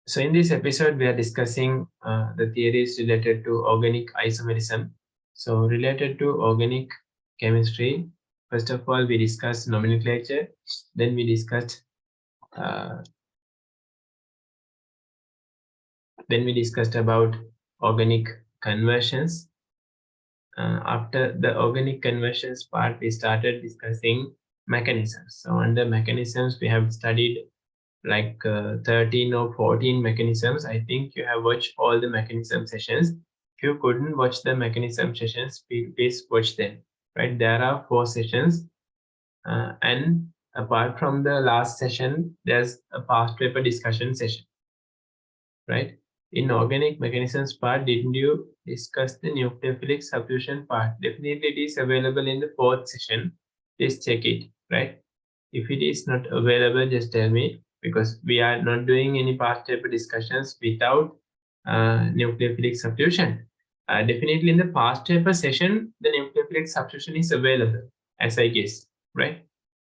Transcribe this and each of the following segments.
So in this episode, we are discussing the theories related to organic isomerism. So related to organic chemistry, first of all, we discussed nomenclature. Then we discussed uh, about organic conversions. After the organic conversions part, we started discussing mechanisms. So under mechanisms, we have studied like 13 or 14 mechanisms. I think you have watched all the mechanism sessions. If you couldn't watch the mechanism sessions, please watch them. Right, there are 4 sessions, and apart from the last session, there's a past paper discussion session. Right, in organic mechanisms part, didn't you discuss the nucleophilic substitution part? Definitely it is available in the 4th session. Please check it. Right, if it is not available, just tell me, because we are not doing any past paper discussions without nucleophilic substitution. Definitely in the past paper session, the nucleophilic substitution is available, as I guess, right?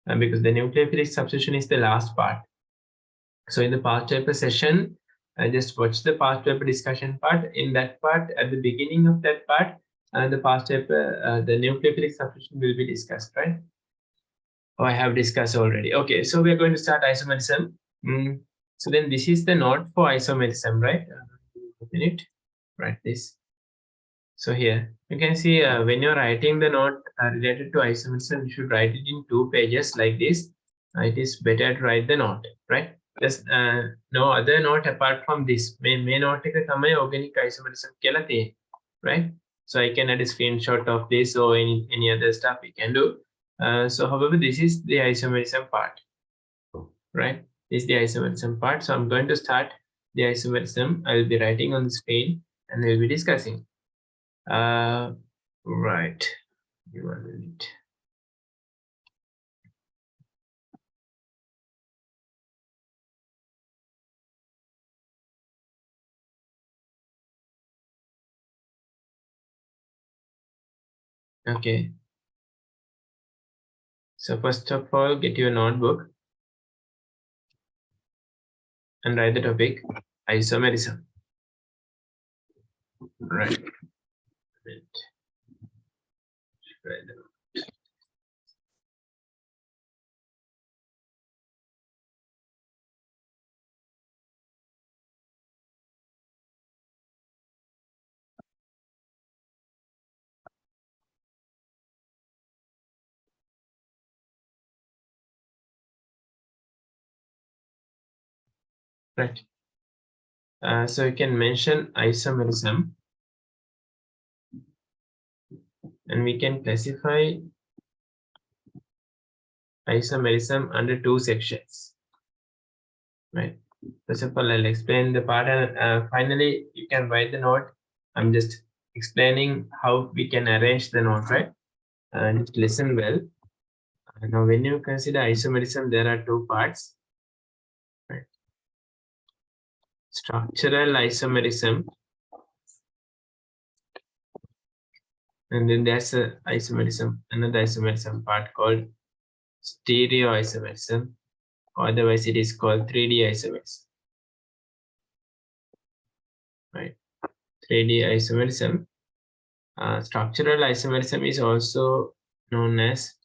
Because the nucleophilic substitution is the last part. So in the past paper session, I just watch the past paper discussion part. In that part, at the beginning of that part, the past paper, the nucleophilic substitution will be discussed, right? Oh, I have discussed already. Okay, so we are going to start isomerism. So then this is the note for isomerism, right? Open it, write this. So here you can see when you're writing the note related to isomerism, you should write it in 2 pages like this. It is better to write the note, right? There's no other note apart from this. May note එක තමයි organic isomerism කියලා තියෙන්නේ, right? So I can add a screenshot of this or any other stuff we can do. So however, this is the isomerism part, right? This is the isomerism part. So I'm going to start the isomerism. I will be writing on the screen and we'll be discussing. Right. Give 1 minute. Okay. So first of all, get your notebook and write the topic isomerism. Right. Right. So you can mention isomerism, and we can classify isomerism under 2 sections. Right. First of all, I'll explain the part, and finally you can write the note. I'm just explaining how we can arrange the note, right? And listen well. Now, when you consider isomerism, there are 2 parts. Right. Structural isomerism, and then there's a isomerism, another isomerism part called stereoisomerism, or otherwise it is called 3D isomerism. Right, 3D isomerism. Structural isomerism is also known as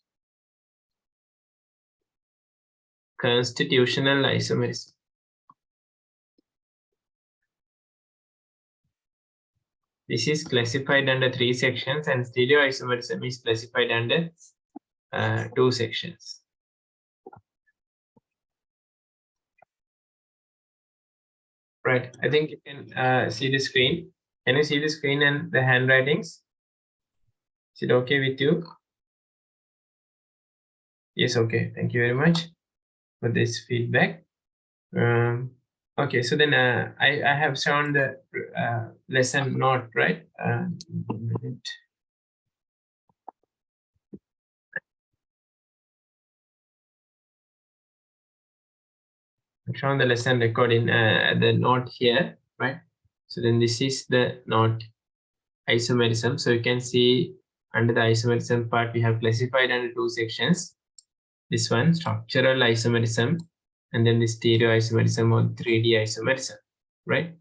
constitutional isomerism. This is classified under 3 sections, and stereoisomerism is classified under 2 sections. Right, I think you can see the screen. Can you see the screen and the handwritings? Is it okay with you? Yes, okay. Thank you very much for this feedback. Okay, so then I have shown the lesson note, right? I've shown the lesson recording the note here, right? So then this is the note isomerism. So you can see under the isomerism part, we have classified under 2 sections. This one, structural isomerism, and then the stereoisomerism or 3D isomerism. right?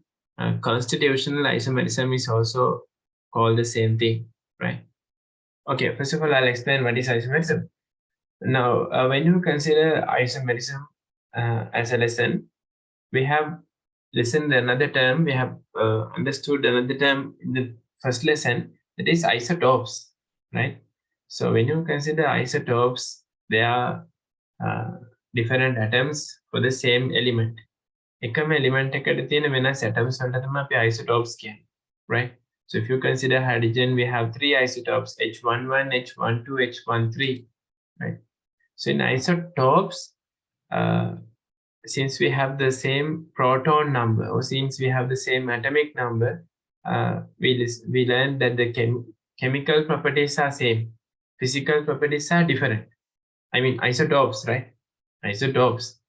Constitutional isomerism is also called the same thing, right? Okay, first of all, I'll explain what is isomerism. Now, when you consider isomerism as a lesson, we have listened another term, we have understood another term in the first lesson, that is isotopes, right? So when you consider isotopes, they are uh, different atoms for the same element. එකම element එකට තියෙන වෙනස් atoms වලට තමයි අපි isotopes කියන්නේ, right? So if you consider hydrogen, we have three isotopes, H11, H12, H13, right? So in isotopes, uh, since we have the same proton number, or since we have the same atomic number, we learned that the chemical properties are same, physical properties are different. I mean isotopes, right? Isotopes,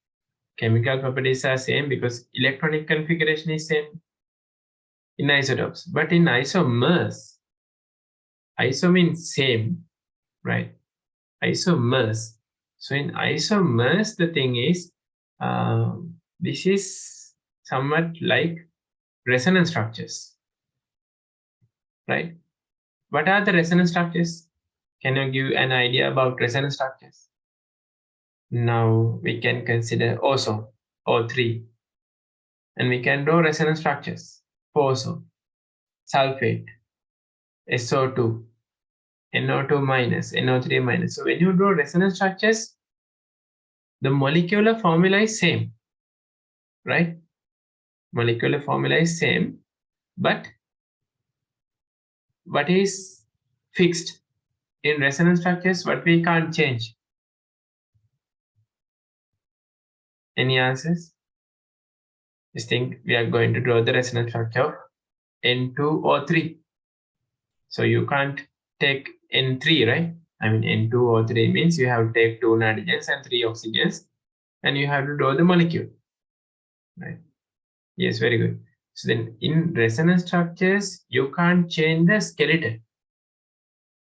chemical properties are same because electronic configuration is same in isotopes. But in isomers, iso means same, right? Isomers. So in isomers, the thing is, this is somewhat like resonance structures, right? What are the resonance structures? Can you give an idea about resonance structures? Now we can consider ozone, O3, and we can draw resonance structures for ozone, sulfate, SO2, NO2 minus, NO3 minus. So when you draw resonance structures, the molecular formula is same, right? Molecular formula is same, but what is fixed in resonance structures, what we can't change? Any answers? Just think we are going to draw the resonance structure of N2O3. So you can't take N3, right? I mean N2O3 means you have to take 2 nitrogens and 3 oxygens, and you have to draw the molecule, right? Yes, very good. So then in resonance structures, you can't change the skeleton.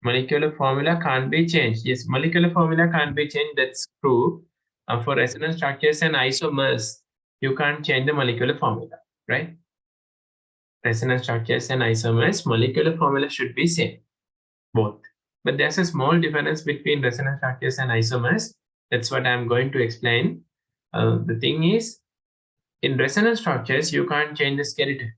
Molecular formula can't be changed. Yes, molecular formula can't be changed. That's true. For resonance structures and isomers, you can't change the molecular formula, right? Resonance structures and isomers, molecular formula should be same, both. But there's a small difference between resonance structures and isomers. That's what I'm going to explain. The thing is, in resonance structures, you can't change the skeleton.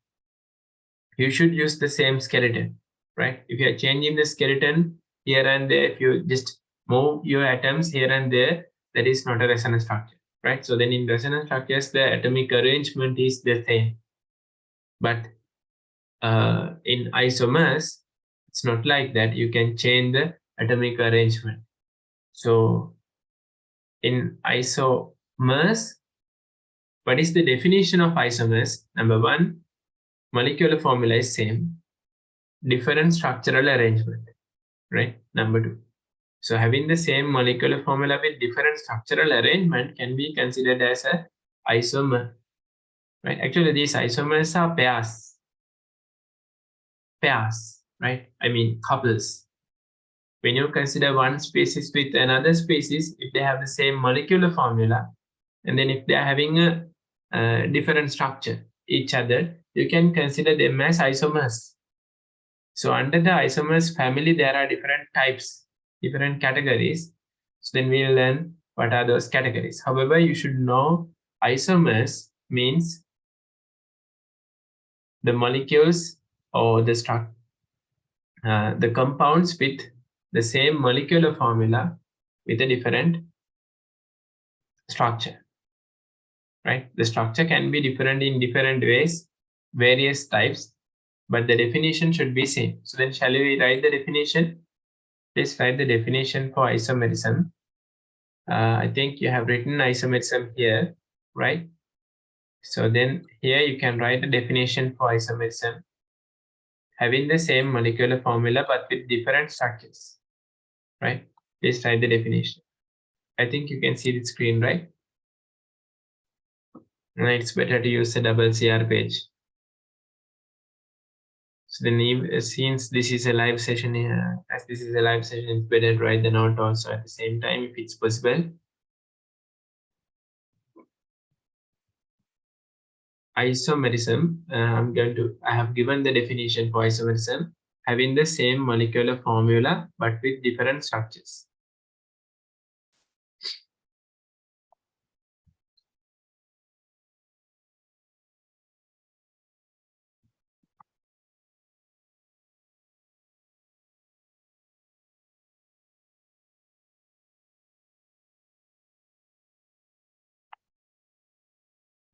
You should use the same skeleton, right? If you're changing the skeleton here and there, if you just move your atoms here and there, that is not a resonance structure, right? So then in resonance structures, the atomic arrangement is the same. But in isomers, it's not like that. You can change the atomic arrangement. So in isomers, what is the definition of isomers? Number one, molecular formula is same, different structural arrangement, right? Number two. So having the same molecular formula with different structural arrangement can be considered as a isomer, right? Actually, these isomers are pairs, right? I mean couples. When you consider one species with another species, if they have the same molecular formula, and then if they are having a different structure each other, you can consider them as isomers. So under the isomers family, there are different types, different categories. So then we'll learn what are those categories. However, you should know isomers means the molecules or the compounds with the same molecular formula with a different structure, right? The structure can be different in different ways, various types, but the definition should be same. So then shall we write the definition? Please write the definition for isomerism. I think you have written isomerism here, right? So then here you can write the definition for isomerism. Having the same molecular formula but with different structures, right? Please write the definition. I think you can see the screen, right? And it's better to use the double CR page. So then since this is a live session here, as this is a live session, it's better to write the note also at the same time if it's possible. isomerism, I have given the definition for isomerism, having the same molecular formula but with different structures.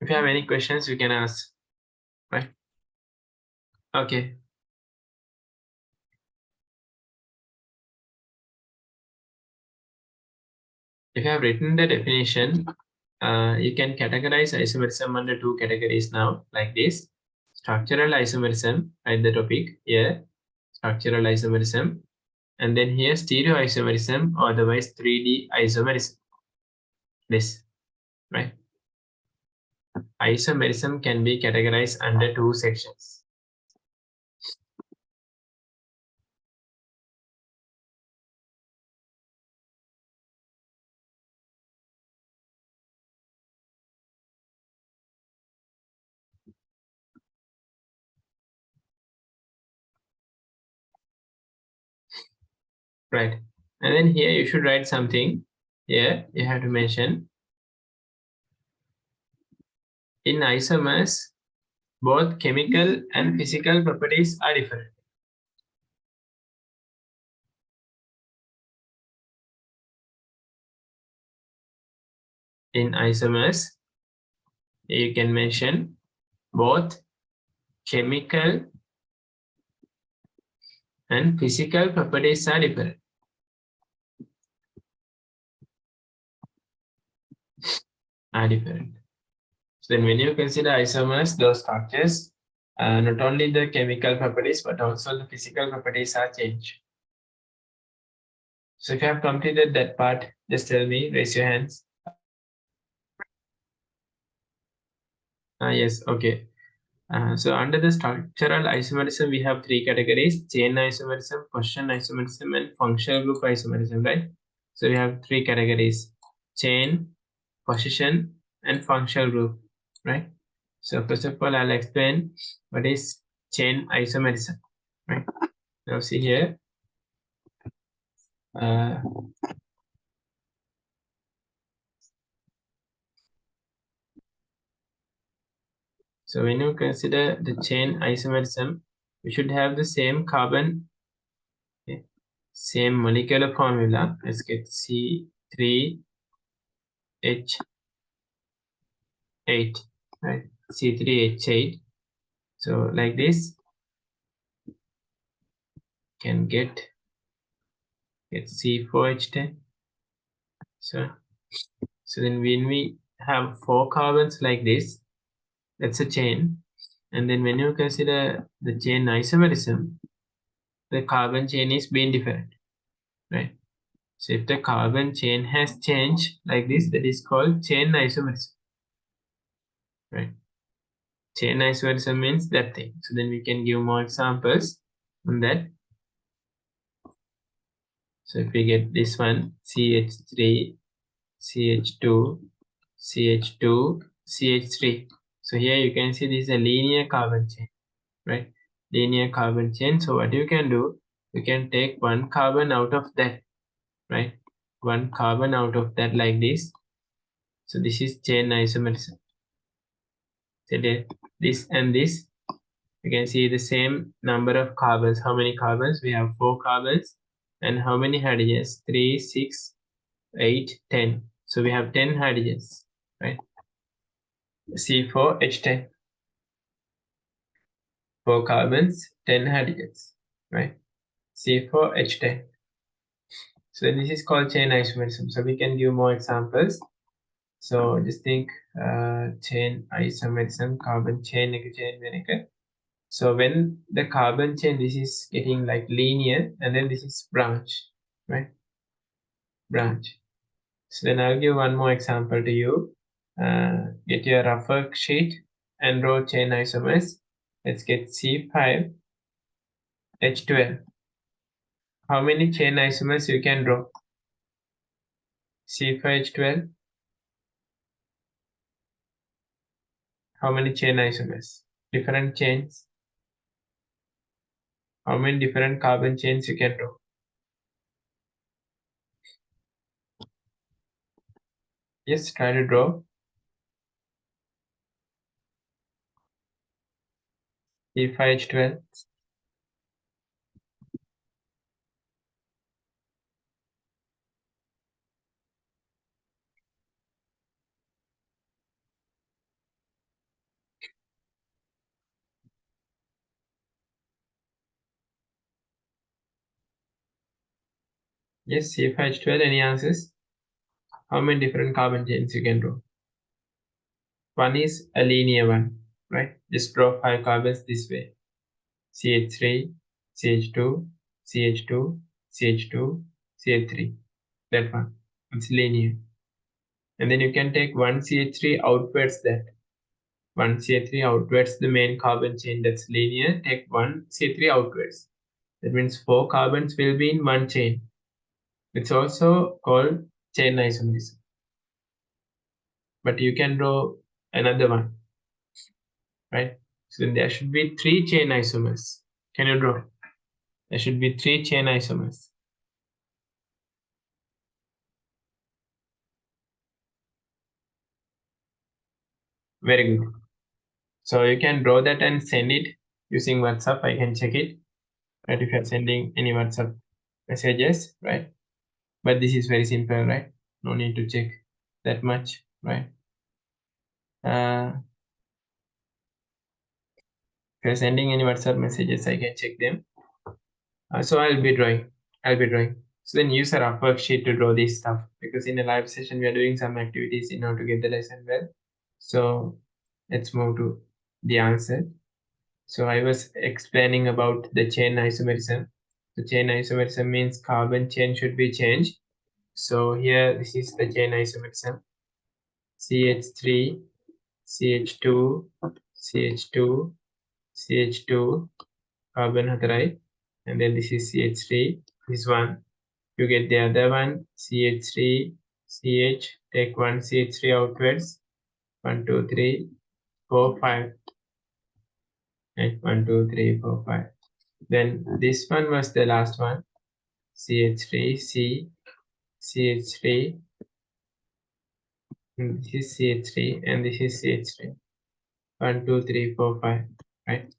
If you have any questions, you can ask. Right? Okay. If you have written the definition, you can categorize isomerism under two categories now, like this. Structural isomerism, write the topic here, structural isomerism, and then here stereoisomerism, or otherwise 3D isomerism. This, right? Isomerism can be categorized under two sections. Right. And then here you should write something. Here you have to mention in isomers, both chemical and physical properties are different. In isomers, you can mention both chemical and physical properties are different. So then when you consider isomers, those structures, not only the chemical properties, but also the physical properties are changed. So if you have completed that part, just tell me, raise your hands. Yes, okay. So under the structural isomerism, we have three categories: chain isomerism, position isomerism, and functional group isomerism, right? So we have three categories: chain, position, and functional group, right? So first of all, I'll explain what is chain isomerism, right? Now see here. Uh, so when you consider the chain isomerism, we should have the same carbon, okay, same molecular formula. Let's get C3H8, right? C3H8. So like this, can get C4H10. So then when we have four carbons like this, that's a chain. And then when you consider the chain isomerism, the carbon chain is being different, right? So if the carbon chain has changed like this, that is called chain isomerism, right? Chain isomerism means that thing. So then we can give more examples on that. So if we get this one, CH3, CH2, CH2, CH3. So here you can see this is a linear carbon chain, right? Linear carbon chain. So what you can do, you can take one carbon out of that, right? One carbon out of that like this. So this is chain isomerism. So this and this, you can see the same number of carbons. How many carbons? We have four carbons. And how many hydrogens? 3, 6, 8, 10. So we have 10 hydrogens, right? C4H10. 4 carbons, 10 hydrogens, right? C4H10. So this is called chain isomerism. So we can give more examples. So just think chain isomerism, carbon chain, chain. So when the carbon chain, this is getting like linear, and then this is branch, right? Branch. So then I'll give one more example to you. Get your rough worksheet and draw chain isomers. Let's get C5H12. How many chain isomers you can draw? C5H12. How many chain isomers? Different chains. How many different carbon chains you can draw? Yes, try to draw. C5H12. Yes, C5H12. Any answers? How many different carbon chains you can draw? One is a linear one, right? Just draw 5 carbons this way. CH3, CH2, CH2, CH2, CH3. That one. It's linear. And then you can take one CH3 outwards that. One CH3 outwards the main carbon chain that's linear. Take one CH3 outwards. That means 4 carbons will be in one chain. It's also called chain isomerism. But you can draw another one, right? So then there should be 3 chain isomers. Can you draw? There should be 3 chain isomers. Very good. So you can draw that and send it using WhatsApp. I can check it, right? If you're sending any WhatsApp messages, right? But this is very simple, right? No need to check that much, right? If you're sending any WhatsApp messages, I can check them. So I'll be drawing. I'll be drawing. So then use a rough worksheet to draw this stuff because in a live session we are doing some activities in order to get the lesson well. So let's move to the answer. So I was explaining about the chain isomerism. The chain isomerism means carbon chain should be changed. So here this is the chain isomerism. CH3, CH2, CH2, CH2, carbon hydride, and then this is CH3. This one you get the other one CH3, CH. Take one CH3 outwards. 1, 2, 3, 4, 5. Right? 1, 2, 3, 4, 5. Then this one was the last one. CH3, C, CH3, and this is CH3, and this is CH3. 1, 2, 3, 4, 5. Right?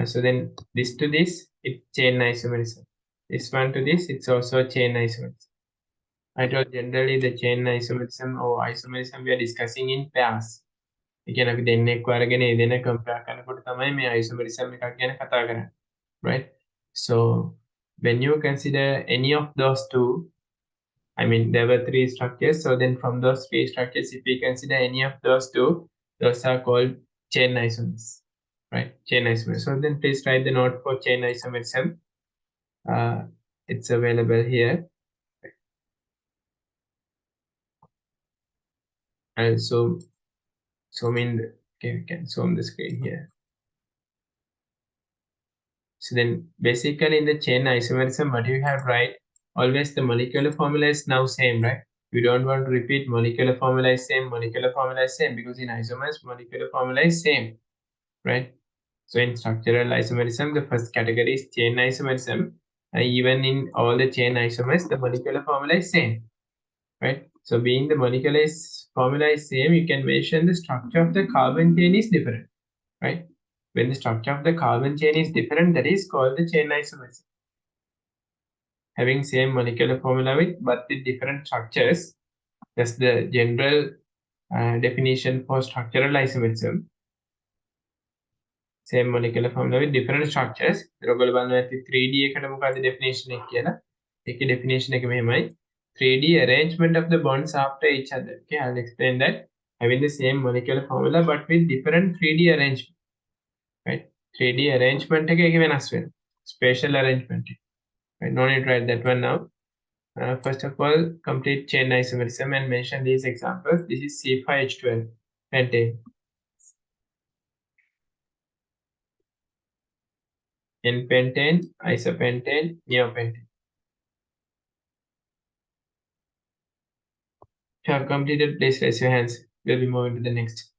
So then this to this, it's chain isomerism. This one to this, it's also chain isomerism. I told generally the chain isomerism or isomerism we are discussing in pairs. ඒ කියන්නේ අපි දෙන්නෙක් වරගෙන ඒ දෙන compare කරනකොට තමයි මේ isomerism එකක් ගැන කතා කරන්නේ. Right? So when you consider any of those two, I mean there were 3 structures. So then from those 3 structures, if we consider any of those two, those are called chain isomers. Right? Chain isomers. So then please write the note for chain isomerism. It's available here. And so zoom in the, okay, we can zoom the screen here. So then basically in the chain isomerism, what you have, right? Always the molecular formula is now same, right? You don't want to repeat molecular formula is same, molecular formula is same, because in isomers, molecular formula is same, right? So in structural isomerism, the first category is chain isomerism. Even in all the chain isomers, the molecular formula is same, right? So being the molecular formula is same, you can mention the structure of the carbon chain is different, right? When the structure of the carbon chain is different, that is called the chain isomerism. Having same molecular formula but with different structures, that's the general definition for structural isomerism. Same molecular formula with different structures. ඔයගොල්ලෝ බලනවා ඇති 3D එකට මොකක්ද definition එක කියලා. ඒකේ definition එක මෙහෙමයි. 3D arrangement of the bonds after each other. Okay, I'll explain that. Having the same molecular formula but with different 3D arrangement. Right? 3D arrangement එක වෙනස් වෙනවා. Spatial arrangement. Right? No need to write that one now. First of all, complete chain isomerism and mention these examples. This is C5H12 pentane. N-pentane, isopentane, neopentane. If you have completed, please raise your hands. We'll be moving to the next.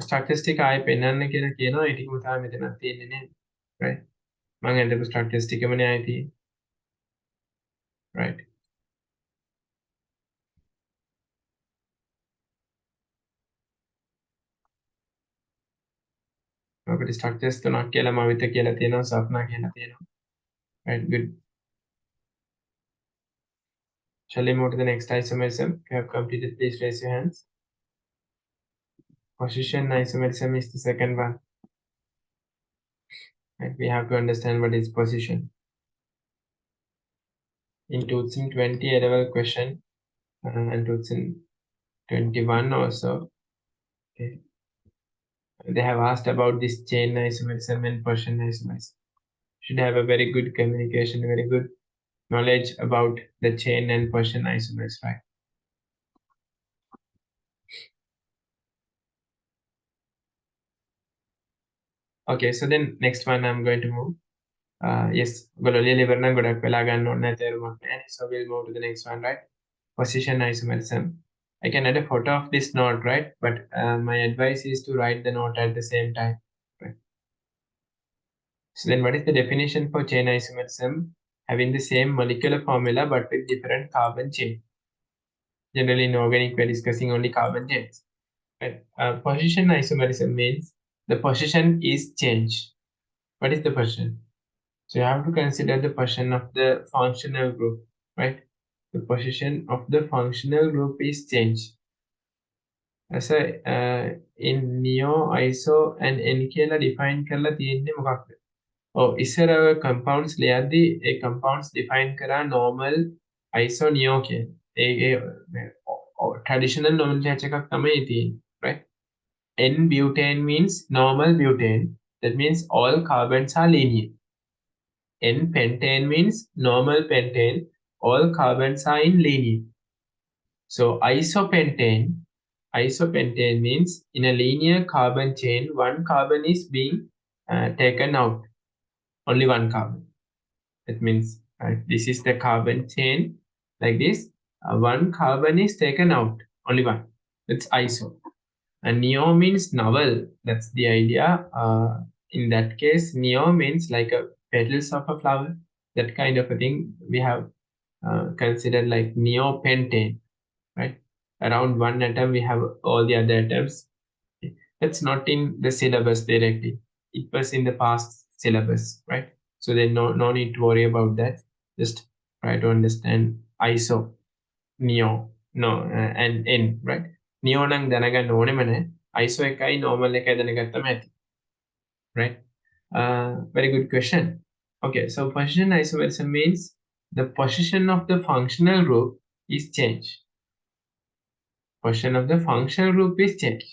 Structures ටික ආයෙ පෙන්වන්න කියලා කියනවා. ඒ ටිකම තමයි මෙතනත් තියෙන්නේ නේද? right. මම ඇඳපු ස්ට්‍රක්චර්ස් ටිකමනේ ආයෙ තියෙන්නේ. right. අපිට ස්ට්‍රක්චර්ස් තුනක් කියලා මවිත කියලා තියෙනවා, සප්නා කියලා තියෙනවා. right. good. Shall we move to the next isomerism? If you have completed, please raise your hands. Position isomerism is the second one. Right. We have to understand what is position. In 2020 A-level question and 2021 also, okay, they have asked about this chain isomerism and position isomerism. Should have a very good communication, very good knowledge about the chain and position isomers, right? Okay, so then next one I'm going to move. Yes, so we'll move to the next one, right? Position isomerism. I can add a photo of this note, right? But my advice is to write the note at the same time, right? So then what is the definition for chain isomerism? Having the same molecular formula but with different carbon chain. Generally in organic, we're discussing only carbon chains. Right? Position isomerism means the position is changed. What is the position? So you have to consider the position of the functional group, right? The position of the functional group is changed. So in neo, iso and n කියලා define කරලා තියෙන්නේ මොකක්ද? ඉස්සර compounds ලියද්දී ඒ compounds define කරා normal iso neo කියන. Traditional nomenclature එකක් තමයි තියෙන්නේ, right? N-butane means normal butane. That means all carbons are linear. N-pentane means normal pentane. All carbons are in linear. So isopentane means in a linear carbon chain, one carbon is being taken out. Only one carbon. That means this is the carbon chain like this. One carbon is taken out. Only one. That's iso. And neo means novel. That's the idea. In that case, neo means like a petals of a flower. That kind of a thing we have considered like neopentane, right? Around one atom, we have all the other atoms. That's not in the syllabus directly. It was in the past syllabus, right? So there's no need to worry about that. Just try to understand iso, neo, no, and n, right? Neo නම් දැනගන්න ඕනෙම නැහැ. ISO එකයි normal එකයි දැනගත්තම ඇති. Right? Very good question. Okay, so position isomerism means the position of the functional group is changed. Position of the functional group is changed.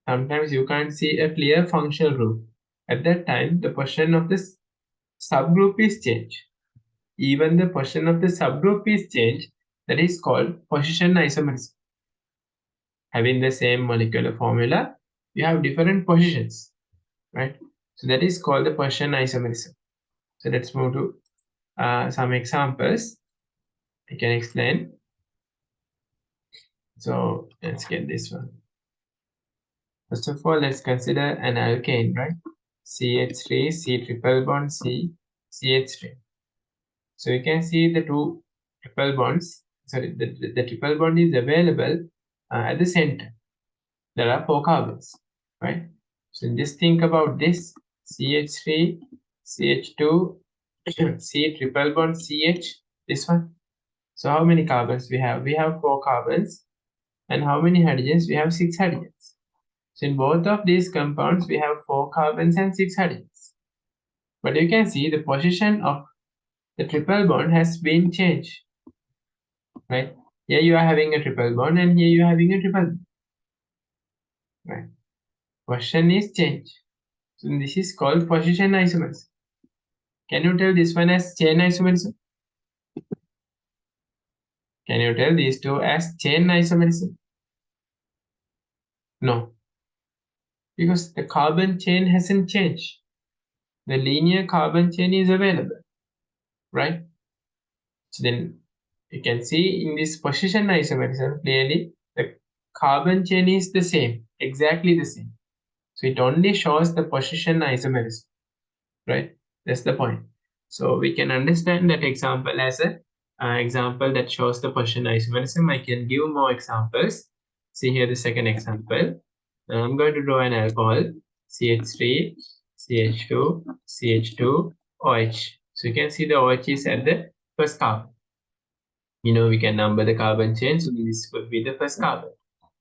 Sometimes you can't see a clear functional group. At that time, the position of the subgroup is changed. Even the position of the subgroup is changed. That is called position isomerism. Having the same molecular formula, you have different positions, right? So that is called the position isomerism. So let's move to some examples. I can explain. So let's get this one. First of all, let's consider an alkane, right? CH3, C triple bond, C, CH3. So you can see the two triple bonds. Sorry, the triple bond is available at the center. There are 4 carbons, right? So just think about this: CH3, CH2, C triple bond, CH, this one. So how many carbons we have? We have 4 carbons. And how many hydrogens? We have 6 hydrogens. So in both of these compounds, we have 4 carbons and 6 hydrogens. But you can see the position of the triple bond has been changed, right? Here you are having a triple bond and here you are having a triple bond, right? Position is changed. So this is called position isomerism. Can you tell this one as chain isomerism? Can you tell these two as chain isomerism? No. Because the carbon chain hasn't changed. The linear carbon chain is available, right? So then you can see in this position isomerism clearly the carbon chain is the same. exactly the same. So it only shows the position isomerism, right? That's the point. So we can understand that example as a example that shows the position isomerism. I can give more examples. See here the second example. I'm going to draw an alcohol, CH3, CH2, CH2, OH. So you can see the OH is at the first carbon. We can number the carbon chain, so this would be the first carbon.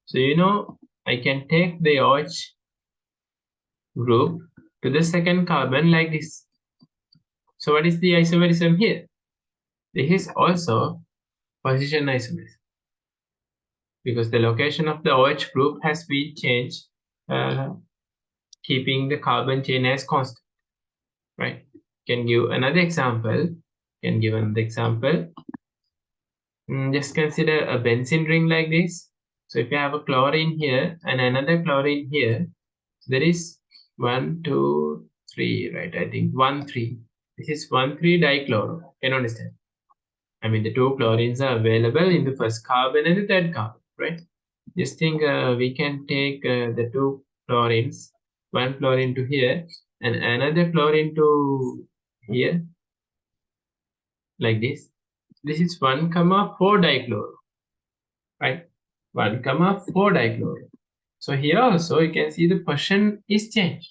So I can take the OH group to the second carbon like this. So what is the isomerism here? This is also position isomerism because the location of the OH group has been changed, uh, keeping the carbon chain as constant, right? Can give another example. Can give another example. Just consider a benzene ring like this. So if you have a chlorine here and another chlorine here, there is 1, 2, 3, right? I think 1, 3. This is 1,3 dichloro. Can you understand? I mean, the two chlorines are available in the first carbon and the third carbon, right? Just think we can take the two chlorines, one chlorine to here and another chlorine to here, like this. This is 1, 4 dichloro, right? 1, 4 dichloro. So here also you can see the position is changed.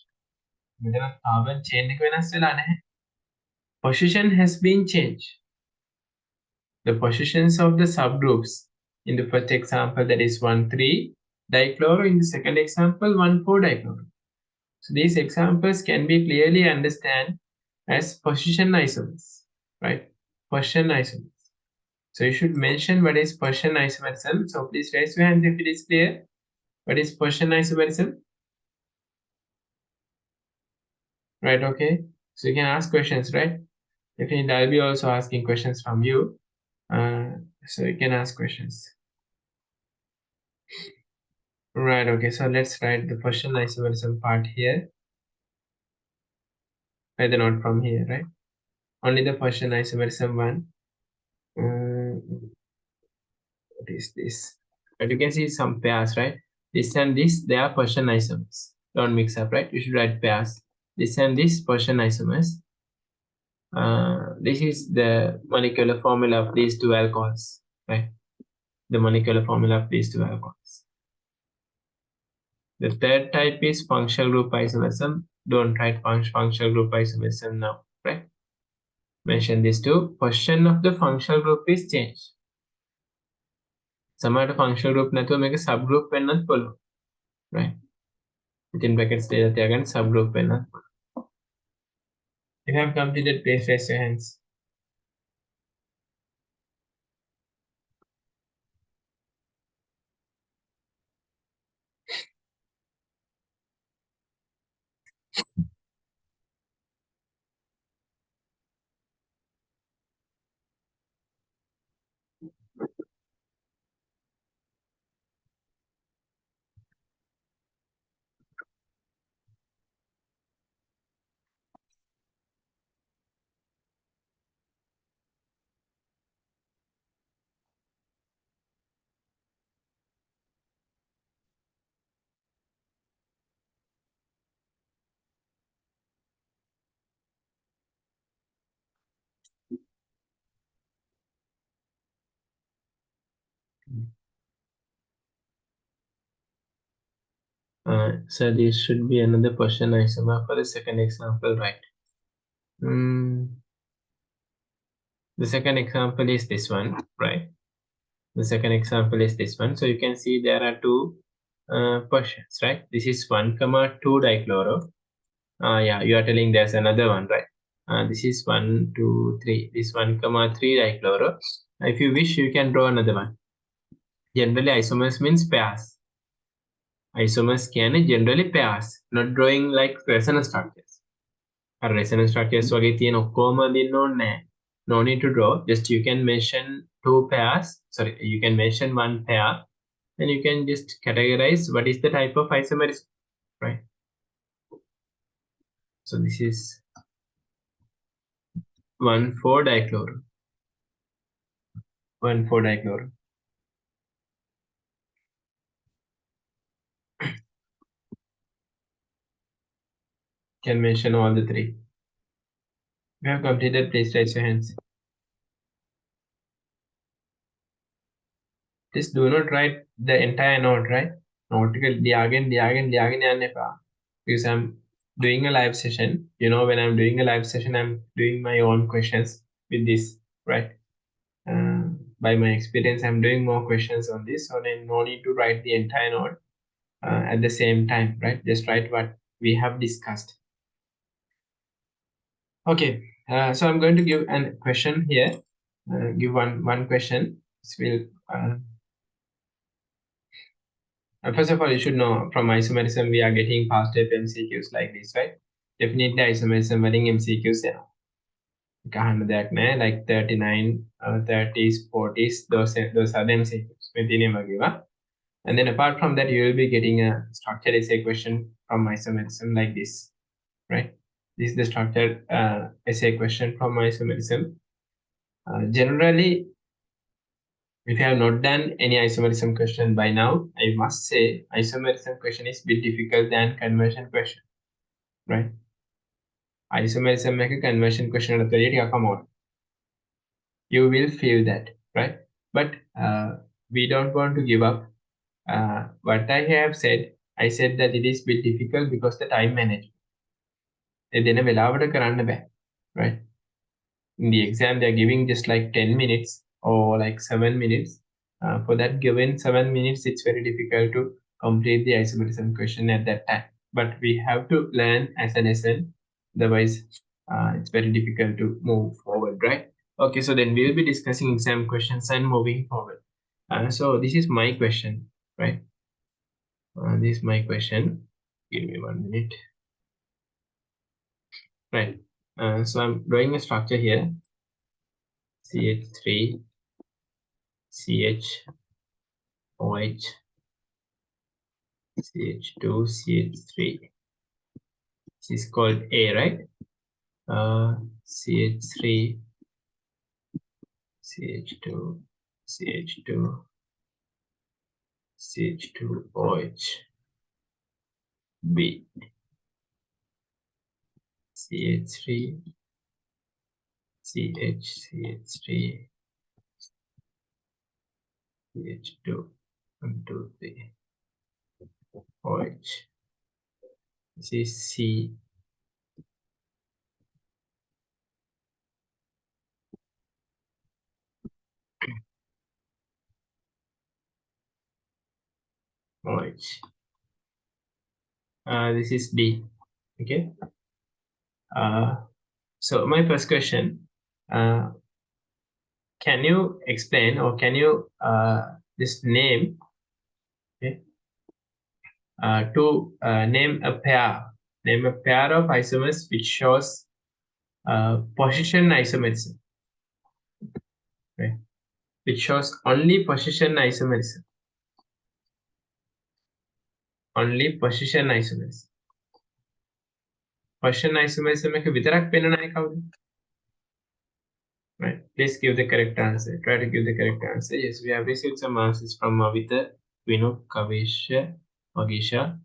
මෙතන carbon chain එක වෙනස් වෙලා නැහැ. Position has been changed. The positions of the subgroups in the first example, that is 1,3 dichloro, in the second example 1,4 dichloro. So these examples can be clearly understood as position isomers, right? Position isomers. So you should mention what is position isomerism. So please raise your hand if it is clear. What is position isomerism? Right, okay. So you can ask questions, right? Definitely, I'll be also asking questions from you. So you can ask questions. Right, okay. So let's write the position isomerism part here. Write the note from here, right? Only the position isomerism one. What is this? But you can see some pairs, right? This and this, they are position isomers. Don't mix up, right? You should write pairs. This and this position isomers. This is the molecular formula of these two alcohols, right? The molecular formula of these two alcohols. The third type is functional group isomerism. Don't write functional group isomerism now, right? Mention these two. Position of the functional group is changed. සමහරට functional group නැතුව මේක subgroup වෙන්නත් පුළුවන්, right? Within brackets දාලා තියාගන්න subgroup වෙන්නත් පුළුවන්. If you have completed, please raise your hands. So this should be another position isomer for the second example, right? The second example is this one, right? The second example is this one. So you can see there are two positions, right? This is 1, 2 dichloro. Yeah, you are telling there's another one, right? This is 1, 2, 3. This 1, 3 dichloro. If you wish, you can draw another one. Generally, isomers means pairs. Isomers can generally pairs, not drawing like resonance structures. Resonance structures වගේ තියෙන ඔක්කොම දෙන්න ඕනේ නැහැ. No need to draw. Just you can mention two pairs. Sorry, you can mention one pair, and you can just categorize what is the type of isomerism, right? So this is 1,4 dichloro. 1,4 dichloro. Can mention all the three. We have completed, please raise your hands. Just do not write the entire note, right? Nautical ලියාගෙන යන්න එපා. Because I'm doing a live session. You know, when I'm doing a live session, I'm doing my own questions with this, right? Uh, by my experience, I'm doing more questions on this, so then no need to write the entire note at the same time, right? Just write what we have discussed. Okay, so I'm going to give a question here. Give one question. This will first of all, you should know from isomerism we are getting past step MCQs like this, right? Definitely isomerism වලින් MCQs එනවා. ගහන්න දෙයක් නැහැ, like 39, 30s, 40s, those are the MCQs. මේ තියෙන වගේවා. And then apart from that, you will be getting a structured essay question from isomerism like this, right? This is the structured essay question from isomerism. Generally, if you have not done any isomerism question by now, I must say isomerism question is a bit difficult than conversion question, right? Isomerism make a conversion question at the come on. You will feel that, right? But we don't want to give up. What I have said, I said that it is a bit difficult because the time management. Right? In the exam, they're giving just like 10 minutes or like 7 minutes. For that given 7 minutes, it's very difficult to complete the isomerism question at that time. But we have to learn as a lesson. Otherwise, it's very difficult to move forward, right? Okay, so then we'll be discussing exam questions and moving forward. So this is my question, right? This is my question. Give me 1 minute. Right. So I'm drawing a structure here. CH3, CH, OH, CH2, CH3. This is called A, right? CH3, CH2, CH2, CH2, OH, B, CH3, CH, CH3, CH2, 1, 2, 3, OH. This is C, OH. This is D. Okay. So my first question, can you explain or can you just name, okay, name a pair of isomers which shows position isomerism, okay, which shows only position isomerism, only position isomerism. Position isomerism එක විතරක් පෙන්වන අය කවුද? Right. Please give the correct answer. Try to give the correct answer. Yes, we have received some answers from Avita, Vinod, Kavesha, Magisha,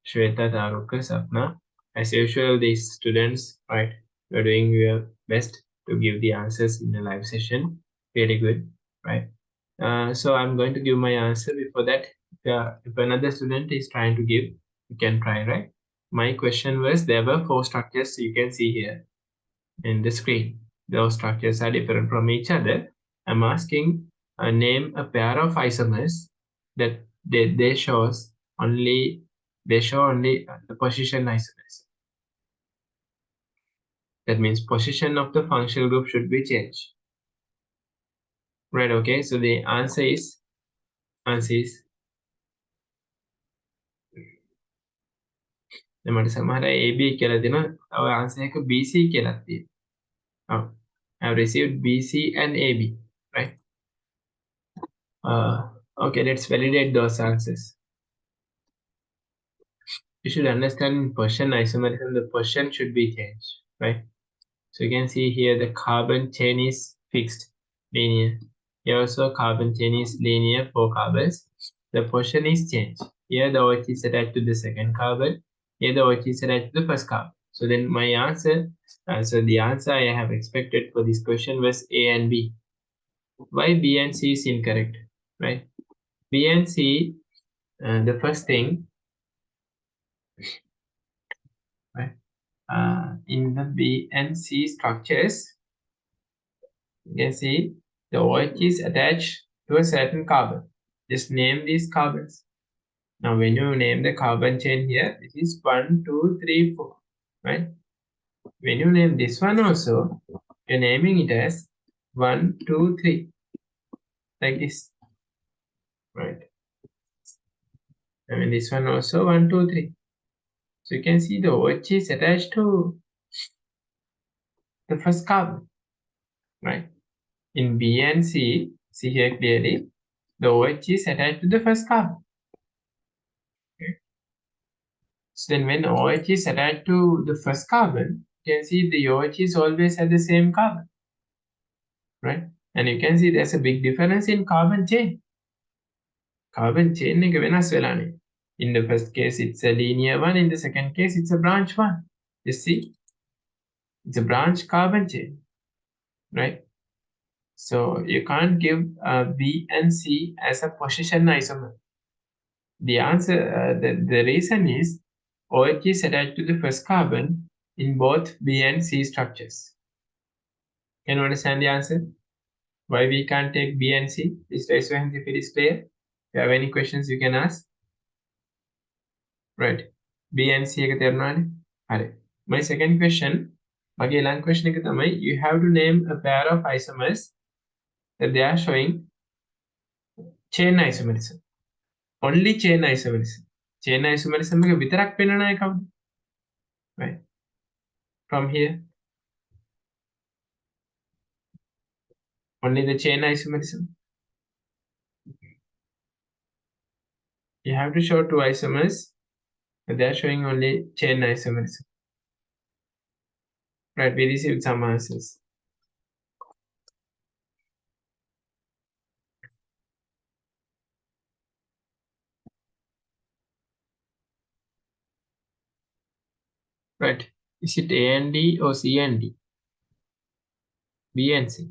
Shweta, Taruka, Sapna. As usual, these students, right, you're doing your best to give the answers in the live session. Really good, right? So I'm going to give my answer. Before that, if another student is trying to give, you can try, right? My question was, there were 4 structures you can see here in the screen. Those structures are different from each other. I'm asking name a pair of isomers that they show only the position isomers. That means position of the functional group should be changed. Right, okay, so the answer is මට සමහර AB කියලා දෙනවා. තව answer එක BC කියලා තියෙනවා. I have received BC and AB, right? Okay, let's validate those answers. You should understand in position isomerism, the position should be changed, right? So you can see here the carbon chain is fixed, linear. Here also carbon chain is linear, 4 carbons. The position is changed. Here the OH is attached to the second carbon. Here the OH is attached to the first carbon. So then my answer, so the answer I have expected for this question was A and B. Why B and C is incorrect, right? B and C, the first thing, right? In the B and C structures, you can see the OH is attached to a certain carbon. Just name these carbons. Now, when you name the carbon chain here, it is 1, 2, 3, 4, right? When you name this one also, you're naming it as 1, 2, 3, like this, right? I mean, this one also 1, 2, 3. So you can see the OH is attached to the first carbon, right? In B and C, see here clearly, the OH is attached to the first carbon. Okay. So then when OH is attached to the first carbon, you can see the OH is always at the same carbon, right? And you can see there's a big difference in carbon chain. Carbon chain එක වෙනස් වෙලානේ. In the first case, it's a linear one. In the second case, it's a branch one. You see, it's a branch carbon chain, right? So you can't give B and C as a position isomer. The answer, the reason is OH is attached to the first carbon in both B and C structures. Can you understand the answer? Why we can't take B and C? Please raise your hand if it is clear. If you have any questions, you can ask. Right. B and C එක තේරුණානේ? හරි. My second question, මගේ ඊළඟ question එක තමයි, you have to name a pair of isomers that they are showing chain isomerism. Only chain isomerism. Chain isomerism එක විතරක් පෙන්නන අය කවුද? Right. From here, only the chain isomerism. You have to show two isomers that they are showing only chain isomerism. Right, we received some answers. Right. Is it A and D or C and D? B and C.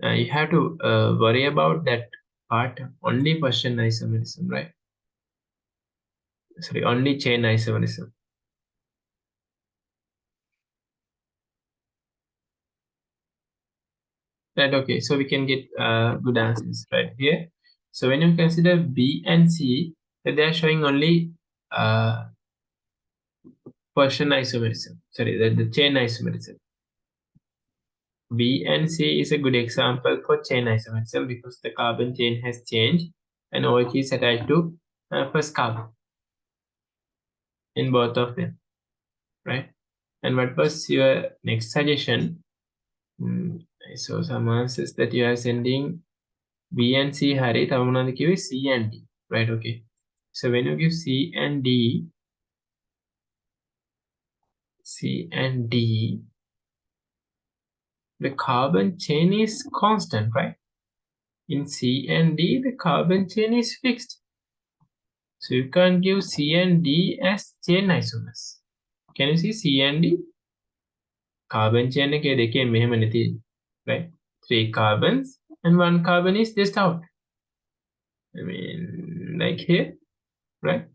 You have to worry about that part, only Gaussian isomerism, right? Sorry, only chain isomerism. Right, okay, so we can get good answers right here. So when you consider B and C, that they are showing only Gaussian isomerism, sorry, the chain isomerism. B and C is a good example for chain isomerism because the carbon chain has changed and OH is attached to first carbon in both of them, right? And what was your next suggestion? I saw some answers that you are sending B and C hari, තව මොනවද කිව්වේ? C and D, right? Okay. So when you give C and D, the carbon chain is constant, right? In C and D, the carbon chain is fixed. So you can't give C and D as chain isomers. Can you see C and D? Carbon chain එකේ දෙකේ මෙහෙමනේ තියෙන්නේ, right? 3 carbons and 1 carbon is just out. I mean, like here, right?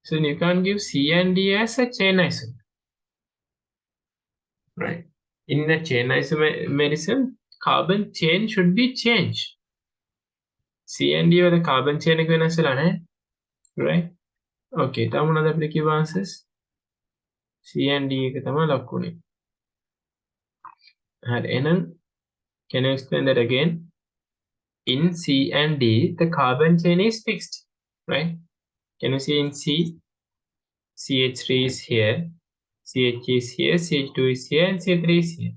So you can't give C and D as a chain isomer, right? In the chain isomerism, carbon chain should be changed. C and D or the carbon chain එක වෙනස් වෙලා නැහැ, right? Okay, තව මොනවද අපිට කිව්ව answers? C and D එක තමයි lock වුනේ. හරි, එහෙනම් can you explain that again? In C and D, the carbon chain is fixed, right? Can you see in C, CH3 is here, CH is here, CH2 is here, and CH3 is here.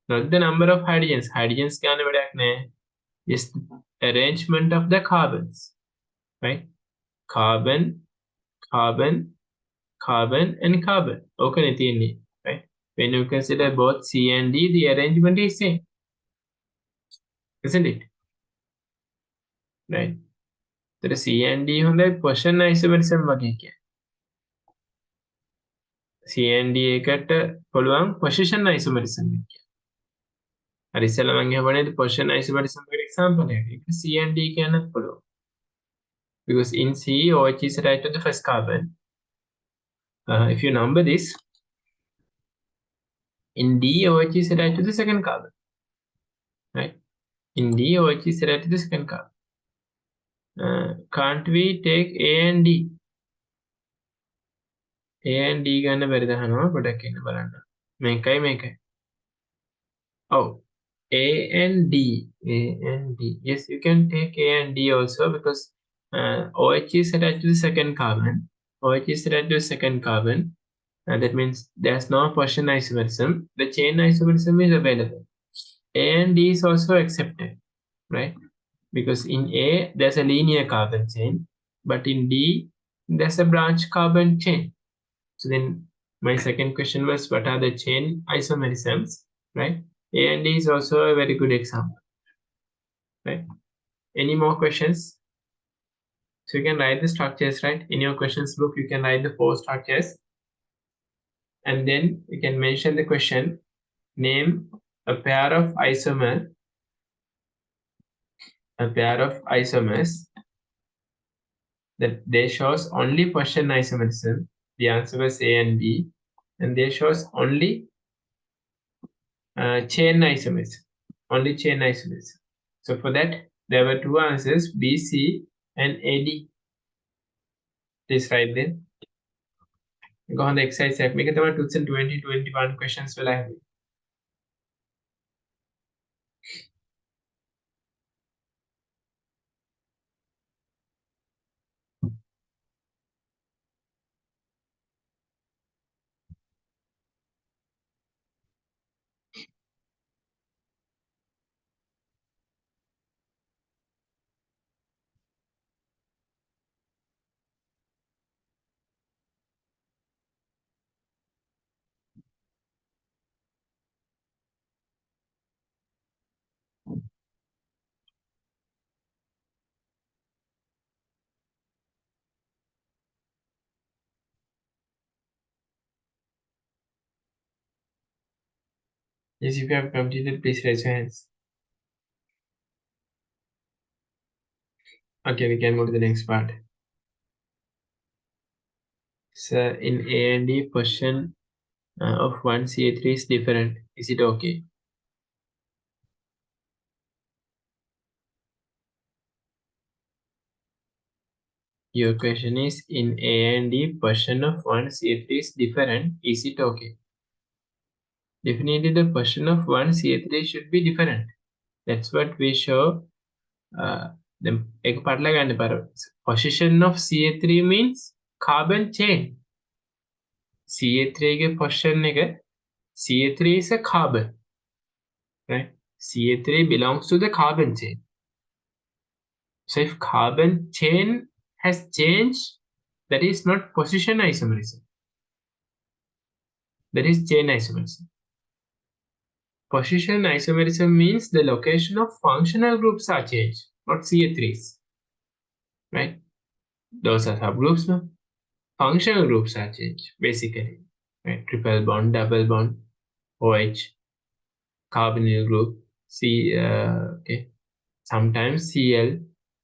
Not the number of hydrogens. Hydrogens ගන්න වැඩක් නැහැ. Just arrangement of the carbons, right? Carbon, carbon, carbon, and carbon. Okay, right? When you consider both C and D, the arrangement is same, isn't it? Right? So the C and D හොඳයි Gaussian isomerism වගේ කියන්නේ. C and D එකට පුළුවන් position isomerism එක. හරි ඉස්සෙල්ලා මම කියවනේ position isomerism එකට example එකක්. C and D කියන්නත් පුළුවන්. Because in C, OH is attached to the first carbon. If you number this, in D, OH is attached to the second carbon. Right? In D, OH is attached to the second carbon. Can't we take A and D? A and D ගන්න බැරිද අහනවා පොඩක් ඉන්න බලන්න. මේකයි. Oh, A and D. A and D. Yes, you can take A and D also because OH is attached to the second carbon. OH is attached to the second carbon. That means there's no position isomerism. The chain isomerism is available. A and D is also accepted, right? Because in A, there's a linear carbon chain, but in D, there's a branch carbon chain. So then my second question was, what are the chain isomerisms, right? A and D is also a very good example, right? Any more questions? So you can write the structures, right? In your questions book, you can write the 4 structures. And then you can mention the question, name a pair of isomers that they shows only position isomerism. The answer was A and B, and they shows only chain isomerism, only chain isomerism. So for that, there were 2 answers, B, C, and AD. Please write them. Go on the exercise check. Make it 2021 questions will I have. Yes, if you have completed, please raise your hands. Okay, we can go to the next part. So in A and D, position of 1CA3 is different. Is it okay? Your question is, in A and D, position of 1CA3 is different. Is it okay? Definitely the position of 1CA3 should be different. That's what we show. The position of CA3 means carbon chain. CA3 के position එක, CA3 is a carbon, right? CA3 belongs to the carbon chain. So if carbon chain has changed, that is not position isomerism. That is chain isomerism. Position isomerism means the location of functional groups are changed, not CA3s, right? Those are subgroups, no? Functional groups are changed, basically, right? Triple bond, double bond, OH, carbonyl group, okay. Sometimes Cl,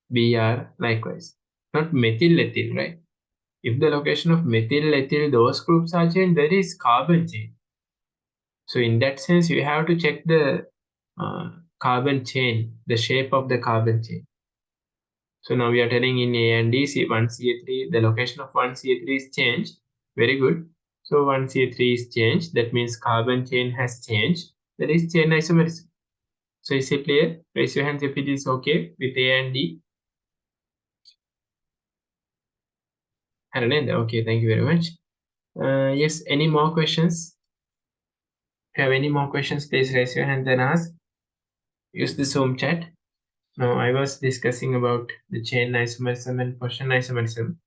Br, likewise. Not methyl ethyl, right? If the location of methyl ethyl, those groups are changed, that is carbon chain. So in that sense, you have to check the carbon chain, the shape of the carbon chain. So now we are telling in A and D, C1CA3, the location of 1CA3 is changed. Very good. So 1CA3 is changed. That means carbon chain has changed. That is chain isomerism. So is it clear? Raise your hands if it is okay with A and D. Okay, thank you very much. Yes, any more questions? If you have any more questions, please raise your hand and ask. Use the Zoom chat. Now, I was discussing about the chain isomerism and position isomerism.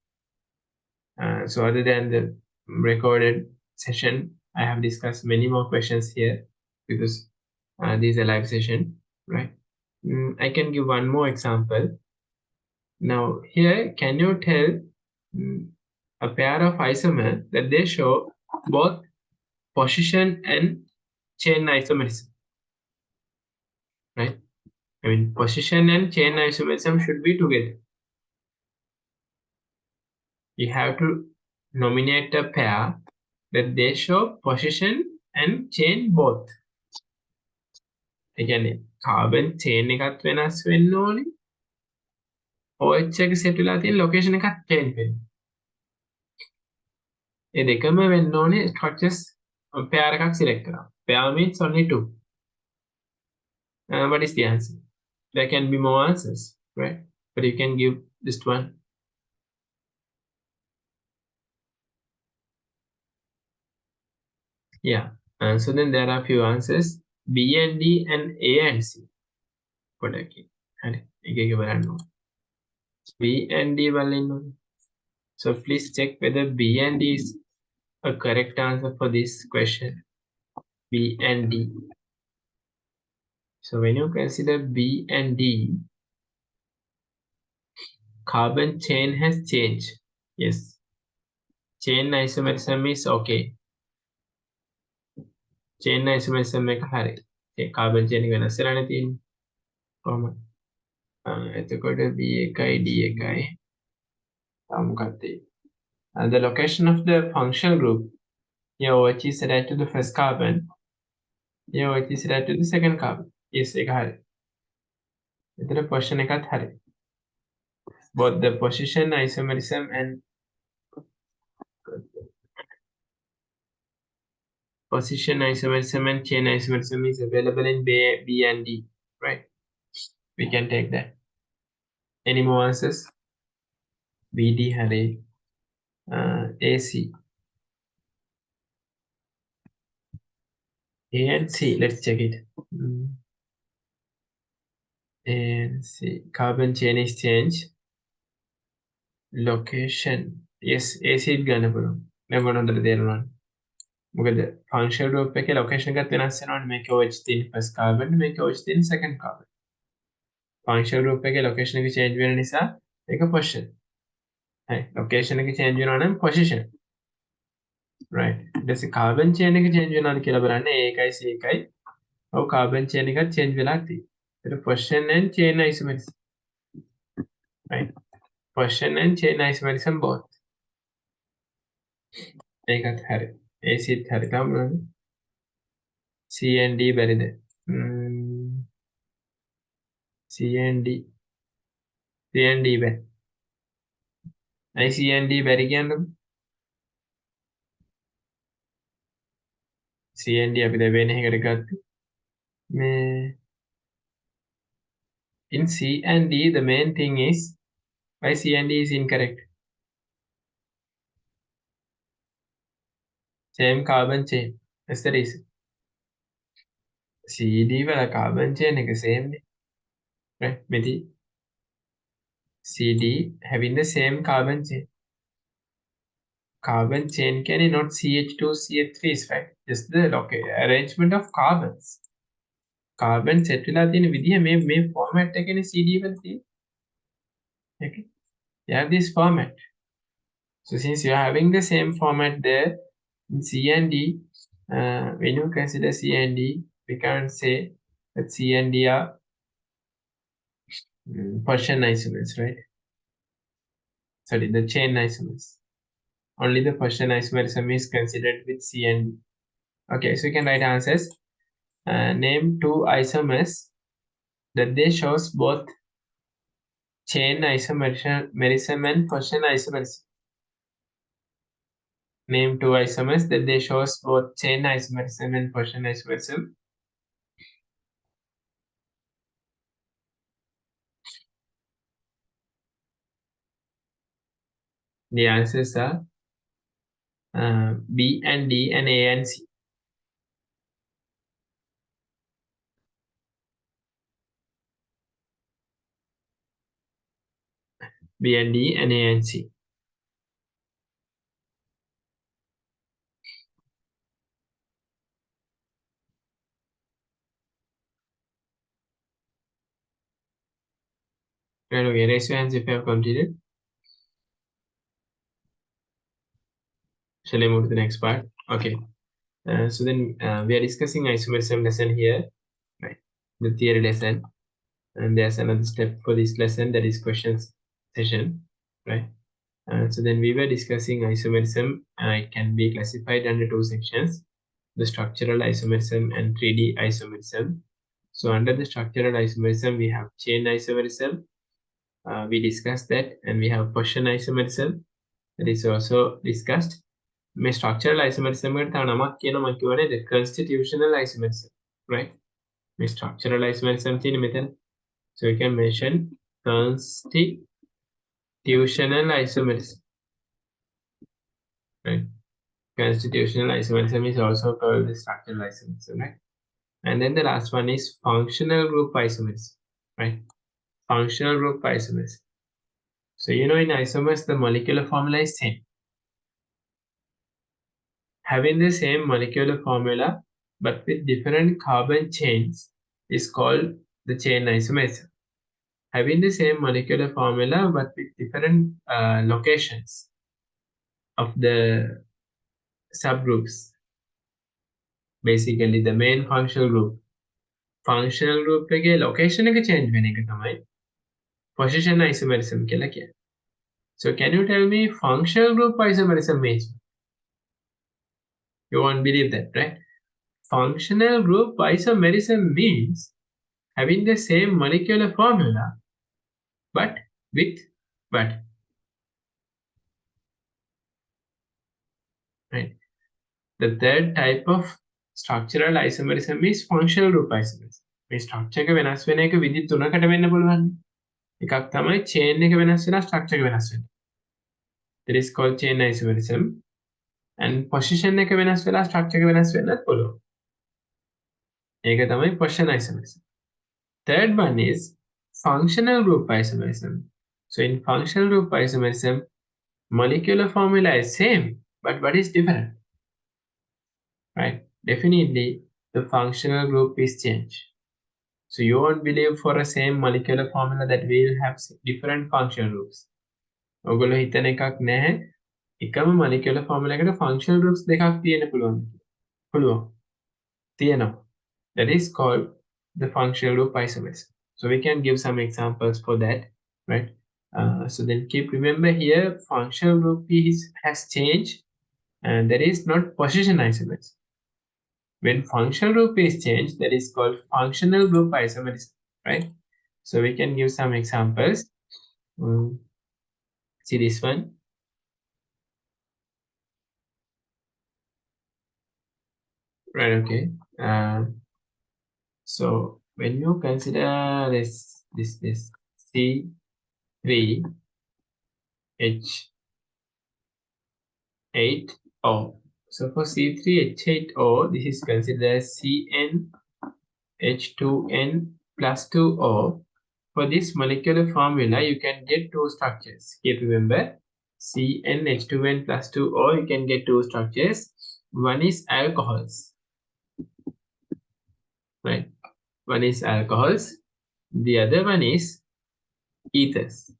So other than the recorded session, I have discussed many more questions here because this is a live session, right? I can give one more example. Now, here, can you tell a pair of isomers that they show both position and chain isomerism, right? I mean, position and chain isomerism should be together. You have to nominate a pair that they show position and chain both. ඒ කියන්නේ carbon chain එකත් වෙනස් වෙන්න ඕනේ. OH එක set වෙලා තියෙන location එකත් change වෙන්න. ඒ දෙකම වෙන්න ඕනේ structures pair එකක් select කරා. Pair means only two. What is the answer? There can be more answers, right? But you can give just one. Yeah. So then there are few answers. B and D and A and C. පොඩ්ඩක් හරි එක එක බලන්න ඕනේ. B and D බලන්න ඕනේ. So please check whether B and D is a correct answer for this question. B and D. So when you consider B and D, carbon chain has changed. Yes. Chain isomerism is okay. Chain isomerism එක හරි. ඒ carbon chain එක වෙනස් වෙලා නැතිනේ. කොහොමද? එතකොට B එකයි D එකයි. මොකක්ද? The location of the functional group. Here OH is attached to the first carbon. Here OH is attached to the second carbon. Yes, එක හරි. එතන position එකත් හරි. Both the position isomerism and position isomerism and chain isomerism is available in B and D, right? We can take that. Any more answers? BD hari. AC. A and C, let's check it. A and C. Carbon chain is changed. Location. Yes, AC ගන්න පුළුවන්. මම මොනවද තේරෙනවා. මොකද functional group එකේ location එකත් වෙනස් වෙනවනේ. මේක OH තියෙන first carbon, මේක OH තියෙන second carbon. Functional group එකේ location එක change වෙන නිසා මේක position. හරි. location එක change වෙනවා නම් position. Right. ඊට පස්සේ carbon chain එක change වෙනවද කියලා බලන්න. A එකයි C එකයි. ඔව් carbon chain එකත් change වෙලා තියෙනවා. ඒක position and chain isomerism. Right. Position and chain isomerism both. ඒකත් හරි. ACත් හරි. තව මොනවද? C and D බැරිද? C and D. C and D බැරි. ඇයි C and D බැරි කියන්නේ? C and D අපි දැන් වෙන එකකට ගත්තා. මේ in C and D the main thing is why C and D is incorrect. Same carbon chain. That's the reason. C D වල carbon chain එක same නේ. Right? මෙදී C D having the same carbon chain. Carbon chain can not CH2 CH3s, right? Just the arrangement of carbons. Carbon set වෙලා තියෙන විදිහ මේ format එකනේ CD වල තියෙන්නේ. Okay. You have this format. So since you are having the same format there in C and D, when you consider C and D, we can't say that C and D are Persian isomers, right? Sorry, the chain isomers. Only the Persian isomerism is considered with C and D. Okay, so you can write answers. Name two isomers that they shows both chain isomerism and Persian isomerism. Name two isomers that they shows both chain isomerism and Persian isomerism. The answers are B and D and A and C. B and D and A and C. Right, okay, raise your hands if you have completed. Shall I move to the next part? Okay. So then we are discussing isomerism lesson here, right? The theory lesson, and there's another step for this lesson, that is questions session, right? So then we were discussing isomerism. It can be classified under two sections: the structural isomerism and 3D isomerism. So under the structural isomerism, we have chain isomerism. We discussed that, and we have position isomerism, that is also discussed. මේ structural isomerism එකට තව නමක් කියනවා මම කියවනේ the constitutional isomerism, right? මේ structural isomerism තියෙන මෙතන. So we can mention constitutional isomerism, right? Constitutional isomerism is also called the structural isomerism, right? And then the last one is functional group isomerism, right? Functional group isomerism. So you know in isomers the molecular formula is same. Having the same molecular formula but with different carbon chains is called the chain isomerism. Having the same molecular formula but with different locations of the subgroups, basically the main functional group එකේ location එක change වෙන එක තමයි position isomerism කියලා කියන්නේ. So can you tell me functional group isomerism means? You won't believe that, right? Functional group isomerism means having the same molecular formula but with what? Right. The third type of structural isomerism is functional group isomerism. මේ structure එක වෙනස් වෙන එක විදි තුනකට වෙන්න පුළුවන්. එකක් තමයි chain එක වෙනස් වෙලා structure එක වෙනස් වෙන. That is called chain isomerism. And position එක වෙනස් වෙලා structure එක වෙනස් වෙන්නත් පුළුවන්. ඒක තමයි position isomerism. Third one is functional group isomerism. So in functional group isomerism, molecular formula is same, but what is different? Right? Definitely, the functional group is changed. So you won't believe for a same molecular formula that we'll have different functional groups. ඔගොල්ලෝ හිතන එකක් නැහැ. එකම molecular formula එකට functional groups දෙකක් තියෙන්න පුළුවන්. පුළුවන්. තියෙනවා. That is called the functional group isomerism. So we can give some examples for that, right? So then keep remember here, functional group has changed, and that is not position isomerism. When functional group is changed, that is called functional group isomerism, right? So we can give some examples. See this one. Right, okay. So when you consider this C3H8O. So for C3H8O, this is considered CnH2n plus 2O. For this molecular formula, you can get two structures. Keep remember, CnH2n plus 2O, you can get two structures. One is alcohols, right? One is alcohols. The other one is ethers,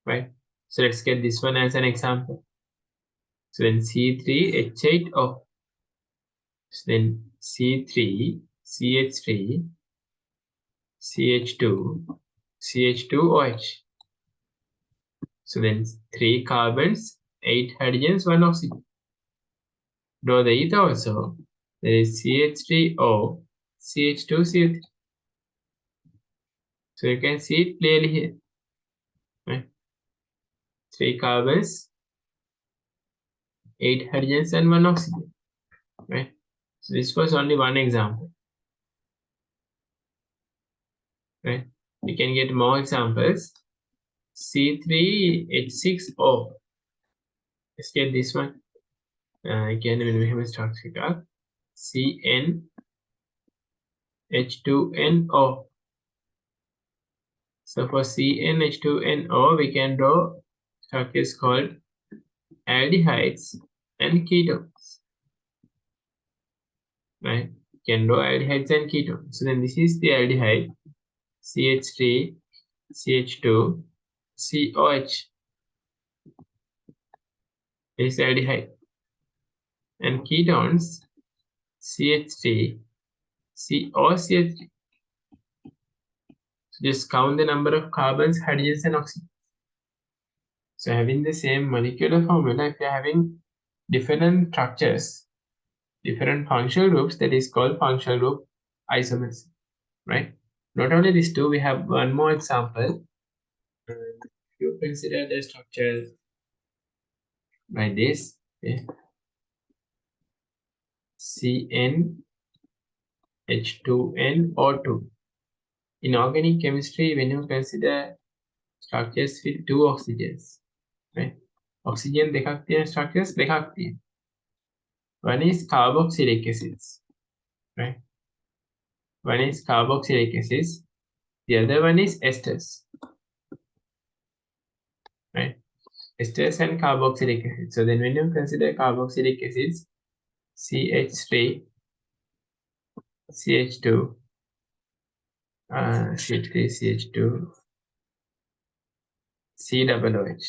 right? So let's get this one as an example. So then C3H8O. So then C3CH3 CH2 CH2OH. So then 3 carbons, 8 hydrogens, 1 oxygen. Draw the ether also. There is CH3O, CH2, CH3. So you can see it clearly here. Right? 3 carbons, 8 hydrogens, and 1 oxygen. Right? So this was only one example. Right? We can get more examples. C3H6O. Let's get this one. Again, when we have a structure, CnH2nO. So for CnH2nO, we can draw structures called aldehydes and ketones. Right? We can draw aldehydes and ketones. So then this is the aldehyde, CH3, CH2, COH. This is aldehyde. and ketones CH3, COCH3. So just count the number of carbons, hydrogens, and oxygen. So having the same molecular formula, if you're having different structures, different functional groups, that is called functional group isomerism, right? Not only these two, we have one more example. You consider the structure like this, okay? CnH2nO2. In organic chemistry, when you consider structures with two oxygens, right? Oxygen දෙකක් තියෙන structures දෙකක් තියෙන. One is carboxylic acids, right? One is carboxylic acids. The other one is esters, right? Esters and carboxylic acids. So then when you consider carboxylic acids, CH3, CH2, CH3, CH2, COOH,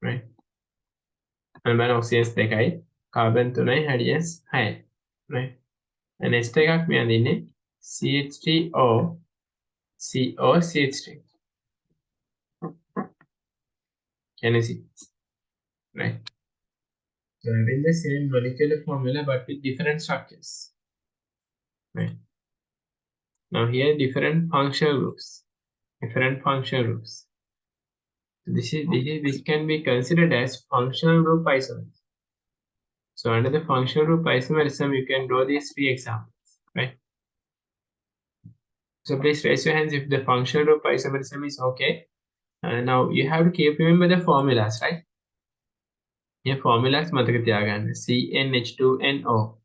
right? And then oxygens දෙකයි, carbon 3යි, hydrogens 6යි, right? And ester එකක් මෙයා දෙන්නේ CH3O, COCH3. Can you see? Right? So having the same molecular formula but with different structures. Right? Now here different functional groups. Different functional groups. So this can be considered as functional group isomerism. So under the functional group isomerism, you can draw these three examples. Right? So please raise your hands if the functional group isomerism is okay. Now you have to keep remember the formulas, right? Here formulas මතක තියාගන්න. CnH2nO.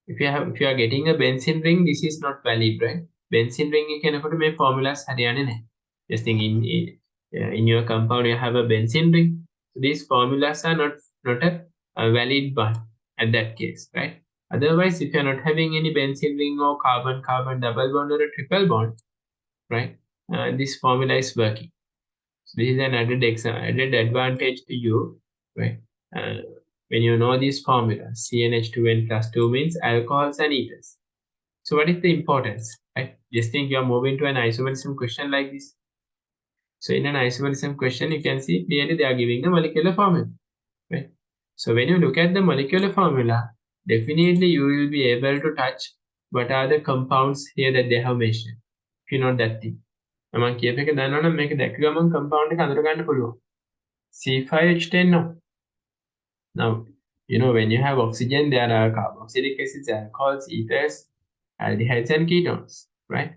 If you are getting a benzene ring, this is not valid, right? Benzene ring එකනකොට මේ formulas හරියන්නේ නැහැ. Just think in your compound you have a benzene ring. So these formulas are not a valid one at that case, right? Otherwise, if you are not having any benzene ring or carbon-carbon double bond or a triple bond, right? This formula is working. So this is an added advantage to you, right? When you know this formula, CnH2n plus 2 means alcohols and ethers. So what is the importance, right? Just think you are moving to an isomerism question like this. So in an isomerism question, you can see clearly they are giving the molecular formula, right? So when you look at the molecular formula, definitely you will be able to touch what are the compounds here that they have mentioned. If you know that thing. මම කියප එක දන්නවනම් මේක දැක්ක ගමන් compound එක අඳුර ගන්න පුළුවන්. C5H10 no. Now, you know, when you have oxygen, there are carboxylic acids, alcohols, ethers, aldehydes, and ketones, right?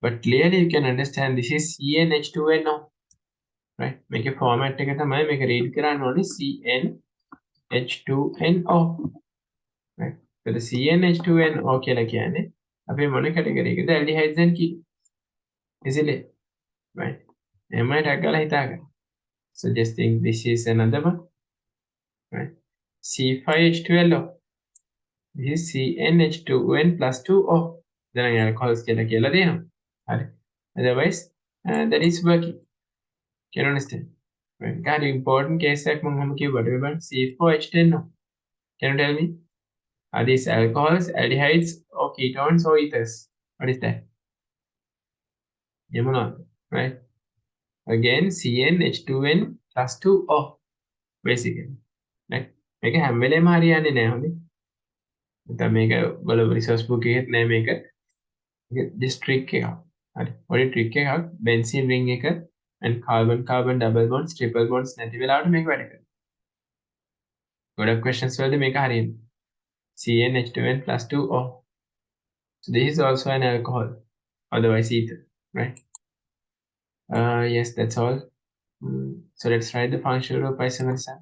But clearly you can understand this is CnH2nO, right? Make a format එක තමයි මේක read කරන්න ඕනේ CnH2nO, right? So the CnH2nO කියලා කියන්නේ අපේ මොන category එකද? aldehydes and ketones. Isn't it? Right? එමය ටැග් ගාලා හිතාගන්න. So just think this is another one, right? C5H12O. This is CnH2n plus 2O. දැන් alcohols කියලා දෙනවා. හරි. Otherwise, that is working. Can you understand? Right. Got important case එකක් මම හැම කිව්වට බලන්න C4H10O. Can you tell me? Are these alcohols, aldehydes, or ketones, or ethers? What is that? Yamunot, right? Again, CnH2n plus 2O, basically. Right? මේක හැම වෙලේම හරියන්නේ නැහැ හොඳේ. නැත්නම් මේක බලව රිසර්ච් බුක් එකෙත් නෑ මේක. this trick එකක්. හරි. ඔය trick එකක් benzene ring එක and carbon double bonds triple bonds නැති වෙලාවට මේක වැඩ කරනවා. ගොඩක් questions වලදී මේක හරියන්නේ. CnH2n plus 2O. So this is also an alcohol, otherwise ether, right? Yes, that's all. So let's write the functional group isomerism.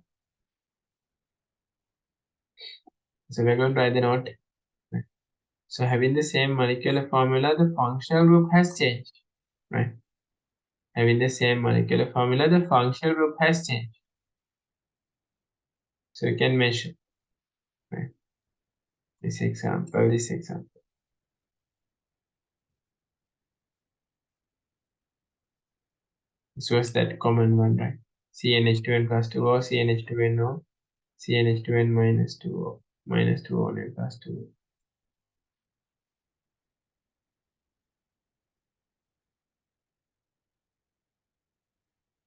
So we're going to write the note. So having the same molecular formula, the functional group has changed, right? Having the same molecular formula, the functional group has changed. So you can measure, right? This example. This was that common one, right? CnH2n plus 2O, CnH2nO. CnH2n minus 2O minus 2O plus 2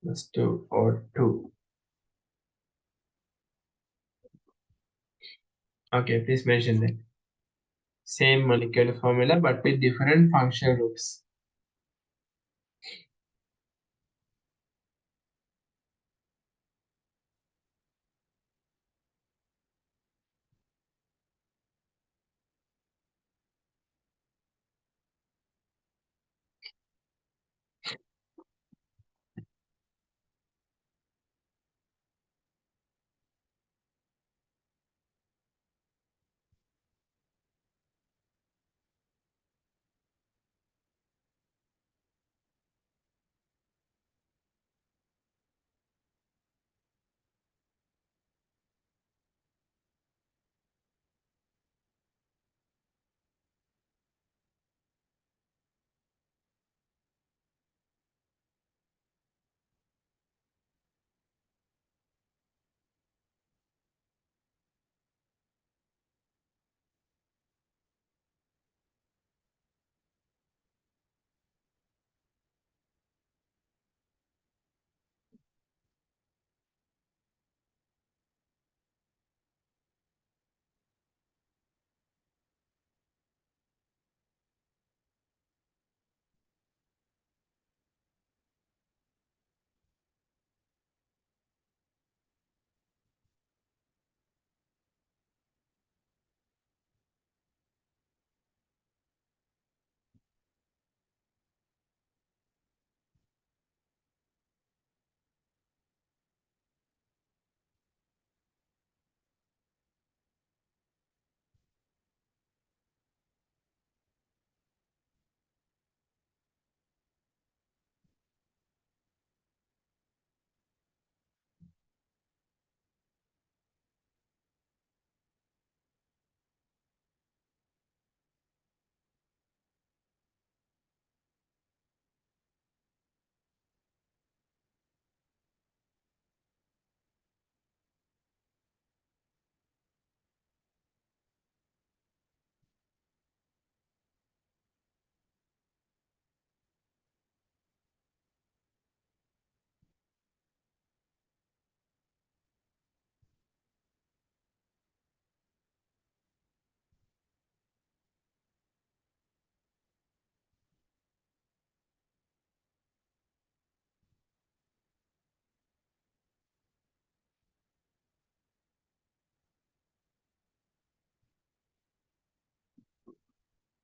plus 2O2. Okay, please mention that. Same molecular formula but with different functional groups.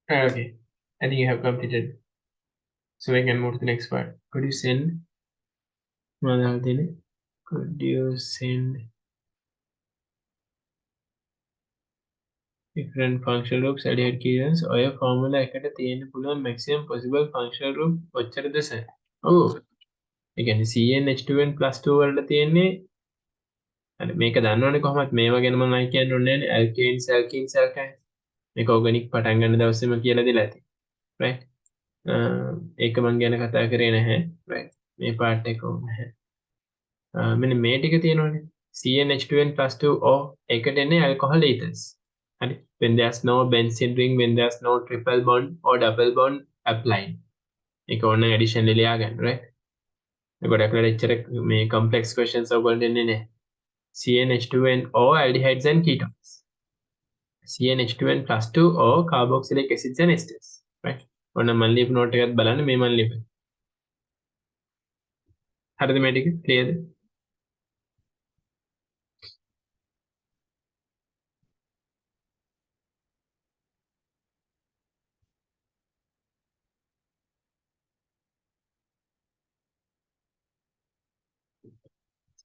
Okay, I think you have completed. So we can move to the next part. Could you send? Could you send different functional groups aldehyde ketones ඔය formula එකට තියෙන්න පුළුවන් maximum possible functional group ඔච්චරද sir? ඔව්. ඒ කියන්නේ CnH2n plus 2 වලට තියෙන්නේ අර මේක දන්නවනේ කොහොමත් මේවා ගැන මම අයි කියන්න ඕනේ නැහැ alkanes alkenes alkynes මේක organic පටන් ගන්න දවසේම කියලා දෙලා ඇති right ඒක මම ගැන කතා කරේ නැහැ right මේ part එක ඕනේ නැහැ මෙන්න මේ ටික තියෙනවනේ CnH2n plus 2O ඒකට එන්නේ alcohol ethers හරි when there's no benzene ring when there's no triple bond or double bond applied ඒක ඕන addition ලියා ගන්න right ගොඩක් වෙලාවට එච්චර මේ complex questions ඔයගොල්ලෝ දෙන්නේ නැහැ CnH2nO aldehydes and ketones CnH2n plus 2O carboxylic acids and esters right ඔන්න මම ලියපු note එකත් බලන්න මේ මම ලියපු හරිද මේ ටික clearද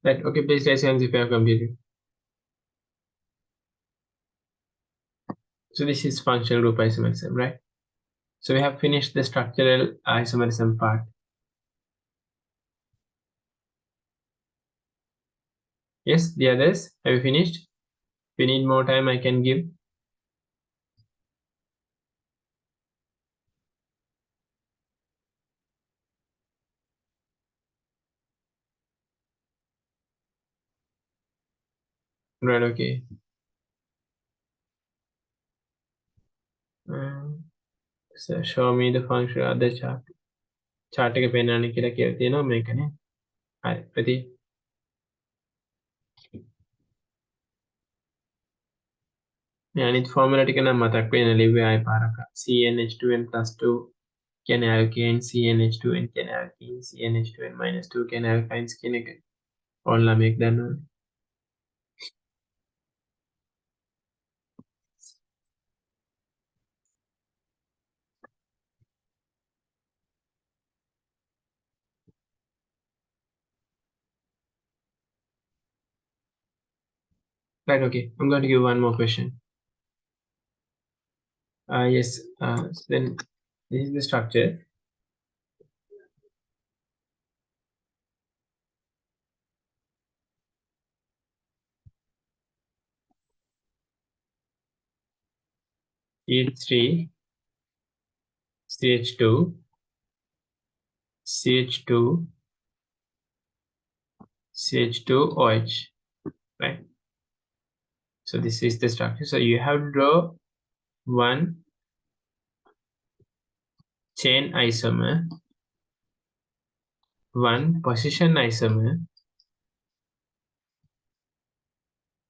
right okay please raise your hands if you have completed so this is functional group isomerism right so we have finished the structural isomerism part yes the others have you finished if you need more time I can give Right, okay. So show me the function of the chart. Chart එක පෙන්වන්න කියලා කියලා තියෙනවා මේකනේ. හරි. ප්‍රති මේ අනිත් formula ටික නම් මතක් වෙන්න ලිව්වේ ආයෙ පාරක්. CnH2n + 2 කියන්නේ alkane, CnH2n කියන්නේ alkene, CnH2n - 2 කියන්නේ alkynes කියන එක. ඕන ළමයෙක් දන්නවනේ. Right, okay. I'm going to give one more question. Yes, so then this is the structure. CH3, CH2, CH2, CH2OH, right? So this is the structure. So you have to draw one chain isomer, one position isomer,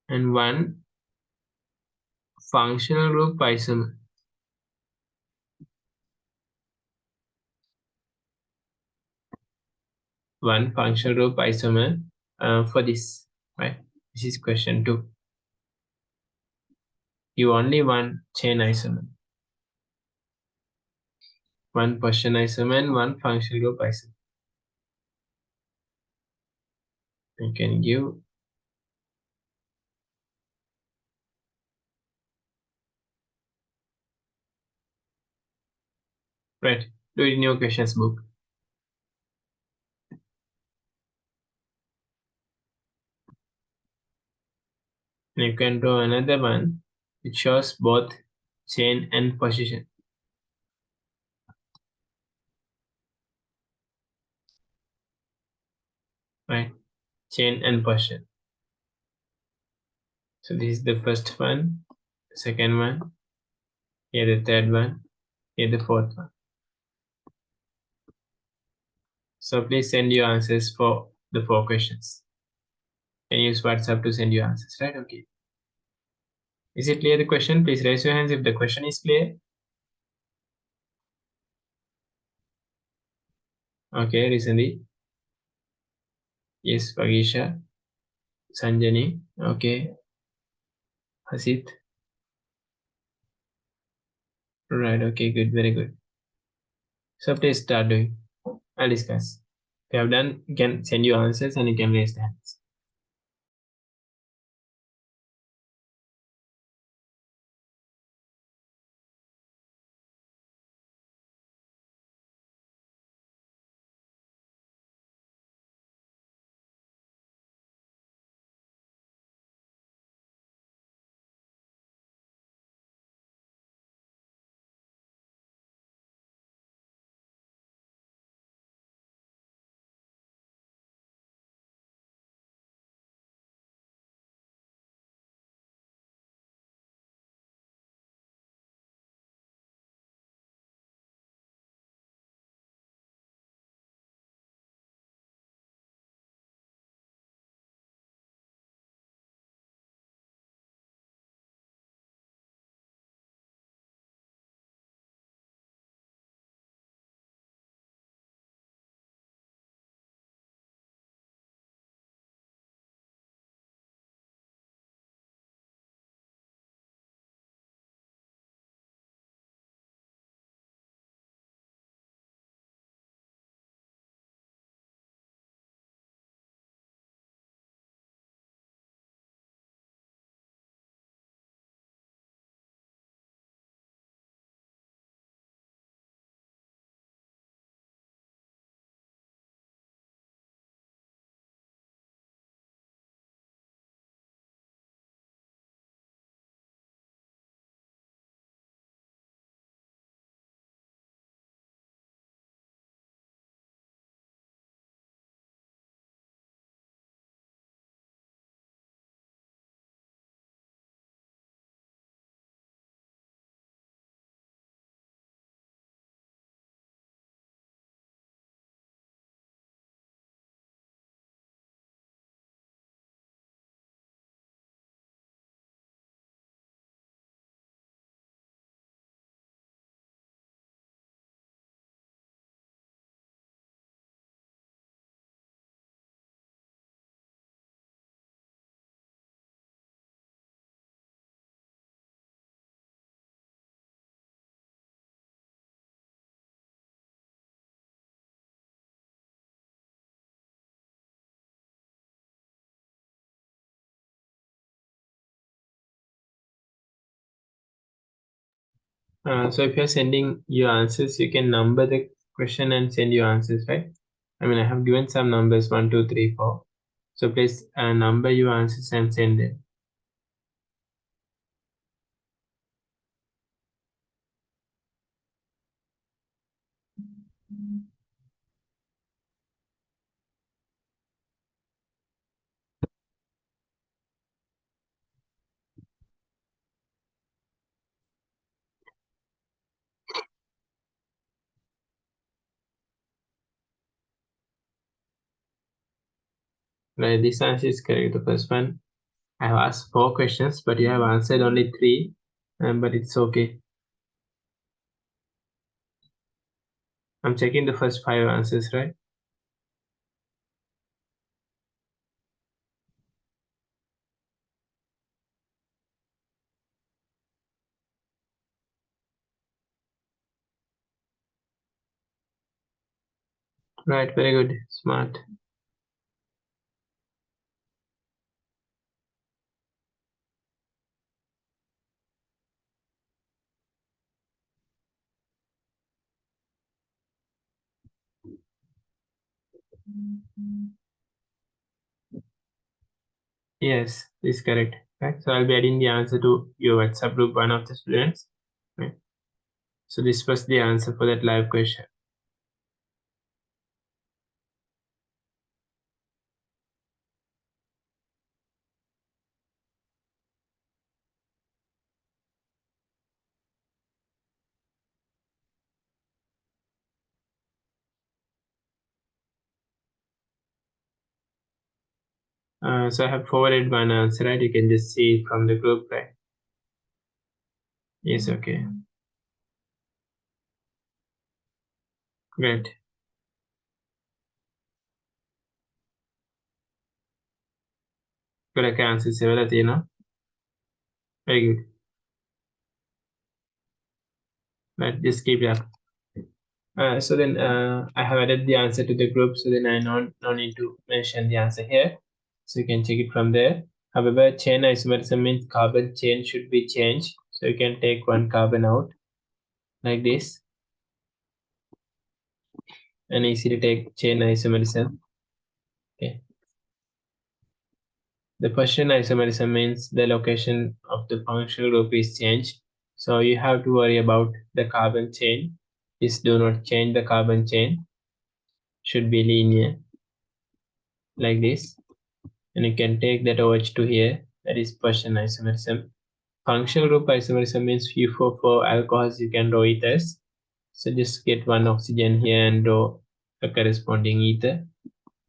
and one functional group isomer. One functional group isomer for this, right? This is question 2. You only one chain isomer, one position isomer, and one functional group isomer. You can give right. Do it in your questions book. And you can draw another one which shows both chain and position. Right? Chain and position. So this is the first one, the second one, here the third one, here the fourth one. So please send your answers for the 4 questions. And use WhatsApp to send your answers, right? Okay. Is it clear the question? Please raise your hands if the question is clear. Okay, recently. Yes, Vagisha, Sanjani, okay, Hasit. Right, okay, good, very good. So please start doing. I'll discuss. If you have done, you can send your answers and you can raise the hands. So if you're sending your answers, you can number the question and send your answers, right? I mean, I have given some numbers 1, 2, 3, 4. So please number your answers and send them. Right, this answer is correct. The first one, I have asked 4 questions, but you have answered only 3, but it's okay. I'm checking the first 5 answers, right? Right, very good, smart. Yes, is correct. Right. So I'll be adding the answer to your WhatsApp group, one of the students. Right. So this was the answer for that live question. So I have forwarded one answer, right? You can just see it from the group, right? Yes, okay. Great. Correct answer, Several, Very good. Right, just keep it up. So then I have added the answer to the group, so then I no need to mention the answer here. So you can check it from there. However, chain isomerism means carbon chain should be changed. So you can take one carbon out like this and easily take chain isomerism. Okay. The Persian isomerism means the location of the functional group is changed. So you have to worry about the carbon chain. Please do not change the carbon chain. Should be linear like this. And you can take that OH2 here. That is Persian isomerism. Functional group isomerism means few for alcohols you can draw ethers. So just get one oxygen here and draw a corresponding ether.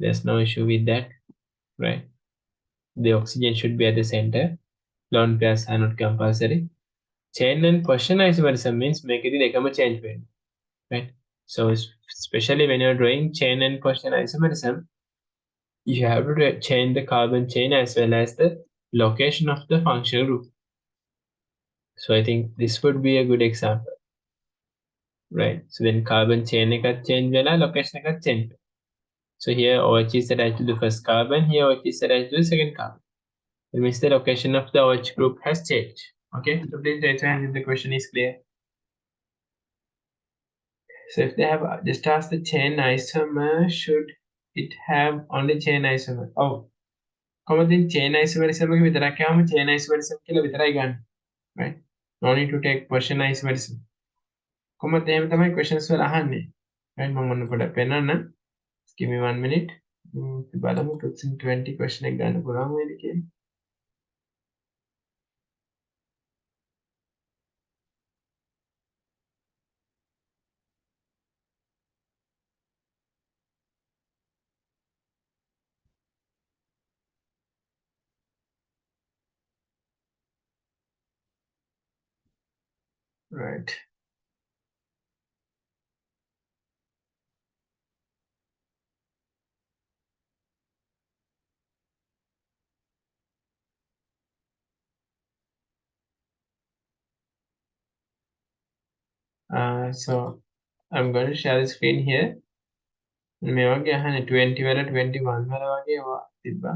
There's no issue with that, right? The oxygen should be at the center. Lone pairs are not compulsory. Chain and Persian isomerism means make it a change point, right? So especially when you're drawing chain and Persian isomerism, you have to change the carbon chain as well as the location of the functional group. So I think this would be a good example, right? So then carbon chain ekat change vela, location ekat change. So here OH is attached to the first carbon, here OH is attached to the second carbon. It means the location of the OH group has changed. Okay, so please raise your hand if the question is clear. So if they have just asked the chain isomer, should it have only chain isomer? Oh, කොහොමද chain isomerism එක විතරක් යවම chain isomerism කියලා විතරයි ගන්න. Right? No need to take Persian isomerism. කොහොමද එහෙම තමයි questions වල අහන්නේ. Right? මම ඔන්න පොඩක් පෙන්නන්න. Give me 1 minute. බලමු 2020 question එක ගන්න පුළුවන් වේද කියලා. Right. So I'm going to share the screen here. මේ වගේ අහන්නේ 20 වල 21 වල වගේ ඒවා තිබ්බා.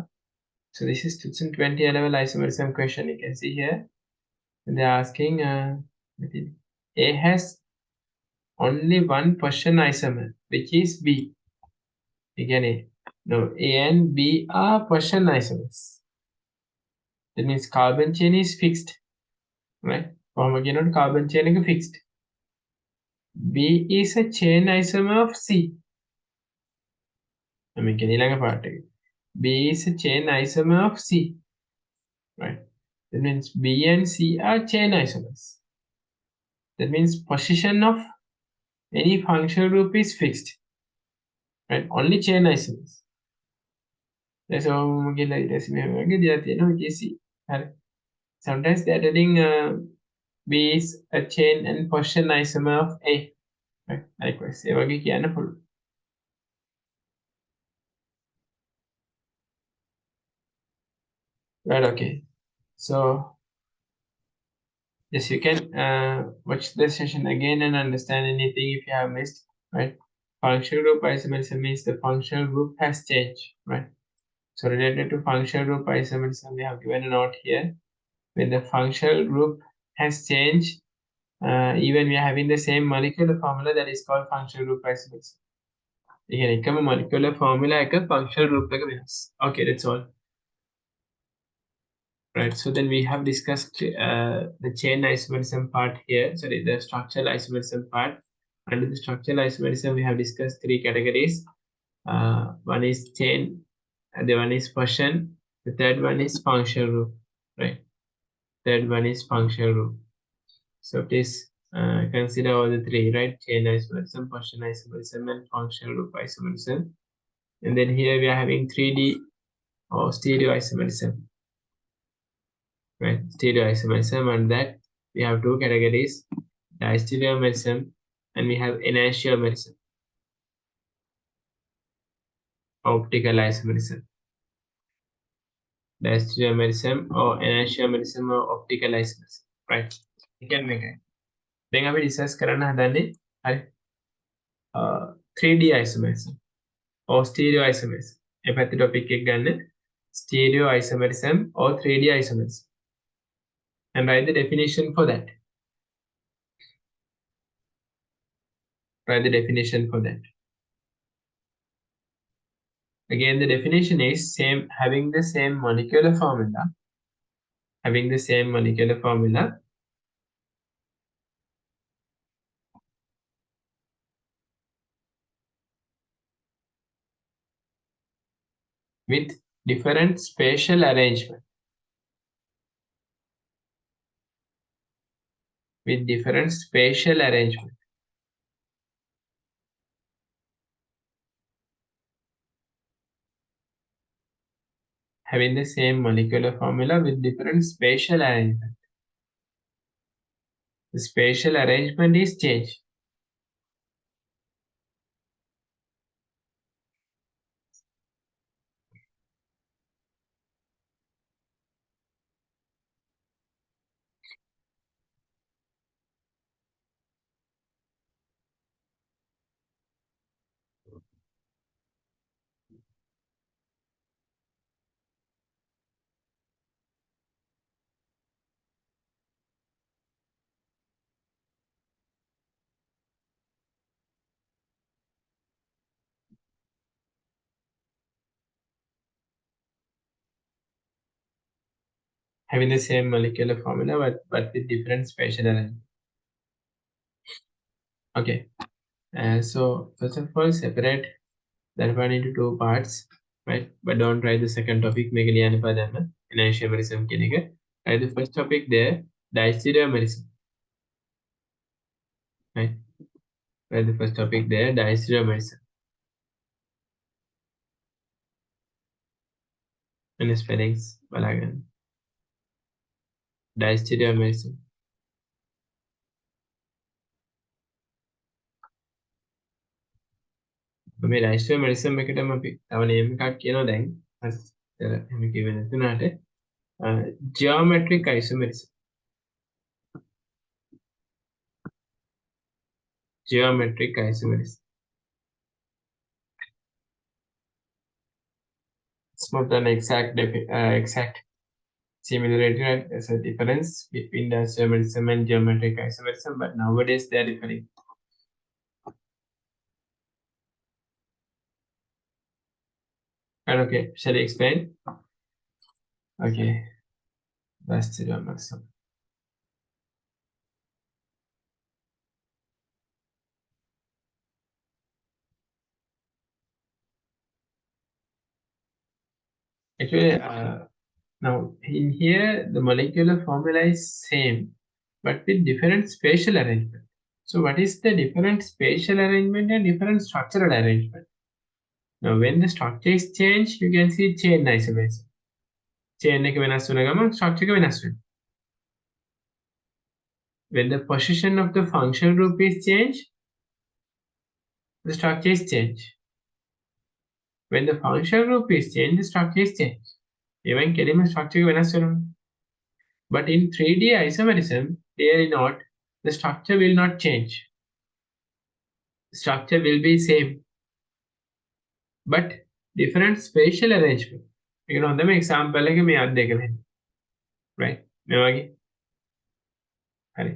So this is 2020 level isomerism question. You can see here they're asking A has only one position isomer, which is B. Again, no, A and B are position isomers. That means carbon chain is fixed, right? Homogeneous carbon chain is fixed. B is a chain isomer of C. I mean, B is a chain isomer of C, right? That means B and C are chain isomers. That means position of any functional group is fixed, right? Only chain isomers. That's all we get like this. Which is C. Right? Sometimes they're telling B is a chain and position isomer of A. Right? Likewise, ඒ වගේ කියන්න පුළුවන්. Right, okay. So yes, you can watch the session again and understand anything if you have missed, right? Functional group isomerism means the functional group has changed, right? So related to functional group isomerism, we have given a note here. When the functional group has changed, even we are having the same molecular formula, that is called functional group isomerism. Again, එකම molecular formula එක functional group එක වෙනස්. Okay, that's all. Right, so then we have discussed the chain isomerism part here, sorry, the structural isomerism part. Under the structural isomerism, we have discussed three categories. One is chain, the one is position, the third one is functional group, right? Third one is functional group. So please consider all the three, right? Chain isomerism, position isomerism, and functional group isomerism. And then here we are having 3D or stereo isomerism. Right, stereoisomerism, and that we have two categories, diastereomerism and we have enantiomerism, optical isomerism. Diastereomerism or enantiomerism or optical isomerism, right? You can make it. Then අපි discuss කරන්න හදන්නේ හරි 3D isomerism or stereoisomerism. ඒ පැත්තේ topic එක ගන්න stereoisomerism or 3D isomerism and write the definition for that. Write the definition for that. Again, the definition is same, having the same molecular formula, with different spatial arrangement. With different spatial arrangement. Having the same molecular formula with different spatial arrangement. The spatial arrangement is changed. Having the same molecular formula but with different spatial arrangement. Okay. So first of all, separate that one into two parts, right? But don't write the second topic. Make it enantiomerism කියන එක. Write the first topic there, diastereomerism. Right? Write the first topic there, diastereomerism. And the spellings බලාගන්න. Diastereomerism. මේ diastereomerism එකටම අපි තව name එකක් කියනවා දැන්. එහෙම කිව්වේ නැතුණාට geometric isomerism. Geometric isomerism. It's not an exact Similarity, right? There's a difference between the isomerism and geometric isomerism, but nowadays they are differing. And okay, shall I explain? Okay, that's the geomerism. Actually, now in here the molecular formula is same, but with different spatial arrangement. So what is the different spatial arrangement and different structural arrangement? Now when the structure is changed, you can see chain isomerism. Chain එක වෙනස් වෙන ගමන් structure එක වෙනස් වෙනවා. When the position of the functional group is changed, the structure is changed. When the functional group is changed, the structure is changed. Even කෙලින්ම structure එක වෙනස් වෙනවා. But in 3D isomerism, clearly not, the structure will not change. Structure will be same, but different spatial arrangement. You know, the example එක මේ අත් දෙක වෙන්නේ. Right? මේ වගේ. හරි.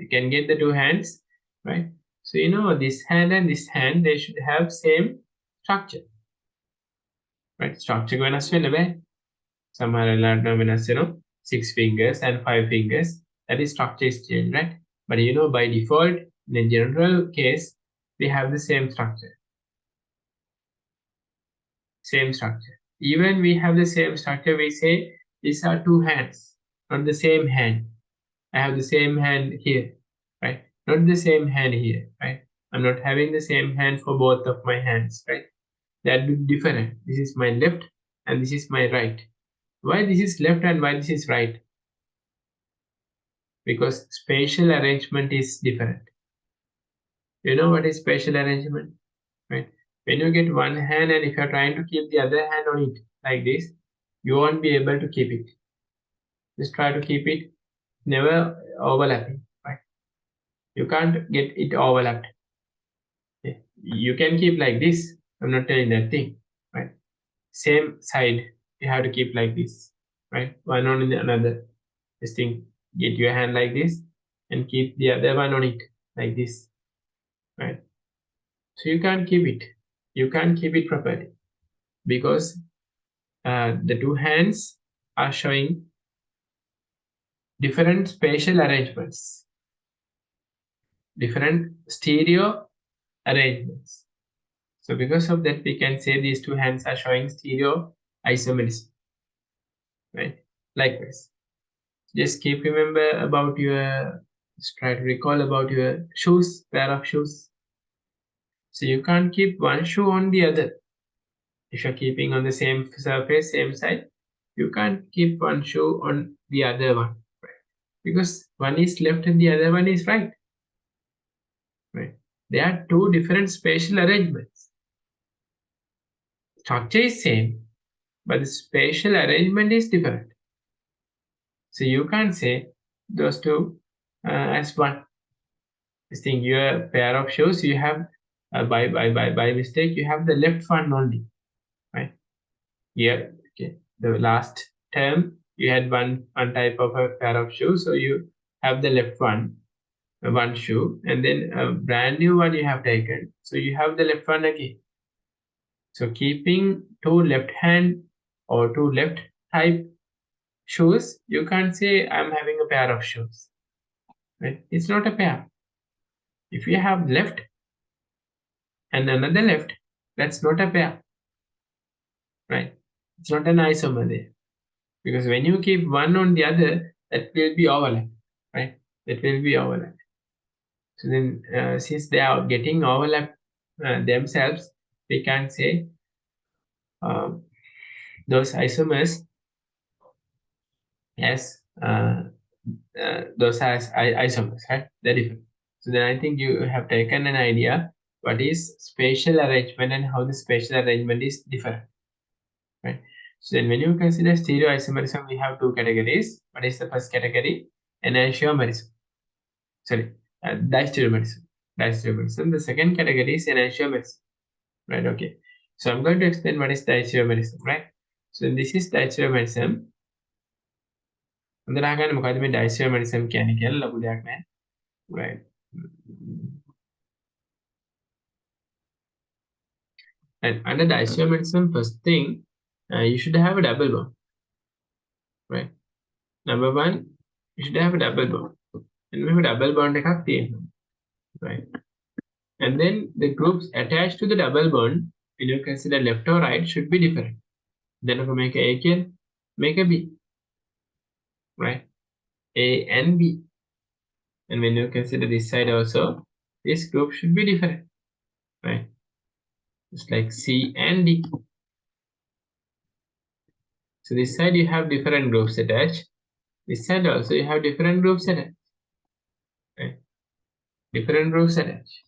You can get the two hands, right? So you know this hand and this hand, they should have same structure. Right? Structure එක වෙනස් වෙන්න බෑ. සමහර වෙලාවට නම් වෙනස් වෙනවා. 6 fingers and 5 fingers. That is structure is changed, right? But you know, by default, in a general case, we have the same structure. Same structure. Even we have the same structure, we say these are two hands, not the same hand. I have the same hand here, right? Not the same hand here, right? I'm not having the same hand for both of my hands, right? That would be different. This is my left and this is my right. Why this is left and why this is right? Because spatial arrangement is different. You know what is spatial arrangement, right? When you get one hand and if you're trying to keep the other hand on it like this, you won't be able to keep it. Just try to keep it never overlapping, right? You can't get it overlapped. Okay. You can keep like this. I'm not telling that thing, right? Same side, you have to keep like this, right? One on another. This thing, get your hand like this and keep the other one on it like this, right? So you can't keep it. You can't keep it properly because the two hands are showing different spatial arrangements, different stereo arrangements. So because of that, we can say these two hands are showing stereo isomerism, right? Likewise, just keep remember about your, just try to recall about your shoes, pair of shoes. So you can't keep one shoe on the other. If you're keeping on the same surface, same side, you can't keep one shoe on the other one, right? Because one is left and the other one is right. Right? They are two different spatial arrangements. Structure is same, but the spatial arrangement is different. So you can't say those two as one. This thing, your pair of shoes, you have by mistake, you have the left one only, right? Here, okay. The last term, you had one type of a pair of shoes, so you have the left one shoe, and then a brand new one you have taken, so you have the left one again. So keeping two left hand or two left type shoes, you can't say I'm having a pair of shoes, right? It's not a pair. If you have left and another left, that's not a pair, right? It's not an isomer there. Because when you keep one on the other, that will be overlap, right? That will be overlap. So then, since they are getting overlap themselves, we can say those isomers as those as isomers, right? They're different. So then I think you have taken an idea what is spatial arrangement and how the spatial arrangement is different, right? So then when you consider stereoisomerism, we have two categories. What is the first category? Enantiomerism. Sorry, diastereomerism. Diastereomerism. The second category is enantiomerism, right? Okay. So I'm going to explain what is diastereomerism, right? So this is diastereomerism. හොඳට අහගන්න මොකද්ද මේ diastereomerism කියන්නේ කියලා ලොකු දෙයක් නෑ. Right. And under diastereomerism, first thing, you should have a double bond. Right. Number one, you should have a double bond. And we have a double bond එකක් තියෙනවා. Right. And then the groups attached to the double bond, when you consider left or right, should be different. Then if you make a can make a B. Right. A and B. And when you consider this side also, this group should be different. Right. Just like C and D. So this side you have different groups attached. This side also you have different groups attached. Right? Different groups attached.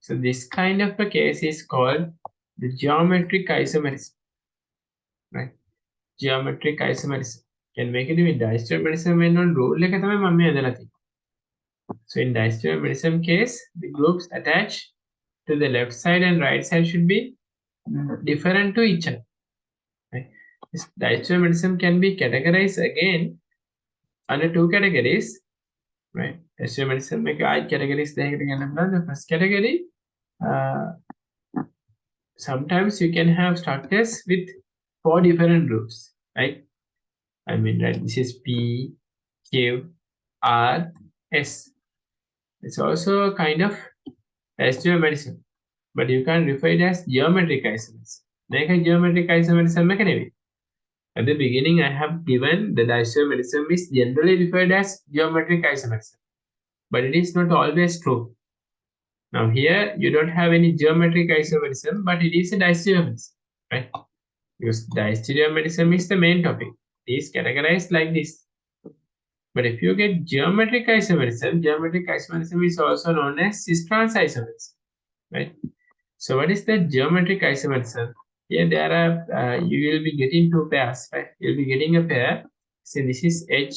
So this kind of a case is called the geometric isomerism. Right? Geometric isomerism. Can make it with diastereomerism when on rule එක තමයි මම මේ හදලා තියෙන්නේ. So in diastereomerism case, the groups attached to the left side and right side should be different to each other. Right? This diastereomerism can be categorized again under two categories. Right? Isomerism make eight categories දෙකකට ගන්න පුළුවන්. The first category, sometimes you can have structures with 4 different groups, right? I mean, right, this is P, Q, R, S. It's also a kind of isomerism, but you can refer it as geometric isomerism. Make a geometric isomerism mechanism. At the beginning, I have given the isomerism is generally referred as geometric isomerism, but it is not always true. Now here you don't have any geometric isomerism, but it is a diastereomerism, right? Because diastereomerism is the main topic. It is categorized like this. But if you get geometric isomerism is also known as cis-trans isomerism, right? So what is the geometric isomerism? Here there are, you will be getting two pairs, right? You'll be getting a pair. So this is H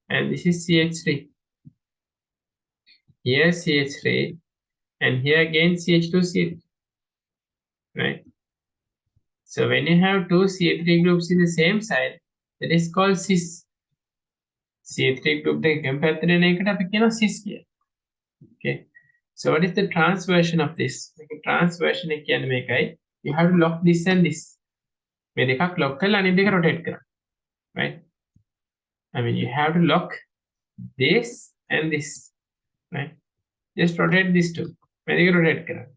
and this is CH3. Here CH3 and here again CH2, right? So when you have two CH3 groups in the same side, that is called cis. CH3 group දෙකෙන් පැත්තට එන එකට අපි කියනවා cis කියලා. Okay. So what is the trans version of this? The trans version එක කියන්නේ මේකයි. You have to lock this and this. මේ දෙකක් lock කරලා අනිත් දෙක rotate කරන්න. Right? I mean you have to lock this and this. Right? Just rotate these two. මේ දෙක rotate කරන්න.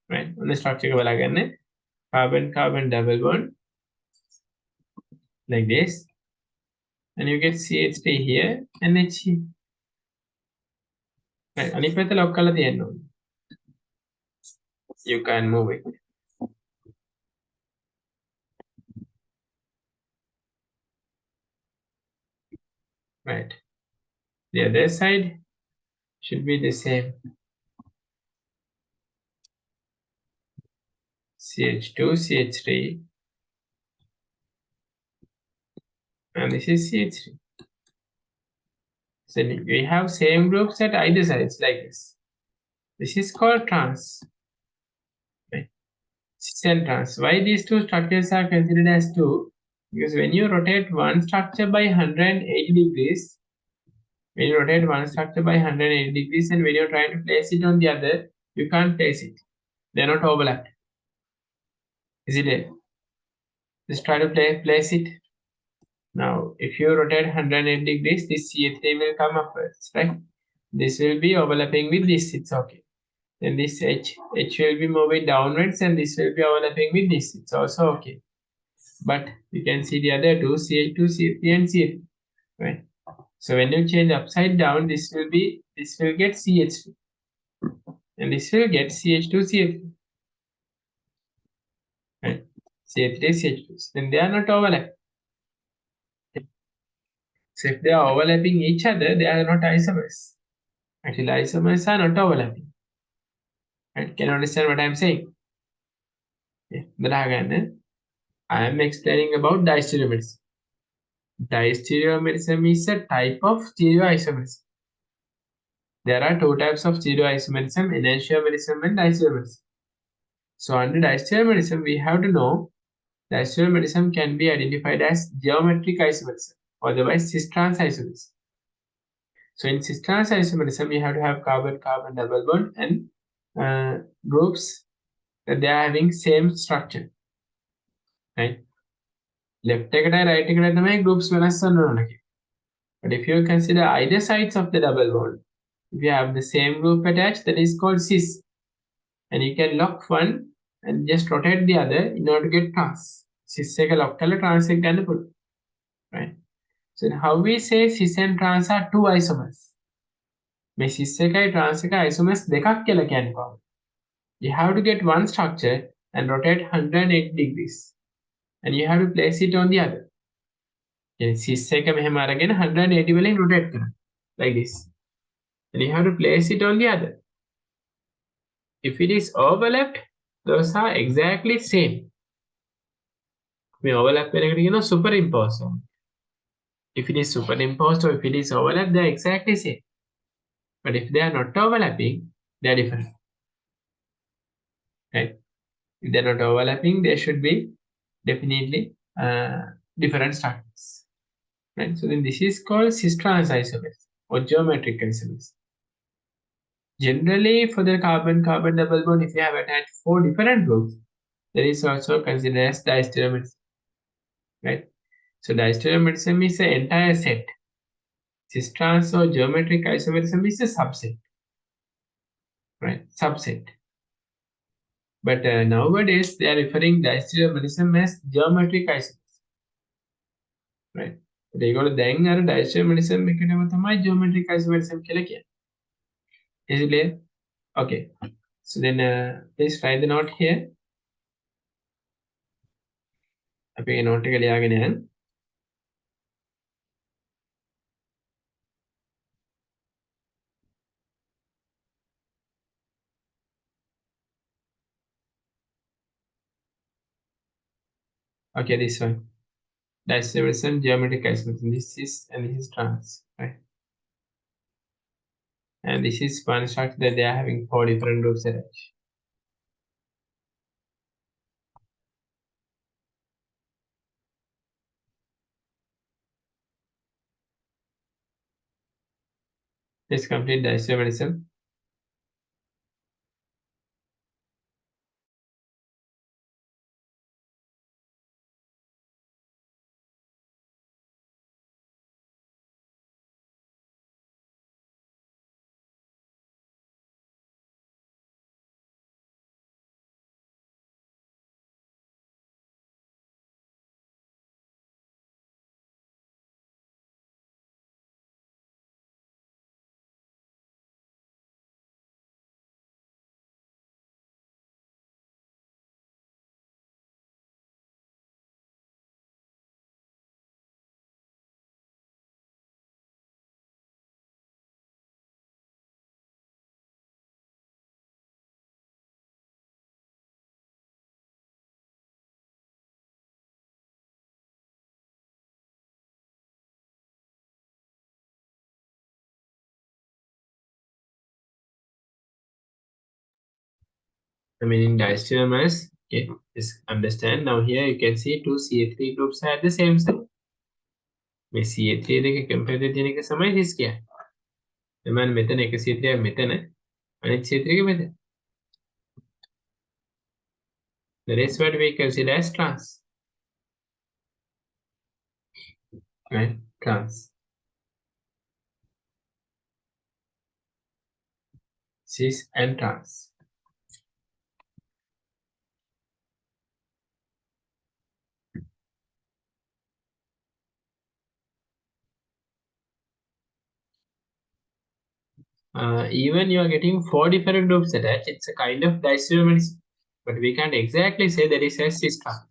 Right? ඔන්න structure එක බලාගන්න. Carbon carbon double bond like this. And you get CH3 here and H here. Right. අනිත් පැත්ත lock කරලා තියන්න ඕනේ. You can move it. Right. The other side should be the same. CH2, CH3. And this is CH3. So we have same groups at either sides like this. This is called trans. Right. Cis and trans. Why these two structures are considered as two? Because when you rotate one structure by 180 degrees, when you rotate one structure by 180 degrees and when you're trying to place it on the other, you can't place it. They're not overlapped. Is it? Just try to place it. Now, if you rotate 180 degrees, this CH3 will come upwards, right? This will be overlapping with this, it's okay. Then this H will be moving downwards and this will be overlapping with this, it's also okay. But you can see the other two, CH2, CH3 and CH3, right? So when you change upside down, this will get CH3 and this will get CH2, CH3, right? CH3, CH2, then they are not overlapping. So if they are overlapping each other, they are not isomers. Actually, isomers are not overlapping. Right? Can you understand what I am saying? Yeah. I am explaining about diastereomerism. Diastereomerism is a type of stereoisomerism. There are two types of stereoisomerism, enantiomerism and diastereomerism. So under diastereomerism, we have to know diastereomerism can be identified as geometric isomerism otherwise cis-trans isomerism. So in cis-trans isomerism, you have to have carbon-carbon double bond and groups that they are having same structure, right? Left එකටයි right එකටයි තමයි groups වෙනස් වෙන්න ඕන. But if you consider either sides of the double bond, if you have the same group attached, that is called cis. And you can lock one and just rotate the other in order to get trans. Cis එක lock කරලා trans එක ගන්න පුළුවන්. Right? So how we say cis and trans are two isomers. මේ cis එකයි trans එකයි isomers දෙකක් කියලා කියන්නේ කොහොමද? You have to get one structure and rotate 180 degrees. And you have to place it on the other. cis එක මෙහෙම අරගෙන 180 වලින් rotate කරන්න. Like this. And you have to place it on the other. If it is overlapped, those are exactly same. මේ overlap වෙන එකට කියනවා superimpose. If it is superimposed or if it is overlapped, they are exactly same. But if they are not overlapping, they are different. Right? If they are not overlapping, they should be definitely different structures. Right? So then this is called cis-trans isomerism or geometric isomerism. Generally, for the carbon-carbon double bond, if you have attached 4 different groups, that is also considered as diastereomerism. Right? So diastereomerism is the entire set. Cis-trans or geometric isomerism is a subset. Right? Subset. But nowadays, they are referring diastereomerism as geometric isomerism. Right? ඒගොල්ලෝ දැන් අර diastereomerism එකටම තමයි geometric isomerism කියලා කියන්නේ. Is it clear? Okay. So then please write the note here. අපි මේ note එක ලියාගෙන යන්න. Okay, this one. Diastereomerism, geometric isomerism. This is and this is trans, right? And this is one structure that they are having 4 different groups attached. Let's complete diastereomerism. I mean, in diastereomers, okay, just understand. Now here you can see 2 CH3 groups are at the same side. මේ CH3 දෙක compare කරලා තියෙන එක තමයි this කියන්නේ. එමන් මෙතන එක CH3 එක මෙතන අනිත් CH3 එක මෙතන. That is what we consider as trans. Right? Trans. Cis and trans. Even you are getting 4 different groups attached, it's a kind of diastereomerism. But we can't exactly say that it says cis-trans.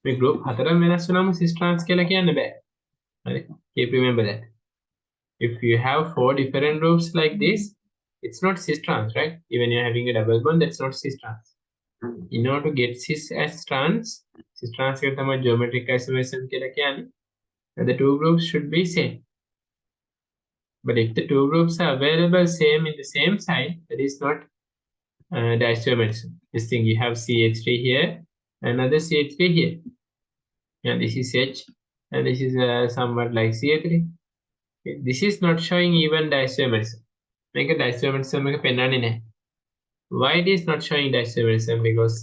මේ group 4ම වෙනස් වුණාම cis-trans කියලා කියන්න බෑ. Right? Keep remember that. If you have 4 different groups like this, it's not cis-trans, right? Even you're having a double bond, that's not cis-trans. In order to get cis as trans, cis-trans එකට තමයි geometric isomerism කියලා කියන්නේ. And the 2 groups should be same. But if the 2 groups are available same in the same side, that is not diastereomerism. This thing, you have CH3 here, another CH3 here. And this is H, and this is somewhat like CA3. Okay, this is not showing even diisomerism. Make a diisomerism එක පෙන්වන්නේ නැහැ. Why it is not showing diisomerism? Because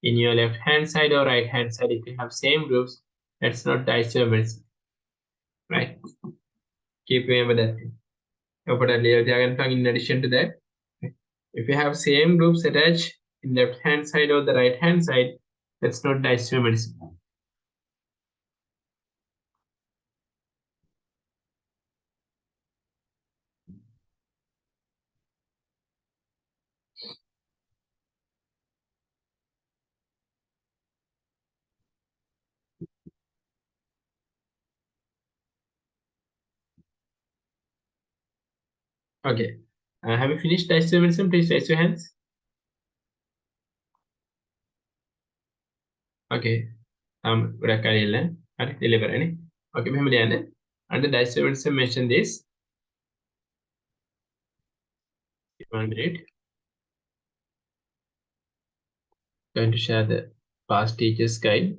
in your left hand side or right hand side, if you have same groups, that's not diisomerism, right? Keep remember that thing. In addition to that, if you have same groups attached in left hand side or the right hand side, that's not isomerism. Okay. Have you finished isomerism? Please raise your hands. Okay. ගොඩක් අය ඉල්ල. හරි ඉලෙවරනේ. Okay, මෙහෙම ලියන්න. Under isomerism mention this. 1 minute. Going to share the past teachers guide.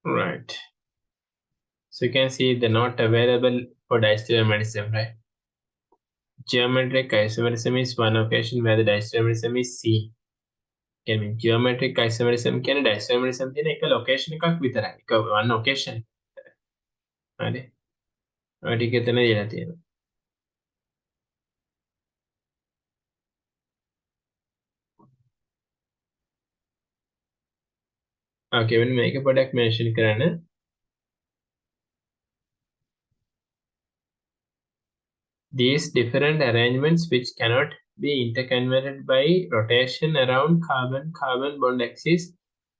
Right. So you can see the not available for diastereomerism, right? Geometric isomerism is one occasion where the diastereomerism is C. Can mean geometric isomerism කියන diastereomerism තියෙන එක location එකක් විතරයි. එක one occasion. හරි. ඔය ටික එතන දීලා තියෙනවා. Okay, when මේක පොඩක් mention කරන්න. These different arrangements which cannot be interconverted by rotation around carbon-carbon bond axis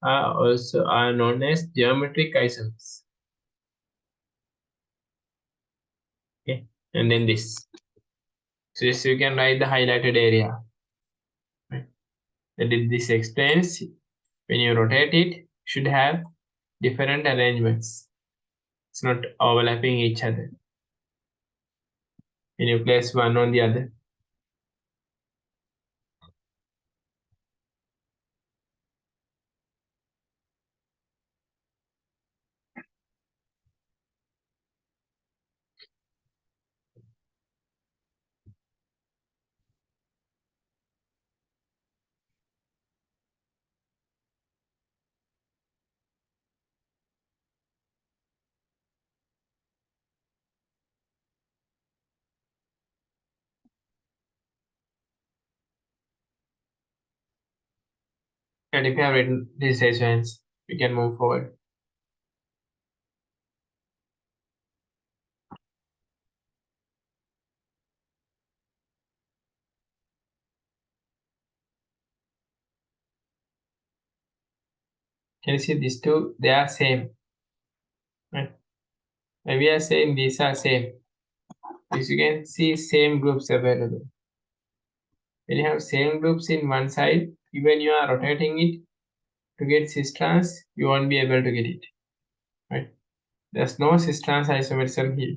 are known as geometric isomers. Okay, and then this. So you can write the highlighted area. Right? This explains when you rotate it, should have different arrangements. It's not overlapping each other. When you place one on the other. And if you have written these statements, we can move forward. Can you see these two? They are same. Right? And we are saying these are same. As you can see, same groups available. When you have same groups in one side, even you are rotating it to get cis-trans, you won't be able to get it. Right? There's no cis-trans isomerism here.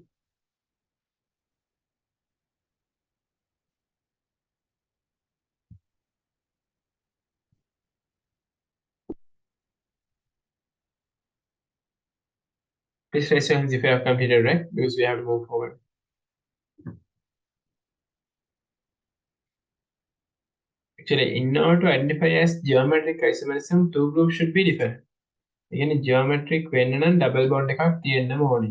Please raise your hands if you have completed, right? Because we have to move forward. Actually, in order to identify as geometric isomerism, two groups should be different. Again, geometric වෙන්න නම් double bond එකක් තියෙන්නම ඕනේ.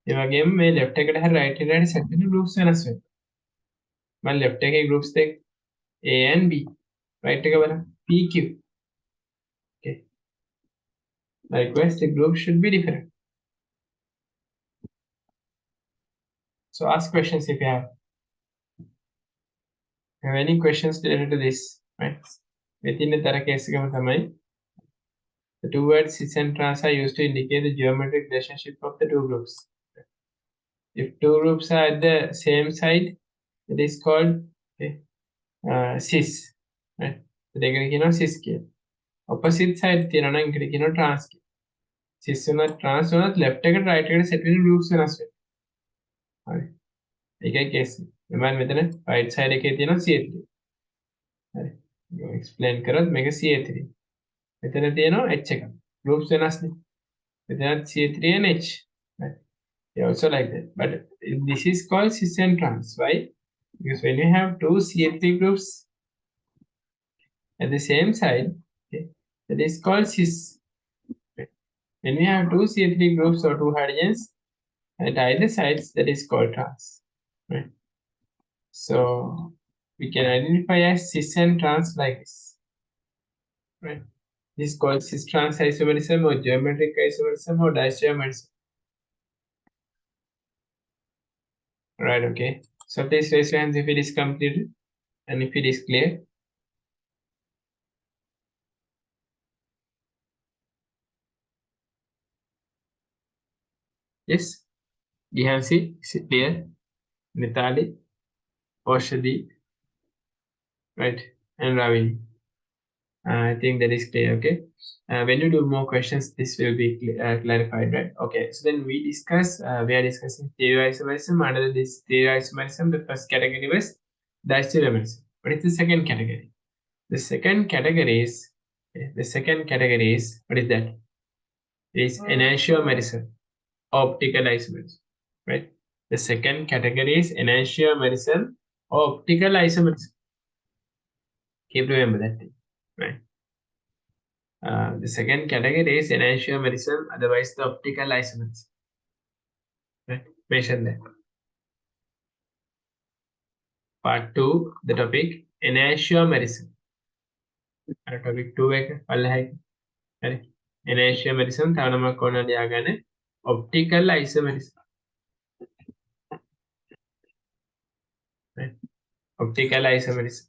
ඒ වගේම මේ left එකට හරි right එකට හරි set වෙන groups වෙනස් වෙනවා. මම left එකේ groups දෙක A and B. Right එක බලන්න PQ. Okay. Likewise, the group should be different. So ask questions if you have. Have any questions related to this? Right? Within the තර case එකම තමයි the two words cis and trans are used to indicate the geometric relationship of the two groups. If two groups are at the same side, it is called cis. Right? cis කියලා. Opposite side තියෙනවා නම් ඒකට කියනවා trans කියලා. cis උනත් trans උනත් left එකට right එකට set වෙන groups වෙනස් වෙනවා. හරි. ඒකයි case. එමන් මෙතන right side එකේ තියෙනවා CH3. හරි. explain කරොත් මේක CH3. මෙතන තියෙනවා H එක. groups වෙනස්නේ. මෙතන CH3 and H. Right. They also like that. But this is called cis and trans. Why? Because when you have two CH3 groups at the same side, okay, that is called cis. Okay. When we have two CH3 groups or two hydrogens at either sides, that is called trans. Right? So we can identify as cis and trans like this. Right? This is called cis-trans isomerism or geometric isomerism or diastereomerism. Right, okay. So please raise your hands if it is completed and if it is clear. Yes. Gihansi, is it clear? Nitali, Oshadi, right, and Ravini. I think that is clear, okay. When you do more questions, this will be clarified, right? Okay, so then we are discussing stereoisomerism. Under this stereoisomerism, the first category was diastereomerism. What is the second category? The second category is, what is that? It is enantiomerism, optical isomerism, right? The second category is enantiomerism, optical isomerism. Keep remember that thing, right? The second category is enantiomerism, otherwise the optical isomerism. Right? Mention that. Part 2, the topic enantiomerism. Topic 2 එක පල්ලෙහායි. හරි. Enantiomerism තව නමක් ඕන ලියාගන්න. Optical isomerism. Right? Optical isomerism.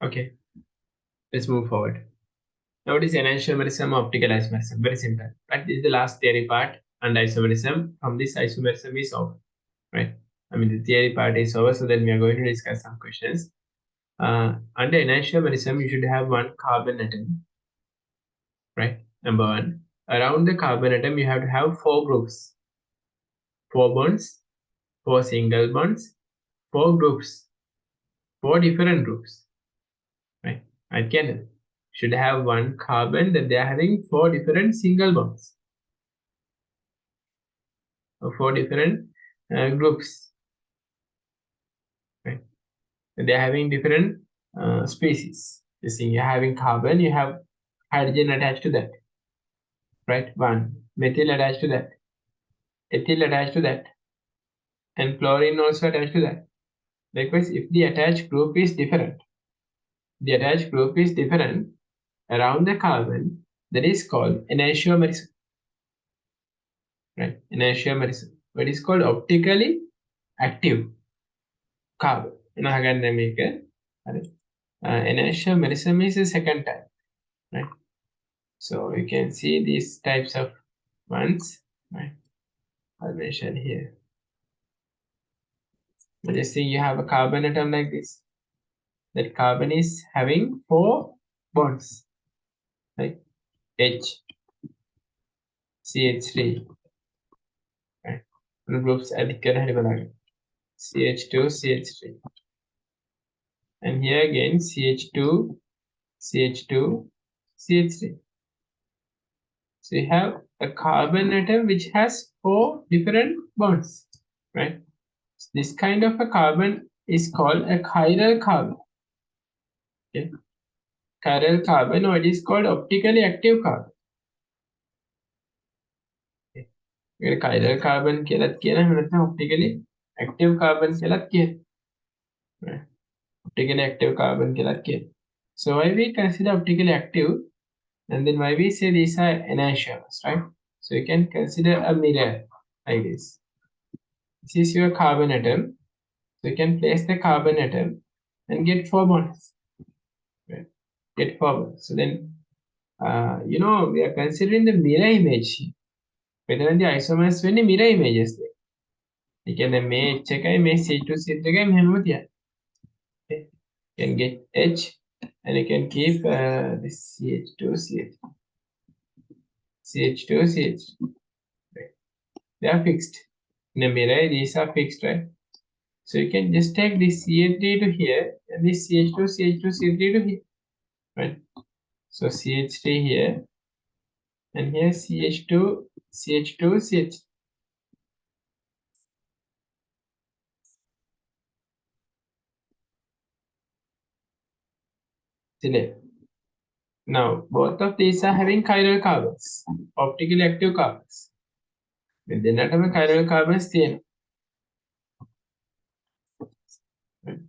Okay, let's move forward. Now, what is enantiomerism or optical isomerism? Very simple. But this is the last theory part, and isomerism. From this, isomerism is over. Right? I mean, the theory part is over, so then we are going to discuss some questions. Under enantiomerism, you should have one carbon atom. Right? Number one. Around the carbon atom, you have to have four groups. 4 bonds, 4 single bonds, 4 groups, 4 different groups. Right? Again, should have one carbon that they are having 4 different single bonds. Or 4 different groups. Right? They are having different species. You see, you're having carbon, you have hydrogen attached to that. Right? One. Methyl attached to that. Ethyl attached to that. And chlorine also attached to that. Likewise, if the attached group is different, around the carbon, that is called enantiomerism. Right? Enantiomerism. What is called optically active carbon. Enantiomerism is the second type. Right? So you can see these types of ones. Right? I'll mention here. Just think you have a carbon atom like this. That carbon is having 4 bonds. Right? H, CH3. Right? Groups CH2, CH3. And here again CH2, CH2, CH3. So you have a carbon atom which has 4 different bonds, right? This kind of a carbon is called a chiral carbon. Okay? Chiral carbon, or it is called optically active carbon. Okay? Chiral carbon කියලත් කියන නැත්නම් optically active carbon කියලත් කියන. Right? Optically active carbon කියලත් කියන. So why we consider optically active, and then why we say these are enantiomers, right? So you can consider a mirror like this. This is your carbon atom. So you can place the carbon atom and get 4 bonds. Right? Get 4 bonds. So then, we are considering the mirror image. Whether the isomers when the mirror images. You can make check may C2 C3 memoria. Okay. You can get H and you can keep this CH2 CH2 CH. Right. They are fixed. In a mirror, these are fixed, right? So you can just take this CH3 to here and this CH2 CH2 CH3 to here. Right. So CH3 here and here CH2 CH2 CH. Select. Now both of these are having chiral carbons, optically active carbons. දෙන්නටම chiral carbons තියෙනවා.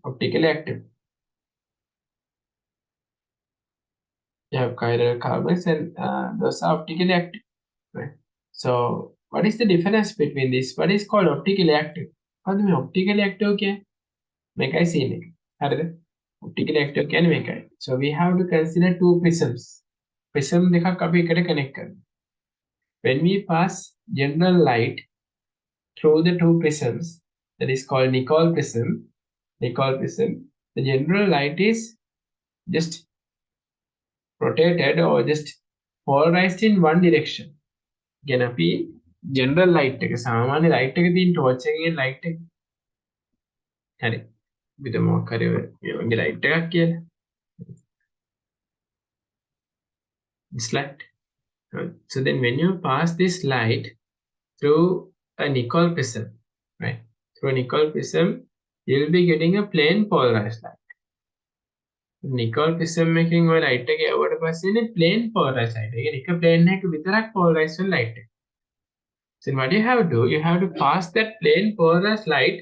Optically active. You have chiral carbons and those are optically active. Right? So what is the difference between this? What is called optically active? මොකද මේ optically active කියන්නේ? මේකයි scene එක. හරිද? Optically active කියන්නේ මේකයි. So we have to consider two prisms. Prism දෙකක් අපි එකට connect කරනවා. When we pass general light through the two prisms, that is called Nicol prism. Nicol prism. The general light is just rotated or just polarized in one direction. ගැන අපි general light එක සාමාන්‍ය light එක තියෙන torch එකේ light එක හරි විතර මොකක් හරි මේ වගේ light එකක් කියලා this light. So then when you pass this light through a Nicol prism, right, through a Nicol prism you will be getting a plain polarized light. Nicol prism එකෙන් ඔය light එක යවුවට පස්සේ plain polarized light එක. ඒක plane එක විතරක් polarized වෙන light එක. So what you have to do, you have to pass that plain polarized light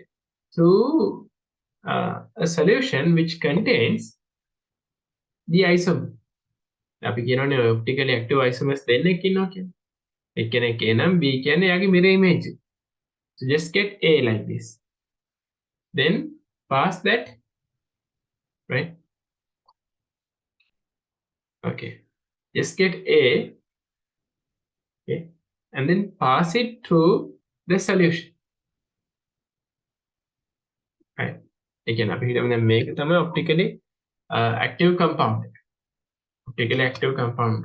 through a solution which contains the isomer. අපි කියනවානේ optically active isomers දෙන්නෙක් ඉන්නවා කියන්නේ. එක්කෙනෙක් A නම් B කියන්නේ යාගේ mirror image. So just get A like this. Then pass that, right? Okay. Just get A, okay, and then pass it through the solution. Right. Again, අපි හිතමු දැන් මේක තමයි optically active compound. Optically active compound.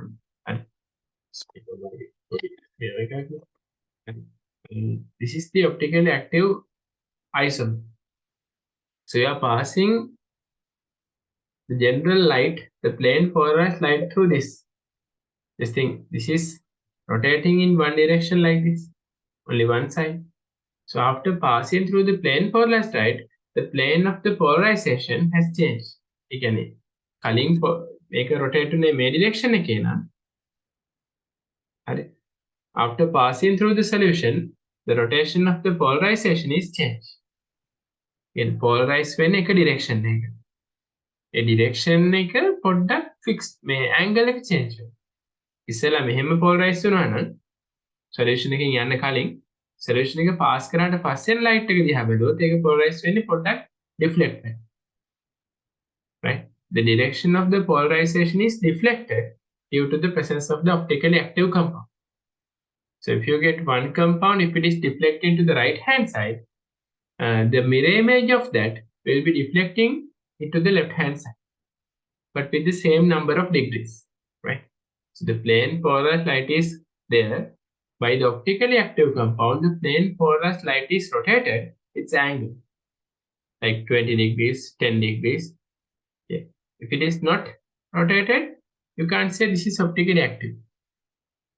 This is the optically active isomer. So you are passing the general light, the plain polarized light through this thing. This is rotating in one direction like this, only one side. So after passing through the plain polarized light, the plane of the polarization has changed. Again, කලින් මේක rotate උනේ මේ direction එකේ නම් හරි. After passing through the solution, the rotation of the polarization is changed. Again, polarize වෙන එක direction එක. ඒ direction එක පොඩ්ඩක් fixed මේ angle එක change වෙනවා. ඉස්සෙල්ලා මෙහෙම polarize වුණා නම් solution එකෙන් යන්න කලින් solution එක pass කරාට පස්සේ light එක දිහා බැලුවොත් ඒක polarize වෙන්නේ පොඩ්ඩක් deflect වෙනවා. Right? The direction of the polarization is deflected due to the presence of the optically active compound. So if you get one compound, if it is deflecting to the right hand side, the mirror image of that will be deflecting into the left hand side, but with the same number of degrees, right? So the plane polarized light is there. By the optically active compound, the plane polarized light is rotated its angle, like 20 degrees, 10 degrees. Okay. If it is not rotated, you can't say this is optically active.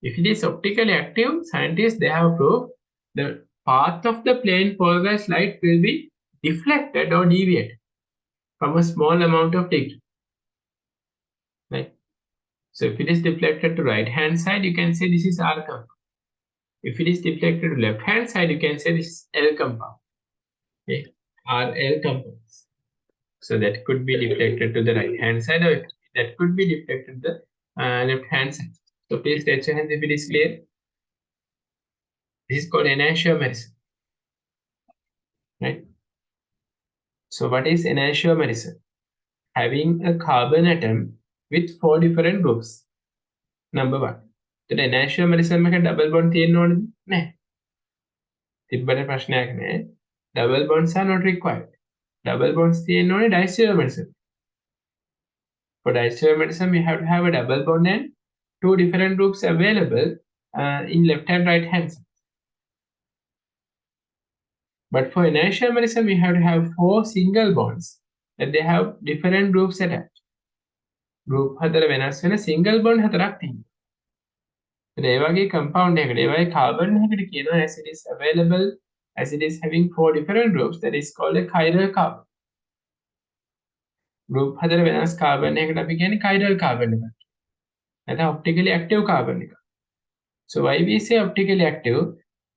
If it is optically active, scientists, they have proved the path of the plane polarized light will be deflected or deviated from a small amount of degree. Right? So if it is deflected to right hand side, you can say this is R compound. If it is deflected to left hand side, you can say this is L compound. Okay? R L compounds. So that could be deflected to the right hand side, or that could be deflected to the left hand side. So please raise your hands if it is clear. This is called enantiomerism. Right? So what is enantiomerism? Having a carbon atom with 4 different groups. Number 1. The enantiomerism එක double bond තියෙන්න ඕනද? නැහැ. තිබ්බට ප්‍රශ්නයක් නැහැ. Double bonds are not required. Double bonds තියෙන්න ඕනේ diisomerism. For diisomerism, you have to have a double bond and 2 different groups available in left and right hand side. But for enantiomerism, you have to have 4 single bonds and they have different groups attached. Group හතර වෙනස් වෙන single bond හතරක් තියෙනවා. ඒ වගේ compound එකකට ඒ වගේ carbon එකකට කියනවා as it is available, as it is having 4 different groups, that is called a chiral carbon. Group හතර වෙනස් carbon එකකට අපි කියන්නේ chiral carbon එකක්. නැත්නම් optically active carbon එකක්. So why we say optically active?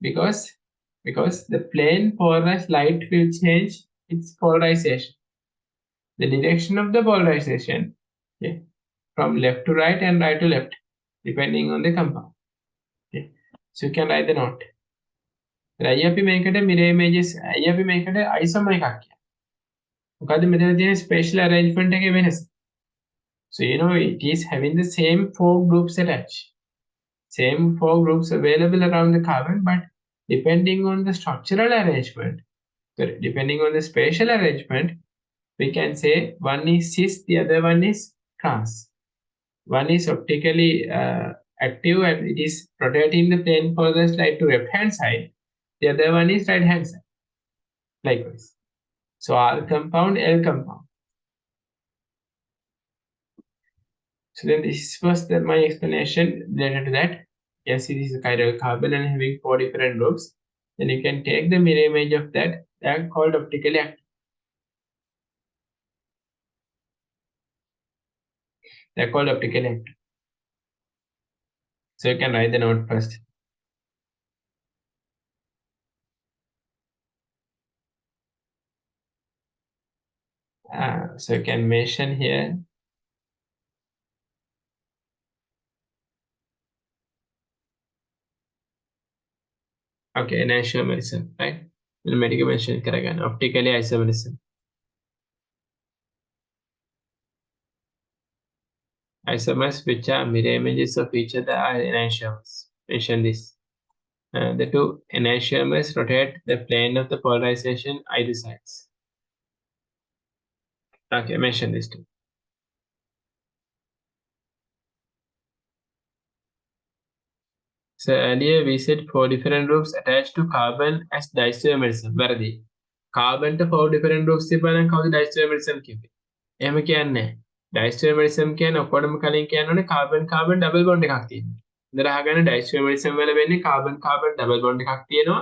Because the plane polarized light will change its polarization. The direction of the polarization, okay, from left to right and right to left, depending on the compound. Okay. So you can write the note. අයි අපි මේකට mirror images අයි අපි මේකට isomer එකක් කියනවා. මොකද මෙතන තියෙන spatial arrangement එකේ වෙනස. So you know it is having the same 4 groups attached. Same 4 groups available around the carbon, but depending on the structural arrangement, depending on the spatial arrangement, we can say one is cis, the other one is trans. One is optically active and it is rotating the plane polarized light to left hand side. The other one is right hand side. Likewise. So R compound, L compound. So then this was my explanation related to that. Yes, it is a chiral carbon and having 4 different groups. Then you can take the mirror image of that. They are called optically active. They are called optically active. So you can write the note first. So you can mention here. Okay, isomerism, right? Medical mention කරගන්න. Optically isomerism. Isomers which are mirror images of each other are enantiomers. Mention this. The two enantiomers rotate the plane of the polarization either sides. Okay, mention this too. So earlier we said 4 different groups attached to carbon as diisomerism. වැරදි. Carbon to 4 different groups තිබ්බා නම් කවුද diisomerism කිව්වේ? එහෙම කියන්නේ නැහැ. Diisomerism කියන්නේ ඔක්කොටම කලින් කියන්න ඕනේ carbon carbon double bond එකක් තියෙනවා. ඉතින් අහගන්න diisomerism වල වෙන්නේ carbon carbon double bond එකක් තියෙනවා.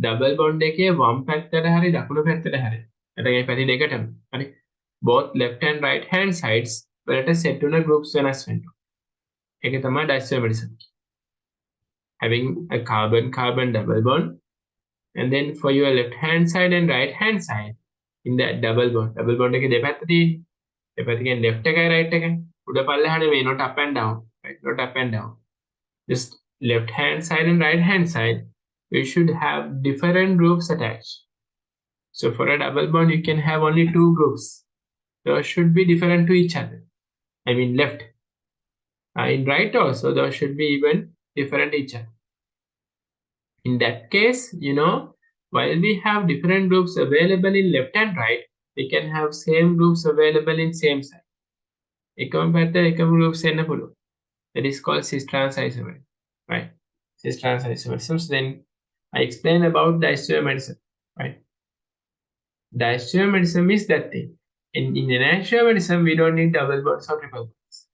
double bond එකේ වම් පැත්තට හරි දකුණු පැත්තට හරි. නැත්නම් මේ පැති දෙකටම. හරි. Both left and right hand sides වලට set වුණ groups වෙනස් වෙනවා. ඒක තමයි diisomerism. Having a carbon-carbon double bond, and then for your left hand side and right hand side in that double bond එකේ දෙපැත්ත තියෙන්නේ. දෙපැත්ත කියන්නේ left එකයි right එකයි. උඩ පල්ලෙහා නෙමෙයි, not up and down, right? Not up and down. Just left hand side and right hand side, we should have different groups attached. So for a double bond, you can have only 2 groups. Those should be different to each other. I mean left. In right also, those should be even different each other. In that case, you know, while we have different groups available in left and right, we can have same groups available in same side. එකම පැත්ත එකම groups එන්න පුළුවන්. That is called cis-trans isomerism, right? Cis-trans isomerism. So then I explained about the isomerism, right? The isomerism is that thing. In an isomerism, we don't need double bonds or triple bonds,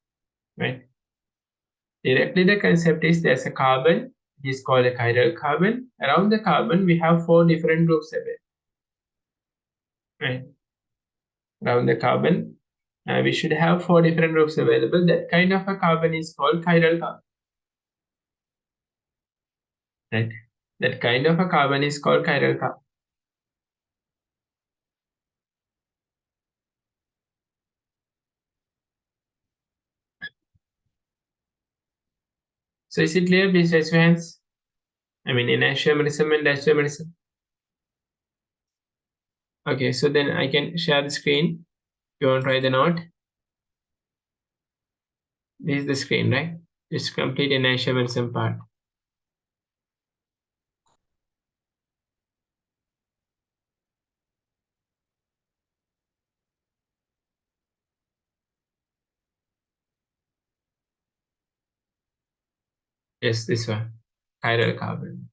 right? Directly the concept is there's a carbon It is called a chiral carbon. Around the carbon, we have four different groups available. Right? Around the carbon, we should have four different groups available. That kind of a carbon is called chiral carbon. Right? That kind of a carbon is called chiral carbon. So is it clear? Please raise your hands. I mean, in isomerism and isomerism. Okay, so then I can share the screen. You want to try the note? This is the screen, right? Just complete an isomerism part. Yes, this one. Chiral carbon.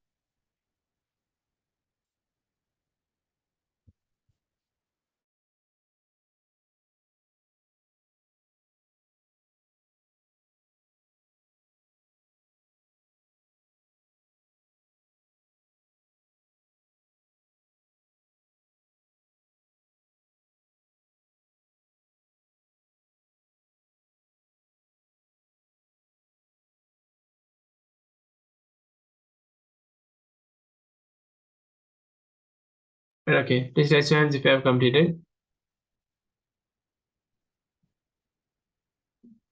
Well, okay, please raise your hands if you have completed.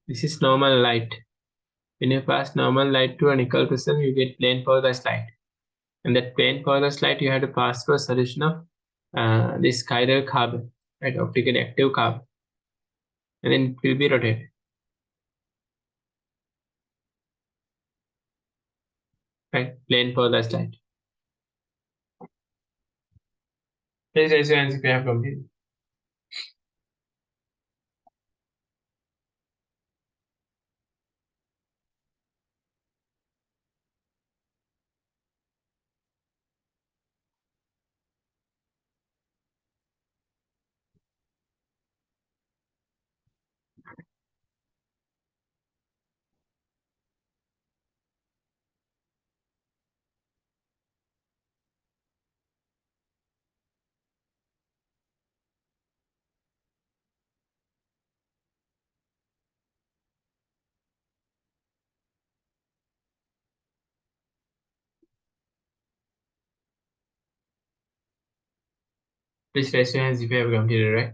This is normal light. When you pass normal light to a nickel prism, you get plane polarized light. And that plane polarized light, you have to pass through a solution of this chiral carbon, right? Optically active carbon. And then it will be rotated. Right? Plane polarized light. Please raise your hands if you have completed. Please raise your hands if you have completed, right?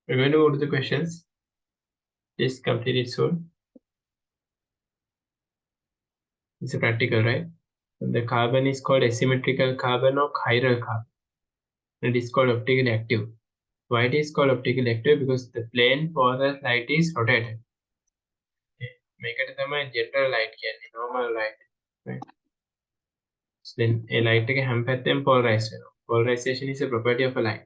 We're going to go to the questions. Please complete it soon. It's a practical, right? The carbon is called asymmetrical carbon or chiral carbon. It is called optically active. Why it is called optically active? Because the plane polarized light is rotated. මේකට තමයි general light කියන්නේ, normal light. Right? So then a light එක හැම පැත්තෙම polarized වෙනවා. Polarization is a property of a light.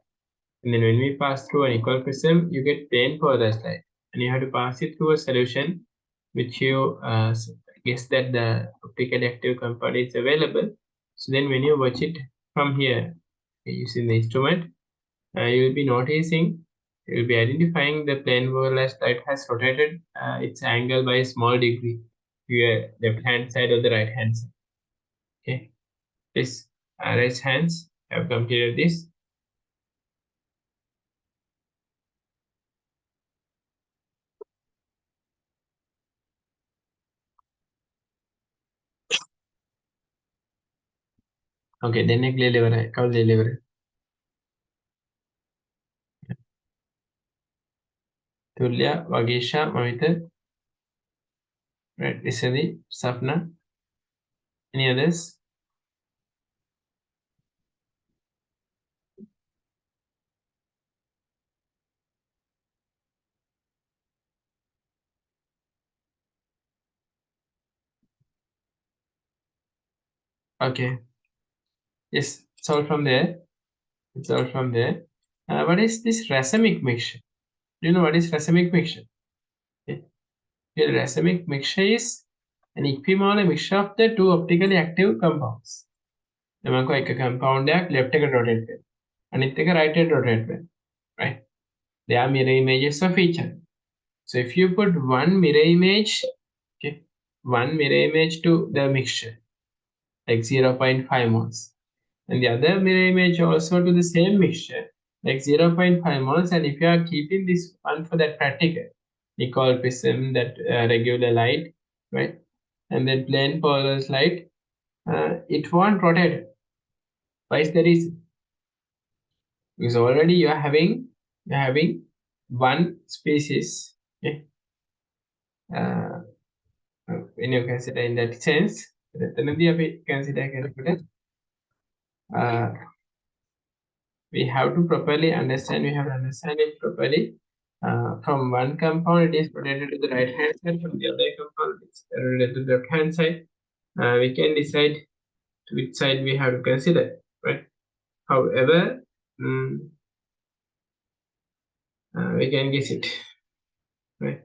And then when we pass through an equal prism, you get plane polarized light. And you have to pass it through a solution which you guess that the optically active compound is available. So then when you watch it from here using the instrument, you will be noticing, you will be identifying the plane polarized light has rotated its angle by a small degree to your left hand side or the right hand side. Okay, please raise hands. Have completed this. Okay, then I clearly deliver. Tulya, Vagisha, Mavita, right? Isadi, Sapna. Any others? Okay. Yes, it's all from there. It's all from there. What is this racemic mixture? Do you know what is racemic mixture? Okay. The racemic mixture is an equimolar mixture of the two optically active compounds. එමක එක compound එකක් left එකට rotate වෙනවා. අනිත් එක right එකට rotate වෙනවා. Right? They are mirror images of each other. So if you put one mirror image, okay, one mirror image to the mixture, like 0.5 moles, and the other mirror image also to the same mixture, like 0.5 moles, and if you are keeping this one for that particle, Nicol prism, that regular light, right, and then plane polarized light, it won't rotate. Why is the reason? Because already you're having one species, okay, uh, when you consider in that sense, එතනදී අපි consider කරනකොට we have to properly understand, we have to understand it properly. From one compound, it is rotated to the right hand side, from the other compound, it's rotated to the left hand side. We can decide to which side we have to consider, right? However, we can guess it, right?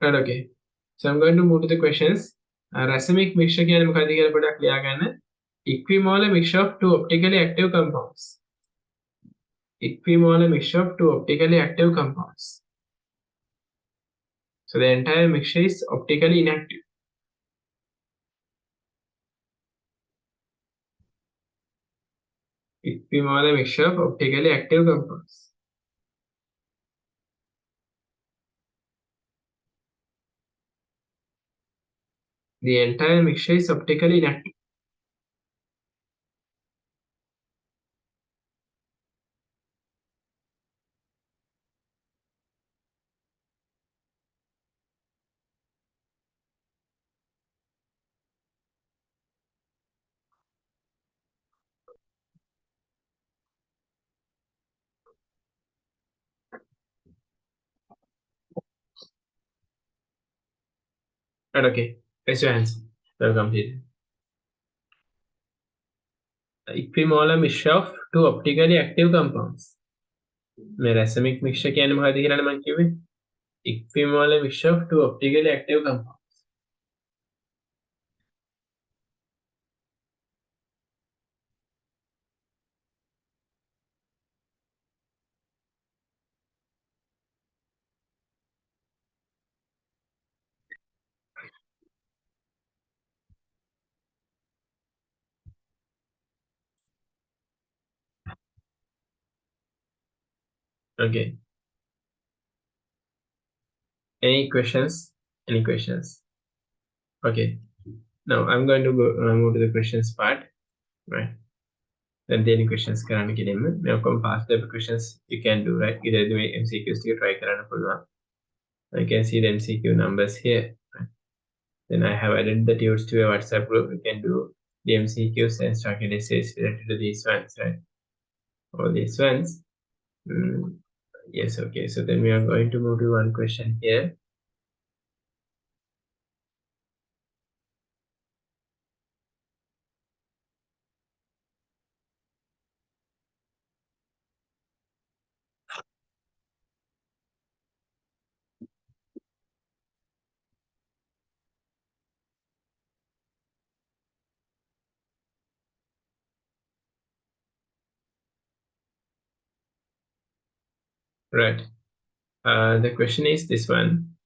Right, okay. So I'm going to move to the questions. Racemic mixture කියන්නේ මොකක්ද කියලා පොඩ්ඩක් ලියා ගන්න. Equimolar mixture of two optically active compounds. Equimolar mixture of two optically active compounds. So the entire mixture is optically inactive. Equimolar mixture of optically active compounds. The entire mixture is optically inactive. Right, okay. Raise your hands. Well completed. Equimolar mixture of two optically active compounds. මේ racemic mixture කියන්නේ මොකක්ද කියලා මම කිව්වේ? Equimolar mixture of two optically active compounds. Okay. Any questions? Any questions? Okay. Now I'm going to go move to the questions part. Right. Then any questions කරන්න කියෙන්න. මේ ඔක්කොම past level questions you can do, right? Either the MCQs ටික try කරන්න පුළුවන්. I can see the MCQ numbers here. Right? Then I have added the tunes to a WhatsApp group. You can do the MCQs and structured essays related to these ones, right? All these ones. Yes, okay. So then we are going to move to one question here. Right. The question is this one.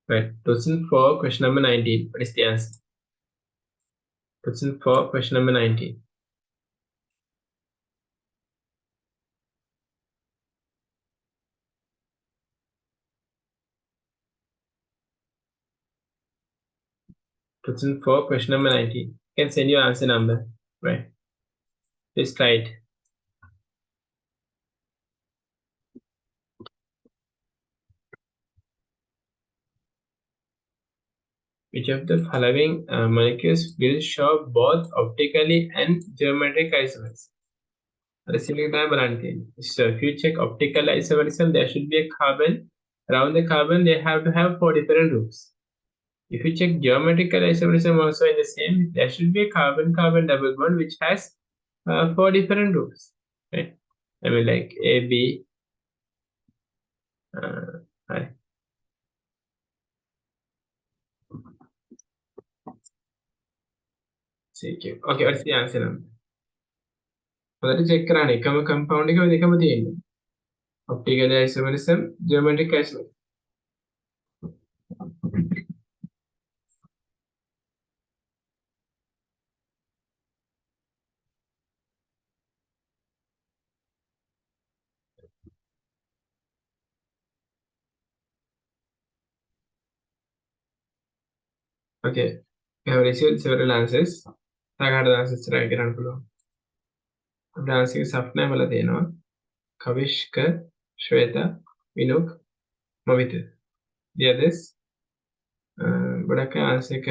Right. Question 4, question number 19. What is the answer? Question 4, question number 19. Question 4, question number 19. You can send your answer number. Right. Please try it. Which of the following molecules will show both optically and geometric isomerism? So if you check optical isomerism, there should be a carbon. Around the carbon, they have to have four different groups. If you check geometrical isomerism also in the same, there should be a carbon-carbon double bond which has four different groups. Right? I mean like A, B, I. C, Q. Okay, what's the answer number? Let's check compound optical isomerism, geometric isomerism. Okay, we have received several answers. I got the answers right. The answer is Sapna Maladena, Kavishka, Shweta, Vinuk, Mavita. The others, ගොඩක් answer එක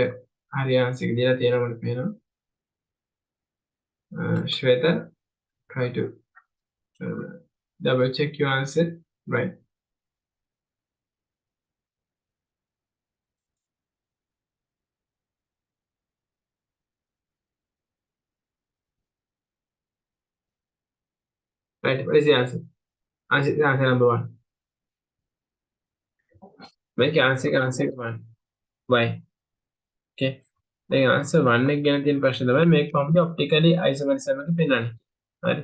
හරි answer එක දීලා තියෙනවා මට පේනවා. Shweta, try to double check your answer. Right. Right. What is the answer? Answer number one. Make answer one. Why? Okay. දැන් answer 1 එක ගැන තියෙන ප්‍රශ්න තමයි මේක කොහොමද optically isomerism එක පෙන්වන්නේ. හරි.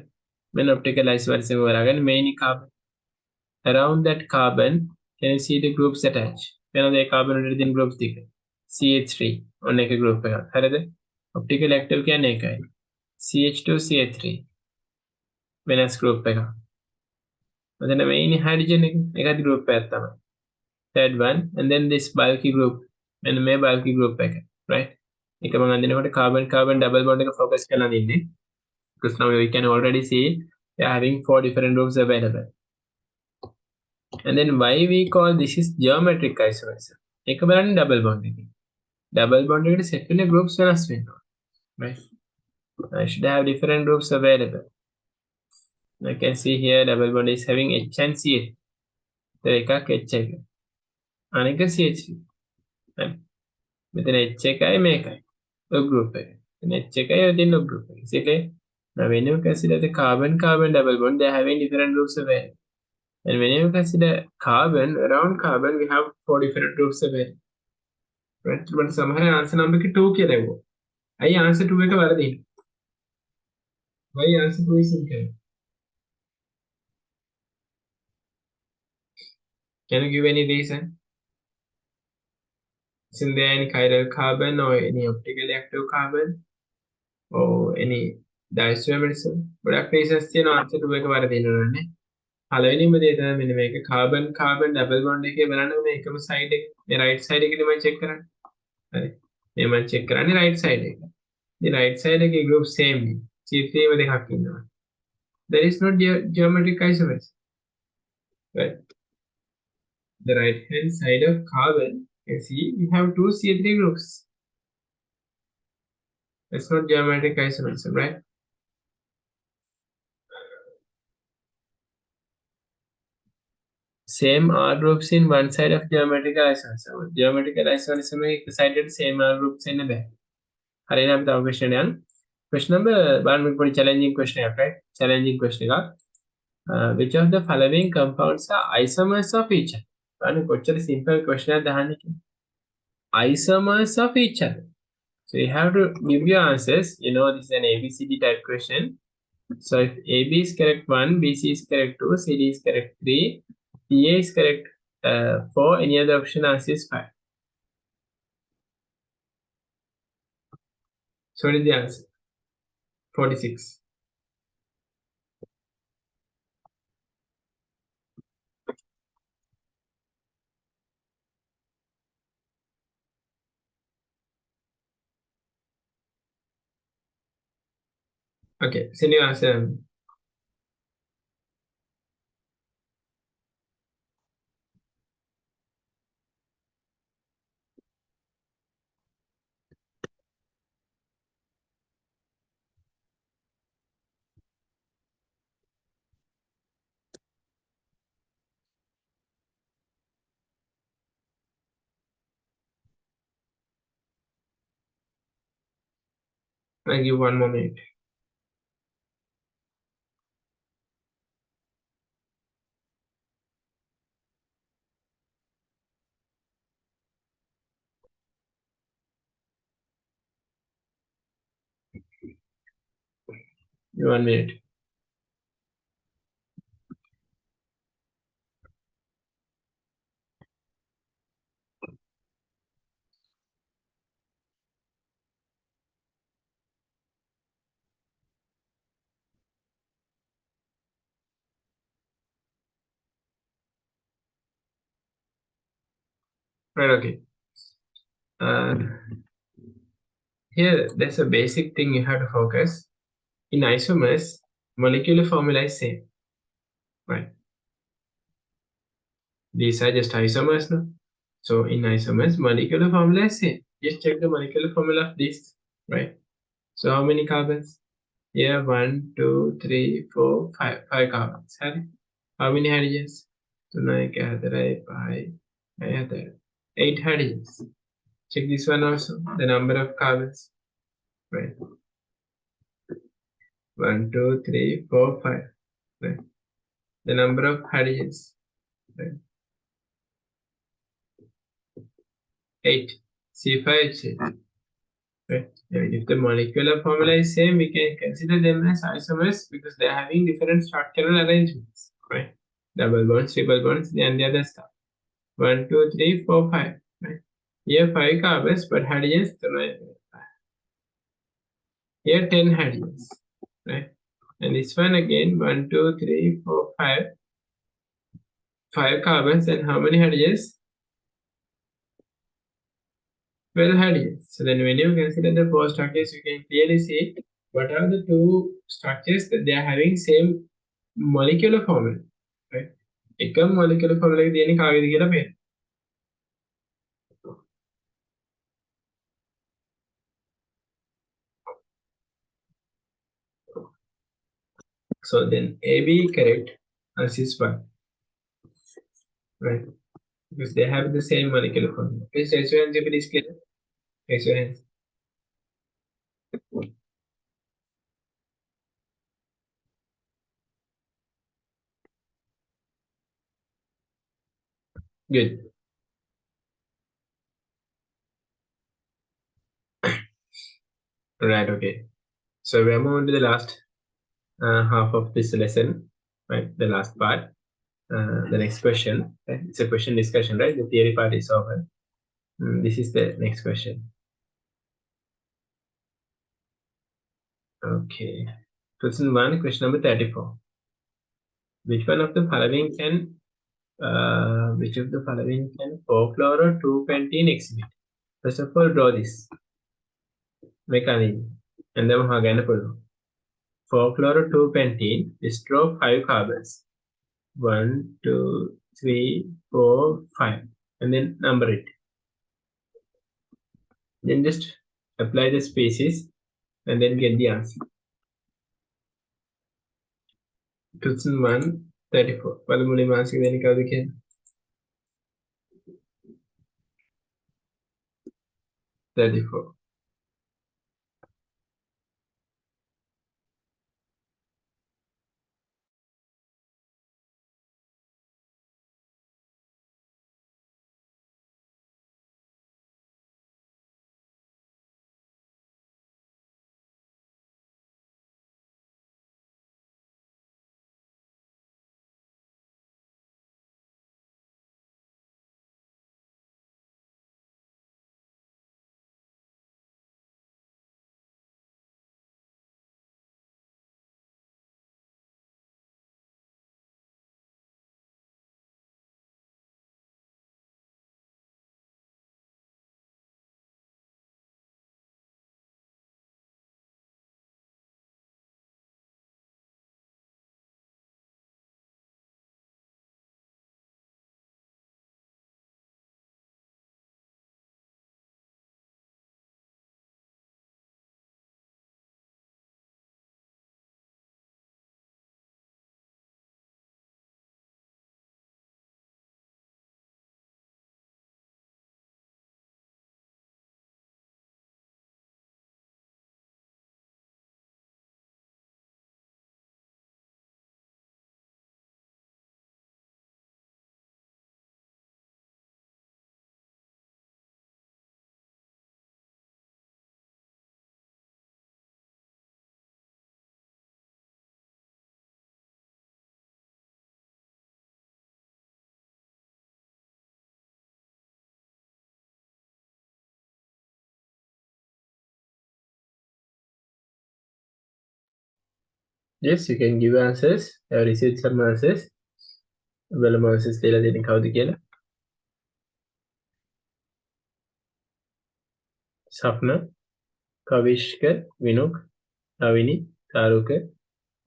මෙන්න optical isomerism හොයාගන්න main carbon. Around that carbon, can you see the groups attached? වෙනද ඒ carbon වලට තියෙන groups ටික. CH3 ඔන්න එක group එකක්. හරිද? Optical active කියන්නේ ඒකයි. CH2 CH3 වෙනස් group එකක්. මෙතන main hydrogen එකත් group එකක් තමයි. Third one, and then this bulky group. And මේ bulky group එක. Right? එක මම අඳිනකොට carbon carbon double bond එක focus කරලා අඳින්නේ. Because now we can already see we are having four different groups available. And then why we call this is geometric isomerism. එක බලන්න double bond එක. Double bond එකට set වෙන groups වෙනස් වෙනවා. Right? I should have different groups available. I can see here double bond is having H and CH. එකක් H එක. අනික CH. මෙතන H එකයි මේකයි. log group එක. And H එකයි within log group එක. See clear? Now when you consider the carbon-carbon double bond, they are having different groups available. And when you consider carbon, around carbon, we have four different groups available. Right? But somehow answer number 2 කියලා එවුවා. I answer 2 එක වැරදි. Why answer 2 is incorrect? Can you give any reason? Isn't there any chiral carbon or any optically active carbon or any diisomerism? ගොඩක් reasons තියෙනවා answer 2 එක වැරදි වෙනවනේ. පළවෙනිම දේ තමයි මෙන්න මේක carbon carbon double bond එකේ බලන්න මේ එකම side එක මේ right side එකේ මම check කරන්නේ. හරි. මේ මම check කරන්නේ right side එක. මේ right side එකේ group same නේ. C3 දෙකක් ඉන්නවා. There is no geometric isomerism. Right. The right hand side of carbon, you can see we have two C3 groups. That's not geometric isomerism, right? Same R groups in one side of geometrical isomerism. Geometrical isomerism is decided same R groups in the back. Hari nam tahu question yan. Question number one very challenging question, right? Challenging question. Which of the following compounds are isomers of each other? One question simple question isomers of each other. So you have to give your answers. You know this is an ABCD type question. So if AB is correct 1, BC is correct 2, CD is correct 3, PA is correct 4, any other option answer is 5. So what is the answer? 46. Okay, send your answer. I give 1 more minute. Give 1 minute. Right, okay. Uh, Here, there's a basic thing you have to focus. In isomers, molecular formula is same, right? These are just isomers now. So in isomers, molecular formula is same. Just check the molecular formula of this, right? So how many carbons? Here, 1, 2, 3, 4, 5. 5 carbons. How many hydrogens? 8 hydrogens. Check this one also, the number of carbons, right? 1, 2, 3, 4, 5, right? The number of hydrogens, right? 8. C5H8, right? If the molecular formula is same, we can consider them as isomers because they are having different structural arrangements, right? Double bonds, triple bonds, and the other stuff. 1, 2, 3, 4, 5, right? Here 5 carbons, but hydrogens, here 10 hydrogens, right? And this one again, 1, 2, 3, 4, 5. 5 carbons and how many hydrogens? 12 hydrogens. So then when you consider the four structures, you can clearly see what are the two structures that they are having same molecular formula, right? එකම molecular formula එක තියෙන්නේ කාගේද කියලා බලන්න. So then AB correct, as is one, right? Because they have the same molecular formula. Please raise your hands if it is clear. Raise your hands. Good. Right, okay. So we are moving to the last half of this lesson, right? The last part. The next question. Right? It's a question discussion, right? The theory part is over. This is the next question. Okay. Question 1, question number 34. Which one of the following can which of the following can 4-fluoro 2-pentene exhibit? First of all, draw this mechanism. And then we're going to put 4-fluoro 2-pentene. Just draw 5 carbons. 1, 2, 3, 4, 5. And then number it. Then just apply the species and then get the answer. Question 1, 34. පළමුවෙනි මාසික වෙන්නේ කවුද කියන්නේ? 34. Yes, you can give answers. I have received some answers. Well, answers dela දෙන්නේ කවුද කියලා? Sapna, Kavishka, Vinuk, Ravini, Taruka,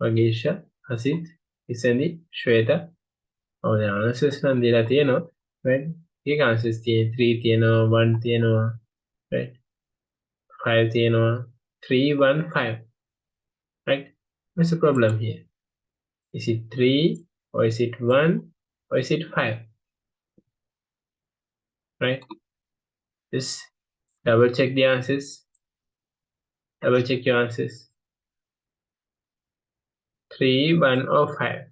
Magesha, Hasit, Isani, Shweta. Oh, the answers නම් දීලා තියෙනවා. Right? ඒක answers තියෙන 3 තියෙනවා, 1 තියෙනවා. Right? 5 තියෙනවා. 3, 1, 5. Right? What's the problem here? Is it 3 or is it 1 or is it 5? Right? Just double check the answers. Double check your answers. 3, 1 or 5.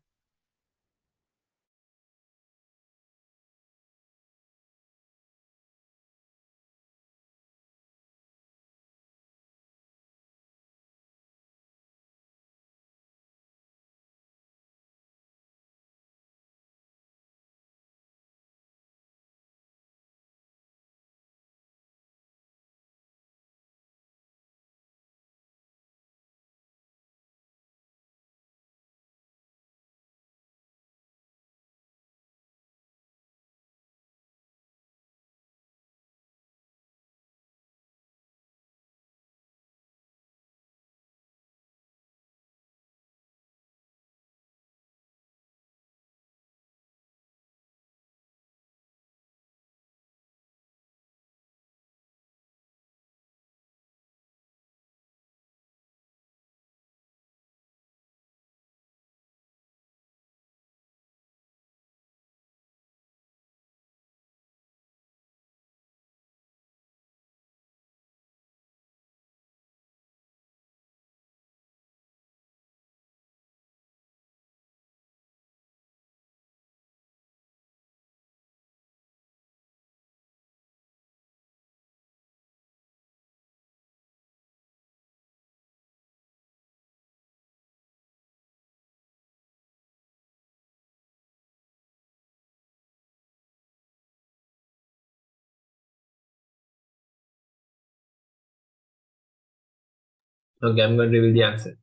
Okay, I'm going to reveal the answer.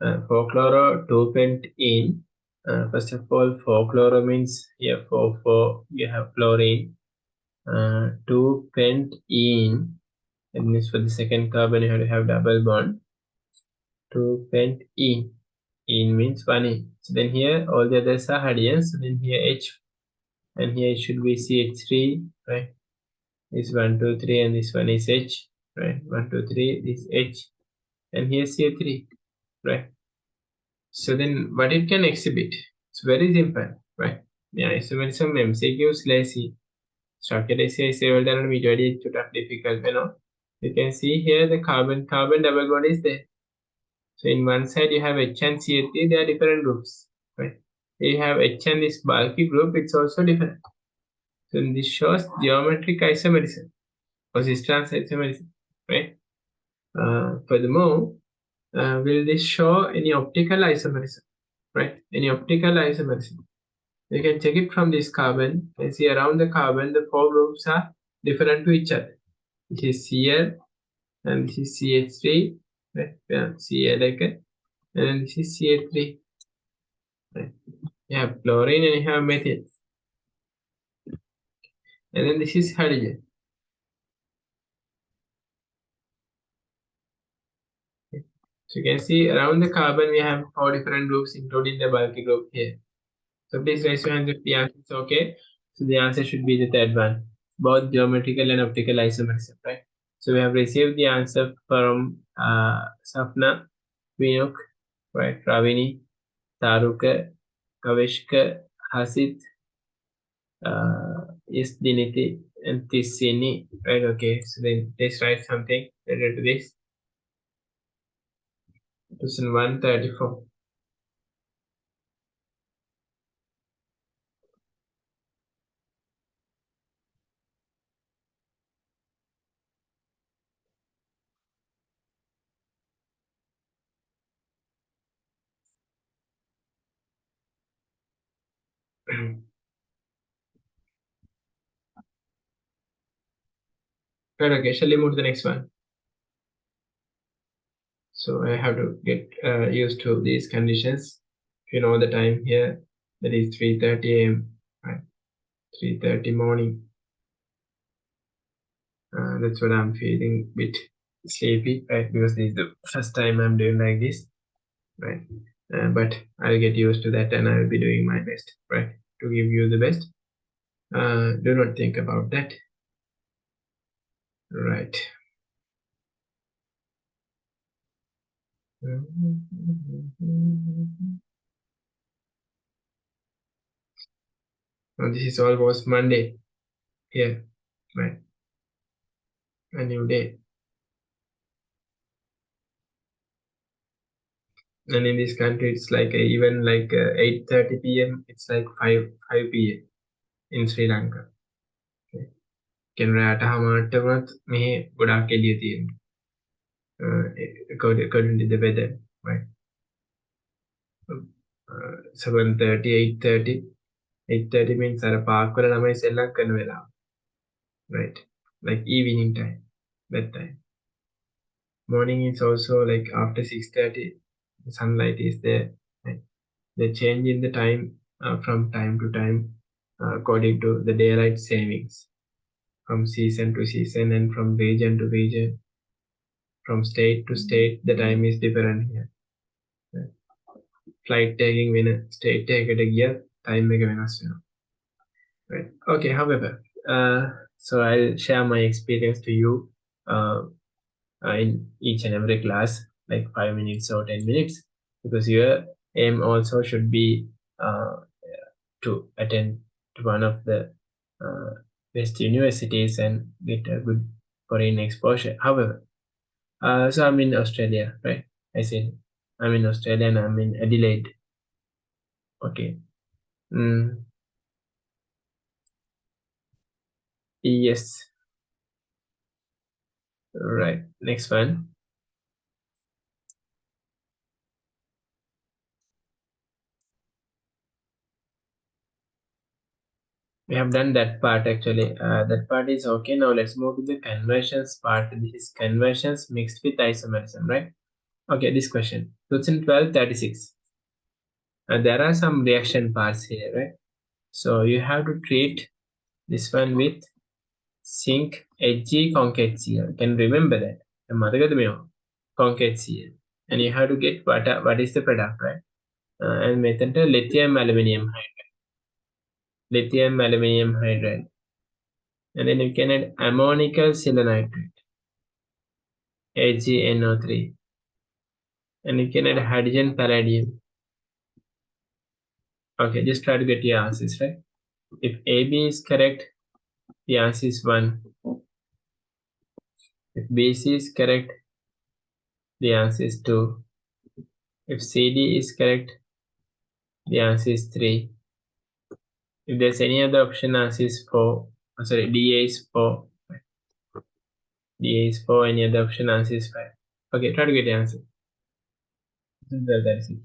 4-chloro, 2-pentene. First of all, 4-chloro means here 4 you have chlorine. 2-pentene, that means for the second carbon you have to have double bond. 2-pentene. Ene means 1 So then here all the others are hydrogens. So then here H, and here it should be CH3, right? This 1, 2, 3, and this one is H, right? 1, 2, 3, this H, and here CH3, right? So then what it can exhibit? It's very simple, right? Yeah, isomerism MCQs lazy. Structure is several than majority difficult, You can see here the carbon double bond is there. So in one side you have H and CH3, they are different groups, right? You have H and this bulky group, it's also different. So this shows geometric isomerism or cis-trans isomerism, right? Furthermore, will this show any optical isomerism, right? Any optical isomerism. You can check it from this carbon. You can see around the carbon, the 4 groups are different to each other. This is Cl, and this is CH3, right? Yeah, Cl again, and this is CH3. Right? You have chlorine and you have methyl. And then this is hydrogen. Okay. So you can see around the carbon we have 4 different groups, including the bulky group here. So please raise your hands if the answer is okay. So the answer should be the third one, both geometrical and optical isomerism, right? So we have received the answer from Sapna, Vinuk, right? Ravini, Taruka, Kavishka, Hasit, Isdiniti, and Tissini, right? Okay, so then let's write something related to this. Question 134. Right, okay, shall we move to the next one? So I have to get used to these conditions. If you know the time here, that is 3:30 a.m. Right, 3:30 morning. That's what I'm feeling bit sleepy, right? Because this is the first time I'm doing like this, right? But I'll get used to that and I'll be doing my best, right, to give you the best. Do not think about that, right? Now, this is almost Monday here, right? A new day. And in this country, it's like even like 8:30 p.m. It's like 5 p.m. in Sri Lanka. Okay. Can රාට හමාරටවත් මෙහි ගොඩාක් එළිය තියෙනවා. According to the weather, right? 7:30, 8:30. 8:30 means අර Park වල ළමයි සෙල්ලම් කරන වෙලාව, right? Like evening time, that time. Morning is also like after 6:30, sunlight is there. Right? They change in the time from time to time according to the daylight savings, from season to season and from region to region, from state to state. The time is different here. Right? Flight taking වෙන state එකකට ගිය time එක වෙනස් වෙනවා. Right. Okay, however, so I'll share my experience to you uh, in each and every class, like 5 minutes or 10 minutes, because your aim also should be uh, to attend to one of the uh, best universities and get a good foreign exposure. However, so I'm in Australia, right? I said I'm in Australia and I'm in Adelaide. Okay. Mm, yes. Right. Next one. We have done that part actually. That part is okay. Now let's move to the conversions part. This is conversions mixed with isomerism, right? Okay, this question. 2012 36. There are some reaction parts here, right? So you have to treat this one with zinc Hg concave Cl. Can you remember that? Concave Cl. And you have to get what is the product, right? And method lithium aluminum hydride. Lithium aluminum hydride. And then you can add ammonical silanitrate, AgNO3. And you can add hydrogen palladium. Okay, just try to get your answers, right? If AB is correct, the answer is 1. If BC is correct, the answer is 2. If CD is correct, the answer is 3. If there's any other option, answer is 4. Oh, sorry, DA is 4. DA is 4, any other option, answer is 5. Okay, try to get the answer. That is it.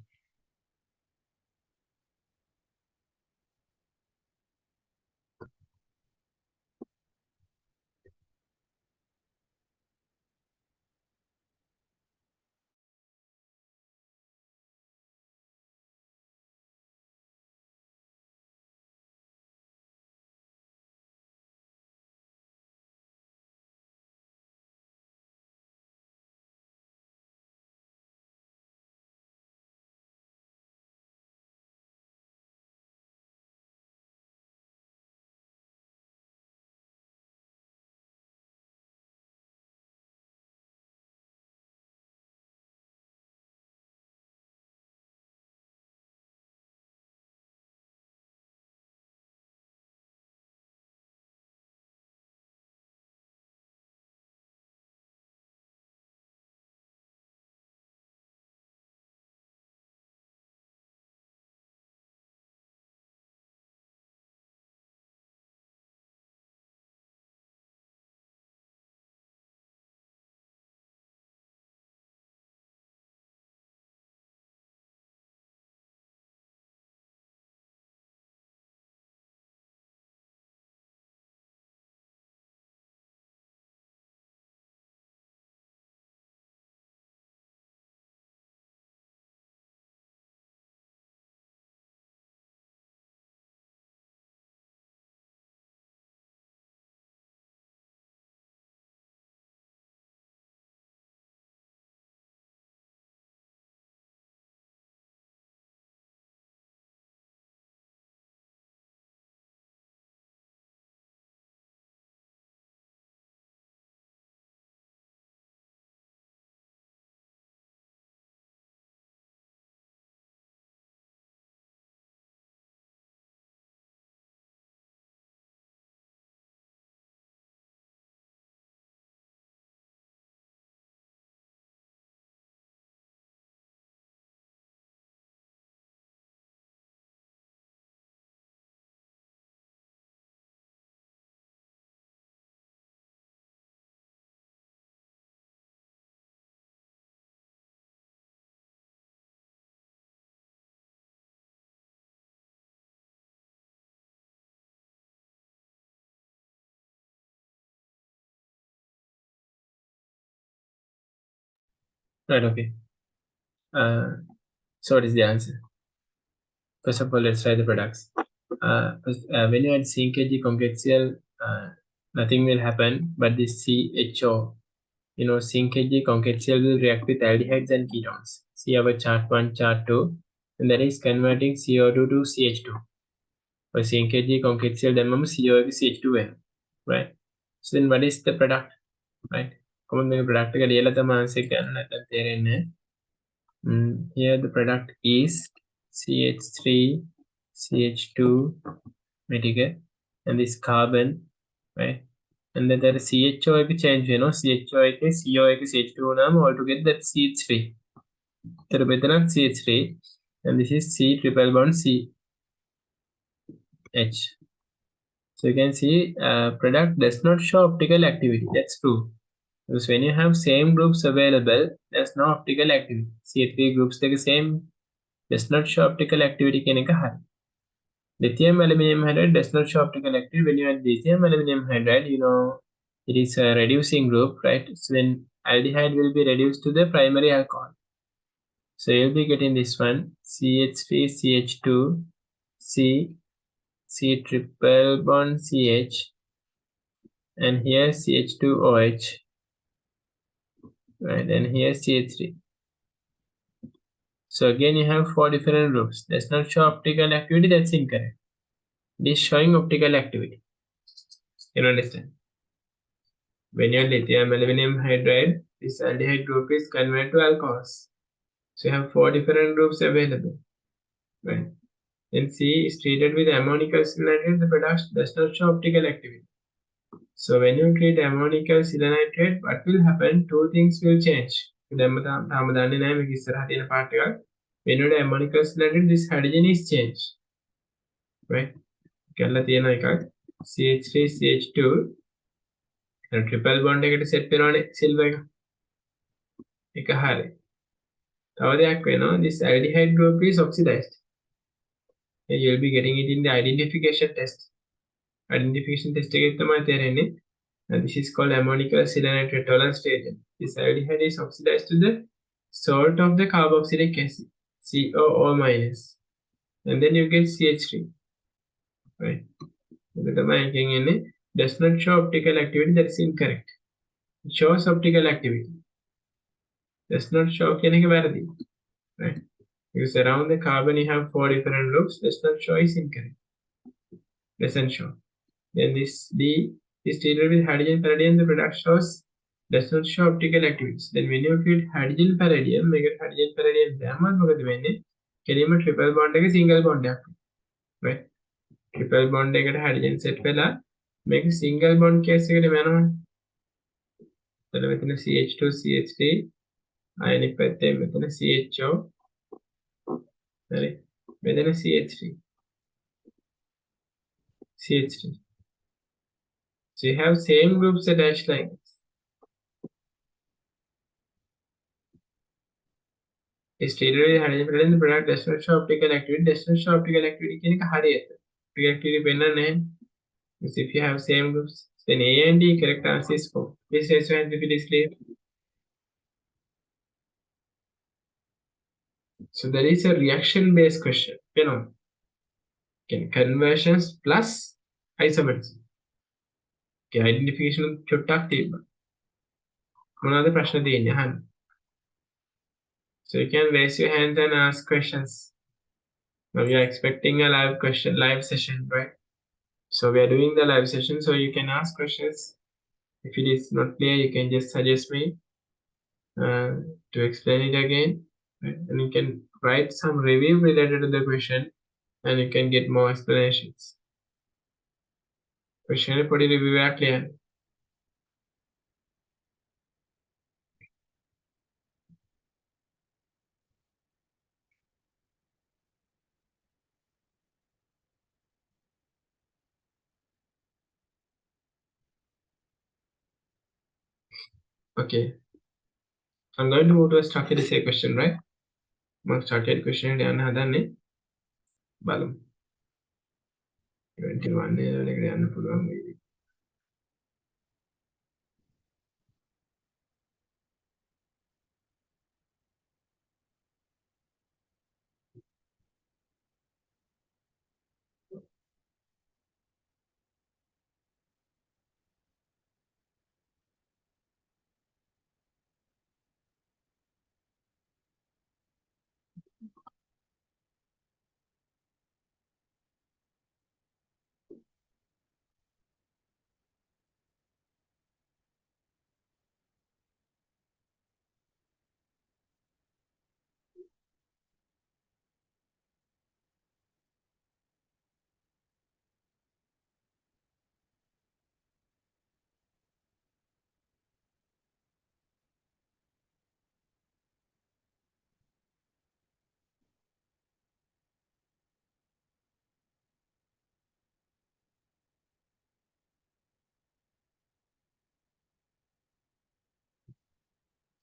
Right, okay. So what is the answer? First of all, let's try the products. When you add zinc Kg concaxial, nothing will happen, but this CHO, zinc Kg concaxial will react with aldehydes and ketones. See our chart 1, chart 2, and that is converting CO2 to CH2. For zinc Kg concaxial, then CO is CH2, right? So then what is the product, right? Common product here the product is CH3, CH2, and this carbon, right? And then there is CHO change, CHO is CO CH2 altogether that's CH3. CH3, and this is C triple bond CH. So you can see product does not show optical activity. That's true. Because when you have same groups available, there's no optical activity. C3 groups the same does not show optical activity. Lithium aluminum hydride does not show optical activity. When you add lithium aluminum hydride, it is a reducing group, right? So when aldehyde will be reduced to the primary alcohol. So you'll be getting this one CH3, CH2, C triple bond CH, and here CH2OH, right? And here CH3. So again, you have 4 different groups. Does not show optical activity. That's incorrect. It is showing optical activity. You understand? When you have lithium aluminum hydride, this aldehyde group is converted to alcohols. So you have 4 different groups available, right? Then C is treated with ammonic acid, the product does not show optical activity. So when you treat ammonic acid, what will happen? Two things will change. When you do ammonic acid, this hydrogen is changed, right? CH3, CH2, triple bond එකට set වෙනවනේ silver එක. ඒක හරි. තව දෙයක් වෙනවා, this aldehyde group is oxidized. And you'll be getting it in the identification test. Identification test එකේ තමයි තේරෙන්නේ. And this is called ammonic acid tolerance stage. This aldehyde is oxidized to the salt of the carboxylic acid, COO minus. And then you get CH3, right? Does not show optical activity. That is incorrect. It shows optical activity. Does not show වැරදි, right? Because around the carbon you have 4 different groups. Does not show is incorrect. Doesn't show. Then this D is treated with hydrogen palladium. The product shows does not show optical activities. Then when you treat hydrogen palladium, make hydrogen palladium දැම්මත් මොකද වෙන්නේ? කෙලින්ම triple bond එක single bond එකක්, right? Triple bond එකට hydrogen set වෙලා මේක single bond case එකකට යනවනේ. එතන මෙතන CH2 CH3 අයනික පැත්තේ මෙතන CHO, හරි. මෙතන CH3. So you have same groups attached like this. Is treated with hydrogen palladium, the product does not show optical activity. Does not show optical activity කියන එක හරියට. Optical activity පෙන්නන්නේ නැහැ. Because if you have same groups, then A and D correct answer is 4. Please raise your hand if it is clear. So there is a reaction-based question. Conversions plus isomerism. Identification චුට්ටක් තිබ්බා. මොනවද ප්‍රශ්න තියෙන්නේ අහන්න. So you can raise your hands and ask questions. Now we are expecting a live session, right? So we are doing the live session, so you can ask questions. If it is not clear, you can just suggest me to explain it again, right? And you can write some review related to the question, and you can get more explanations. Question put review clear. Okay. I'm going to move to a structured essay question, right? My structured question යන්න හදන්නේ. බලමු. 21 එකට යන්න පුළුවන් වේවි.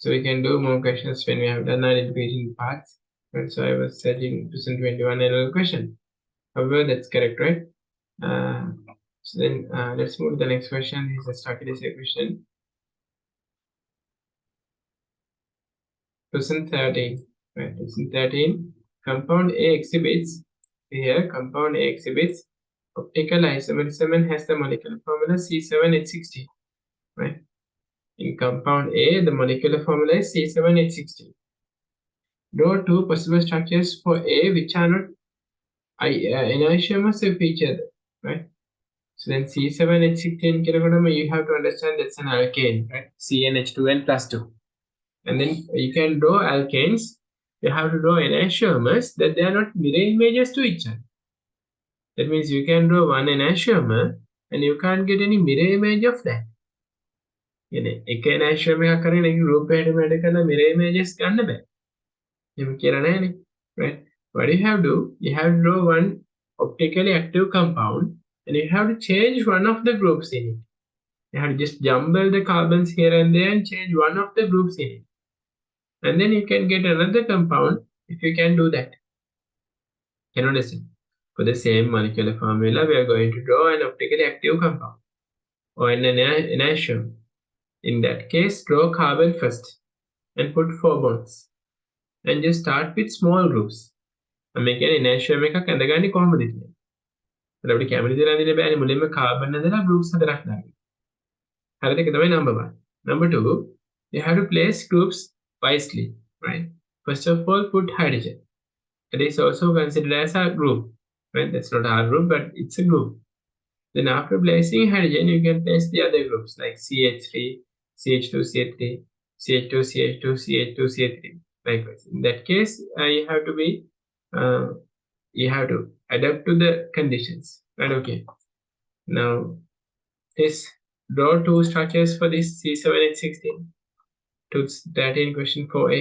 So we can do more questions when we have done identification parts. And so I was searching 2021 annual question. However, that's correct, right? So then let's move to the next question. This is a stochastic essay question. 2013, right? 2013, compound A exhibits, here compound A exhibits optical isomerism and has the molecular formula C7H16, right? In compound A, the molecular formula is C7H16. Draw two possible structures for A which are not enantiomers of each other, right? So then C7H16 kilograms, you have to understand that's an alkane, right? CnH2n plus 2. And then you can draw alkanes. You have to draw enantiomers that they are not mirror images to each other. That means you can draw one enantiomer and you can't get any mirror image of that. එක enantiomer එකක් කරගෙන ඒක රූපයට වැඩ කරන mirror images ගන්න බෑ. එහෙම කියලා නෑනේ. Right? What you have to do, you have to draw one optically active compound and you have to change one of the groups in it. You have to just jumble the carbons here and there and change one of the groups in it. And then you can get another compound if you can do that. Can you understand? For the same molecular formula, we are going to draw an optically active compound or an enantiomer. In that case, draw carbon first and put 4 bonds. And just start with small groups. I'm making an enantiomer එකක් ඇඳගන්නේ කොහොමද කියන්නේ. අපිට කැමති දේ අඳින්න බෑනේ මුලින්ම carbon ඇඳලා groups හතරක් දාන්න. හරිද? ඒක තමයි number 1. Number 2, you have to place groups wisely, right? First of all, put hydrogen. It is also considered as a group, right? That's not our group, but it's a group. Then after placing hydrogen, you can place the other groups like CH3, CH2, CH3, CH2, CH2, CH2, CH3. Likewise, in that case, you have to adapt to the conditions, right? Okay. Now, this draw two structures for this C7H16 to that in question 4a.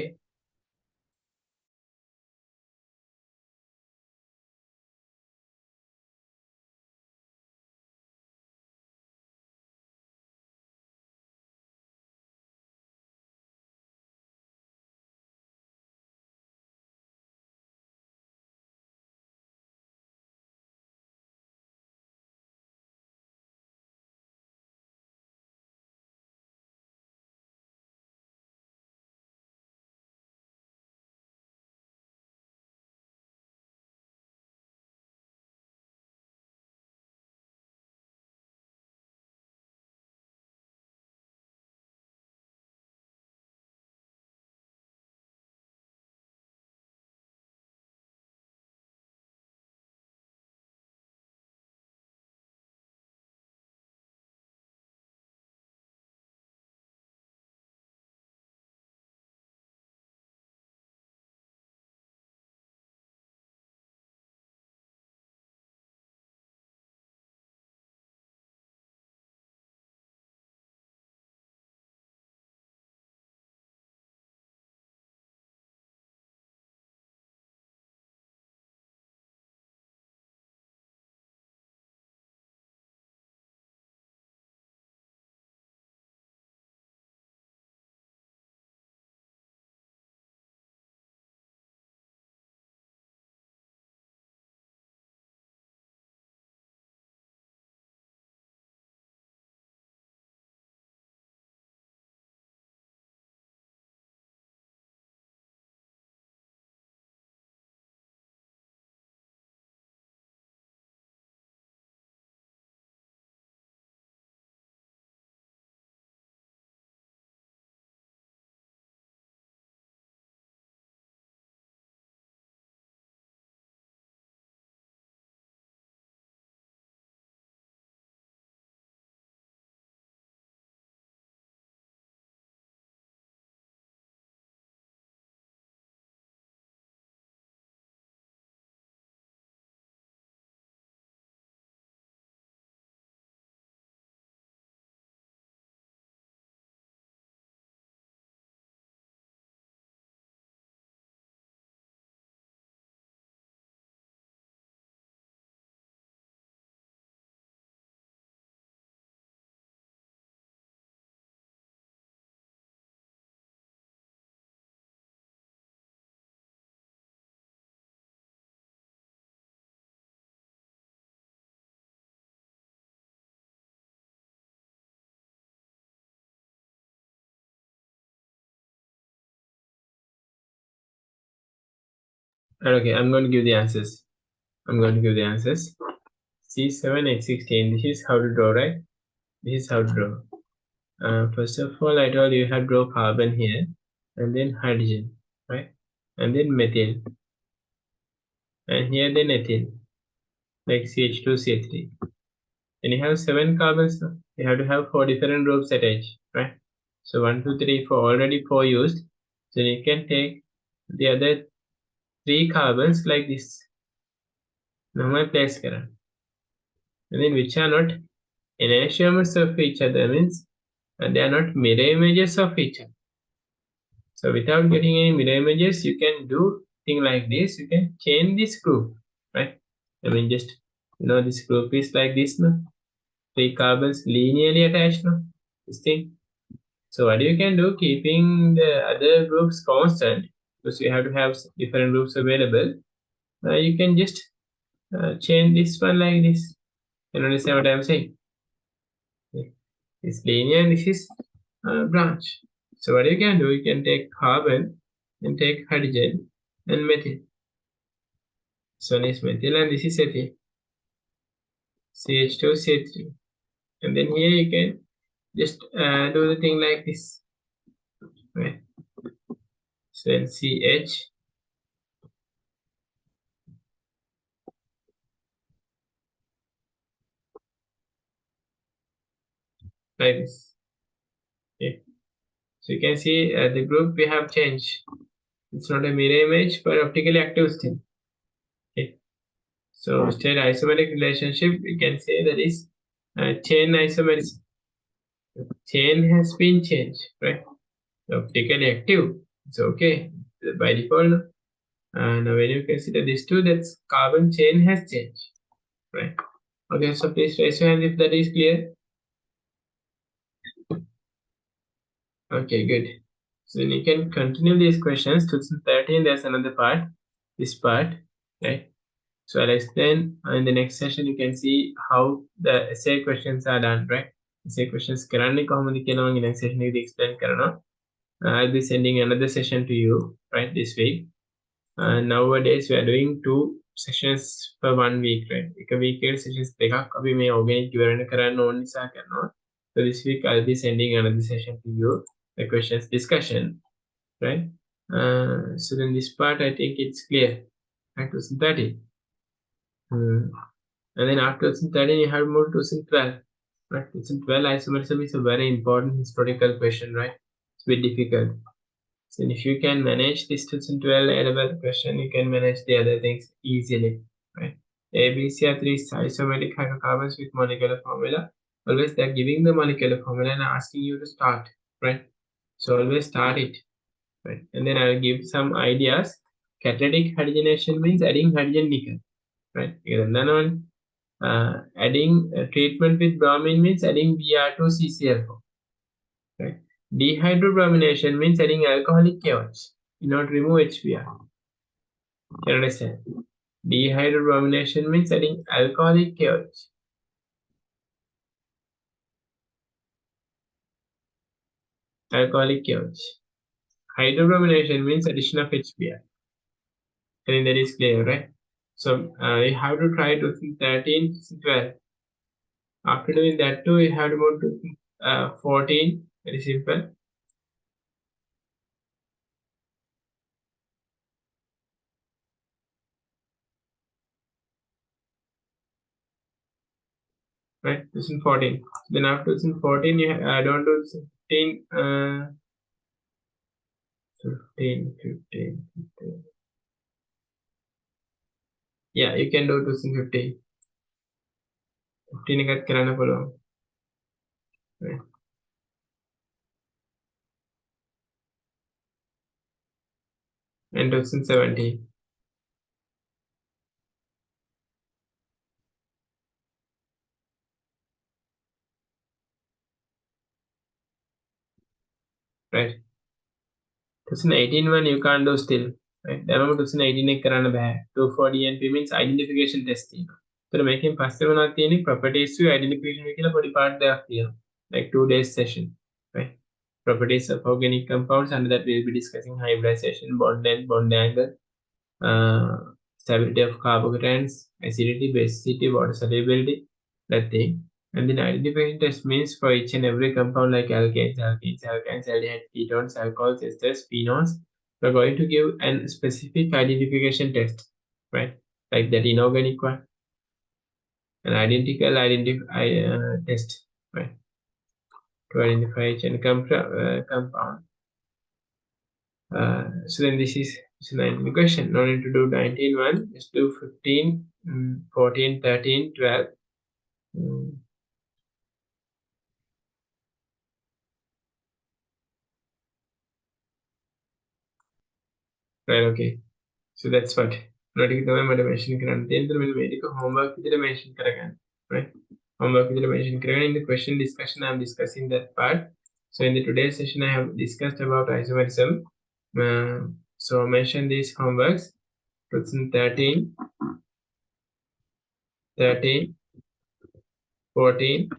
Okay, I'm going to give the answers. I'm going to give the answers. C7H16. This is how to draw, right? This is how to draw. First of all, I told you have to draw carbon here, and then hydrogen, right? And then methyl, and here then ethyl, like CH2, CH3. Then you have 7 carbons. You have to have 4 different groups at each, right? So 1, 2, 3, 4. Already 4 used. So you can take the other 3 carbons like this. Normal place current. And then which are not enantiomers of each other means they are not mirror images of each other. So without getting any mirror images, you can do thing like this. You can change this group, right? I mean, just this group is like this now. 3 carbons linearly attached now. This thing. So what you can do, keeping the other groups constant, because you have to have different groups available. You can just change this one like this. You understand what I'm saying? This linear and this is branch. So what you can do, you can take carbon and take hydrogen and methyl. So this is methyl and this is ethyl. CH2, CH3. And then here you can just do the thing like this. Right? So then CH like this. Okay. So you can see the group we have changed. It's not a mirror image, but optically active still. Okay. So state isometric relationship, we can say that is chain isomerism. Chain has been changed, right? Optically active. It's okay by default. And when you consider these two, that's carbon chain has changed, right? Okay, so please raise your hand if that is clear. Okay, good. So you can continue these questions. 2013, there's another part, this part, right? So I'll explain in the next session. You can see how the essay questions are done, right? Essay questions currently common in the next session you explain karana. I'll be sending another session to you, right, this week. Nowadays we are doing 2 sessions per 1 week, right? එක week එකට sessions දෙකක් අපි මේ organic ඉවරන කරන්න ඕන නිසා කරනවා. So this week I'll be sending another session to you, the questions discussion, right? So then this part I think it's clear. Right, 2030. And then after 2013 you have more 2012. Right? 2012 isomerism is a very important historical question, right? It's a bit difficult. So if you can manage this 2012 A-level question, you can manage the other things easily, right? ABC are 3 isometric hydrocarbons with molecular formula. Always they're giving the molecular formula and asking you to start, right? So always start it, right? And then I'll give some ideas. Catalytic hydrogenation means adding hydrogen nickel, right? Another one, adding treatment with bromine means adding Br2CCl4, right? Dehydrobromation means adding alcoholic KOH in order to remove HBr. You understand? Dehydrobromation means adding alcoholic KOH. Alcoholic KOH. Hydrobromation means addition of HBr. I think that is clear, right? So you have to try 2013, 12. After doing that too, you have to move to 14. Very simple. Right, 2014. Then after 2014, you add on to 15, 15. Yeah, you can do 2015. 15 එකත් කරන්න පුළුවන්. Right. And 2017. Right. 2018 one you can't do still. Right. දැනම 2018 එක කරන්න බෑ. 2,4-DNP means identification testing. So මේකෙන් පස්සේ මොනවද තියෙන්නේ properties to identification කියලා පොඩි part දෙකක් තියෙනවා. Like 2 days session. Right. Properties of organic compounds, under that we'll be discussing hybridization, bond length, bond angle, uh, stability of carbohydrates, acidity, basicity, water solubility, that thing. And then identification test means for each and every compound like alkanes, aldehydes, ketones, alcohols, esters, phenols, we're going to give a specific identification test, right? Like that inorganic one, an identical test, right? To identify each and compound. So then this is 19 question. No need to do 19 one. Just do 15, 14, 13, 12. Mm, right, okay. So that's what. Notice the mention කරන්න තියෙන දේ මෙන්න මේක homework විදිහට mention කරගන්න. Right? Homework විදිහට mention කරගන්න. In the question discussion, I'm discussing that part. So in the today's session, I have discussed about isomerism. So I mentioned these homeworks. 13, 13, 14,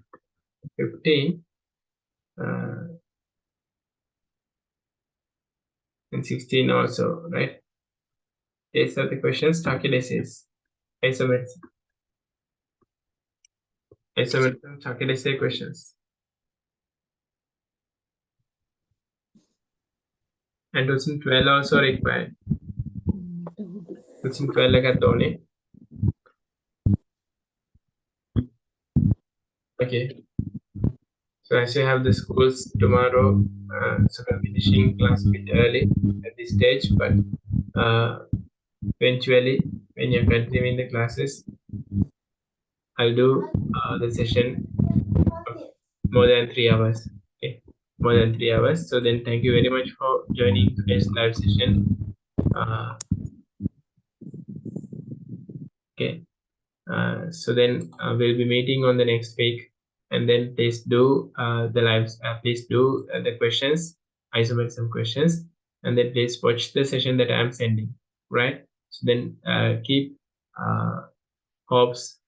15, and 16 also, right? These are the questions. Calculations. Isomerism. Isomerism. Calculation questions. And 2012 also required. 2012 ka only. Okay. So as you have the schools tomorrow, so I'm finishing class a bit early at this stage, but eventually when you're continuing the classes, I'll do the session of more than 3 hours. Okay, more than 3 hours. So then, thank you very much for joining today's live session. Okay. So then we'll be meeting on the next week, and then please do the lives. Please do the questions, isomerism questions, and then please watch the session that I'm sending. Right. So then keep hopes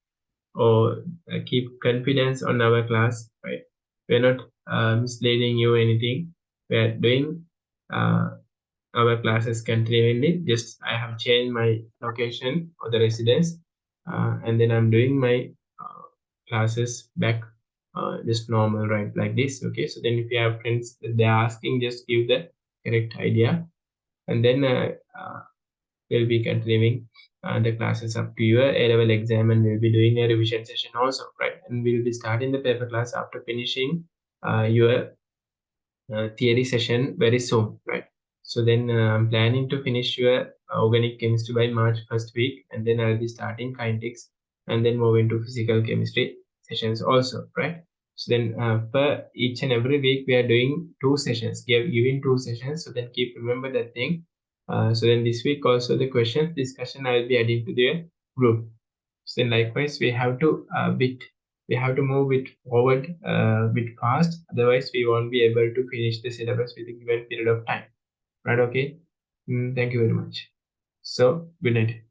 or keep confidence on our class. Right. We're not misleading you anything. We're doing our classes continually. Just I have changed my location or the residence, and then I'm doing my classes back just normal, right? Like this. Okay. So then if you have friends that they're asking, just give the correct idea, and then we'll be continuing the classes up to your A-level exam, and we'll be doing a revision session also, right? And we'll be starting the paper class after finishing your theory session very soon, right? So then I'm planning to finish your organic chemistry by March first week, and then I'll be starting kinetics, and then move into physical chemistry sessions also, right? So then per each and every week we are doing two sessions, giving two sessions. So then keep remember that thing. So then this week also the questions discussion I'll be adding to the group. So then likewise we have to move it forward a bit fast. Otherwise, we won't be able to finish the syllabus within given period of time. Right? Okay. Thank you very much. So good night.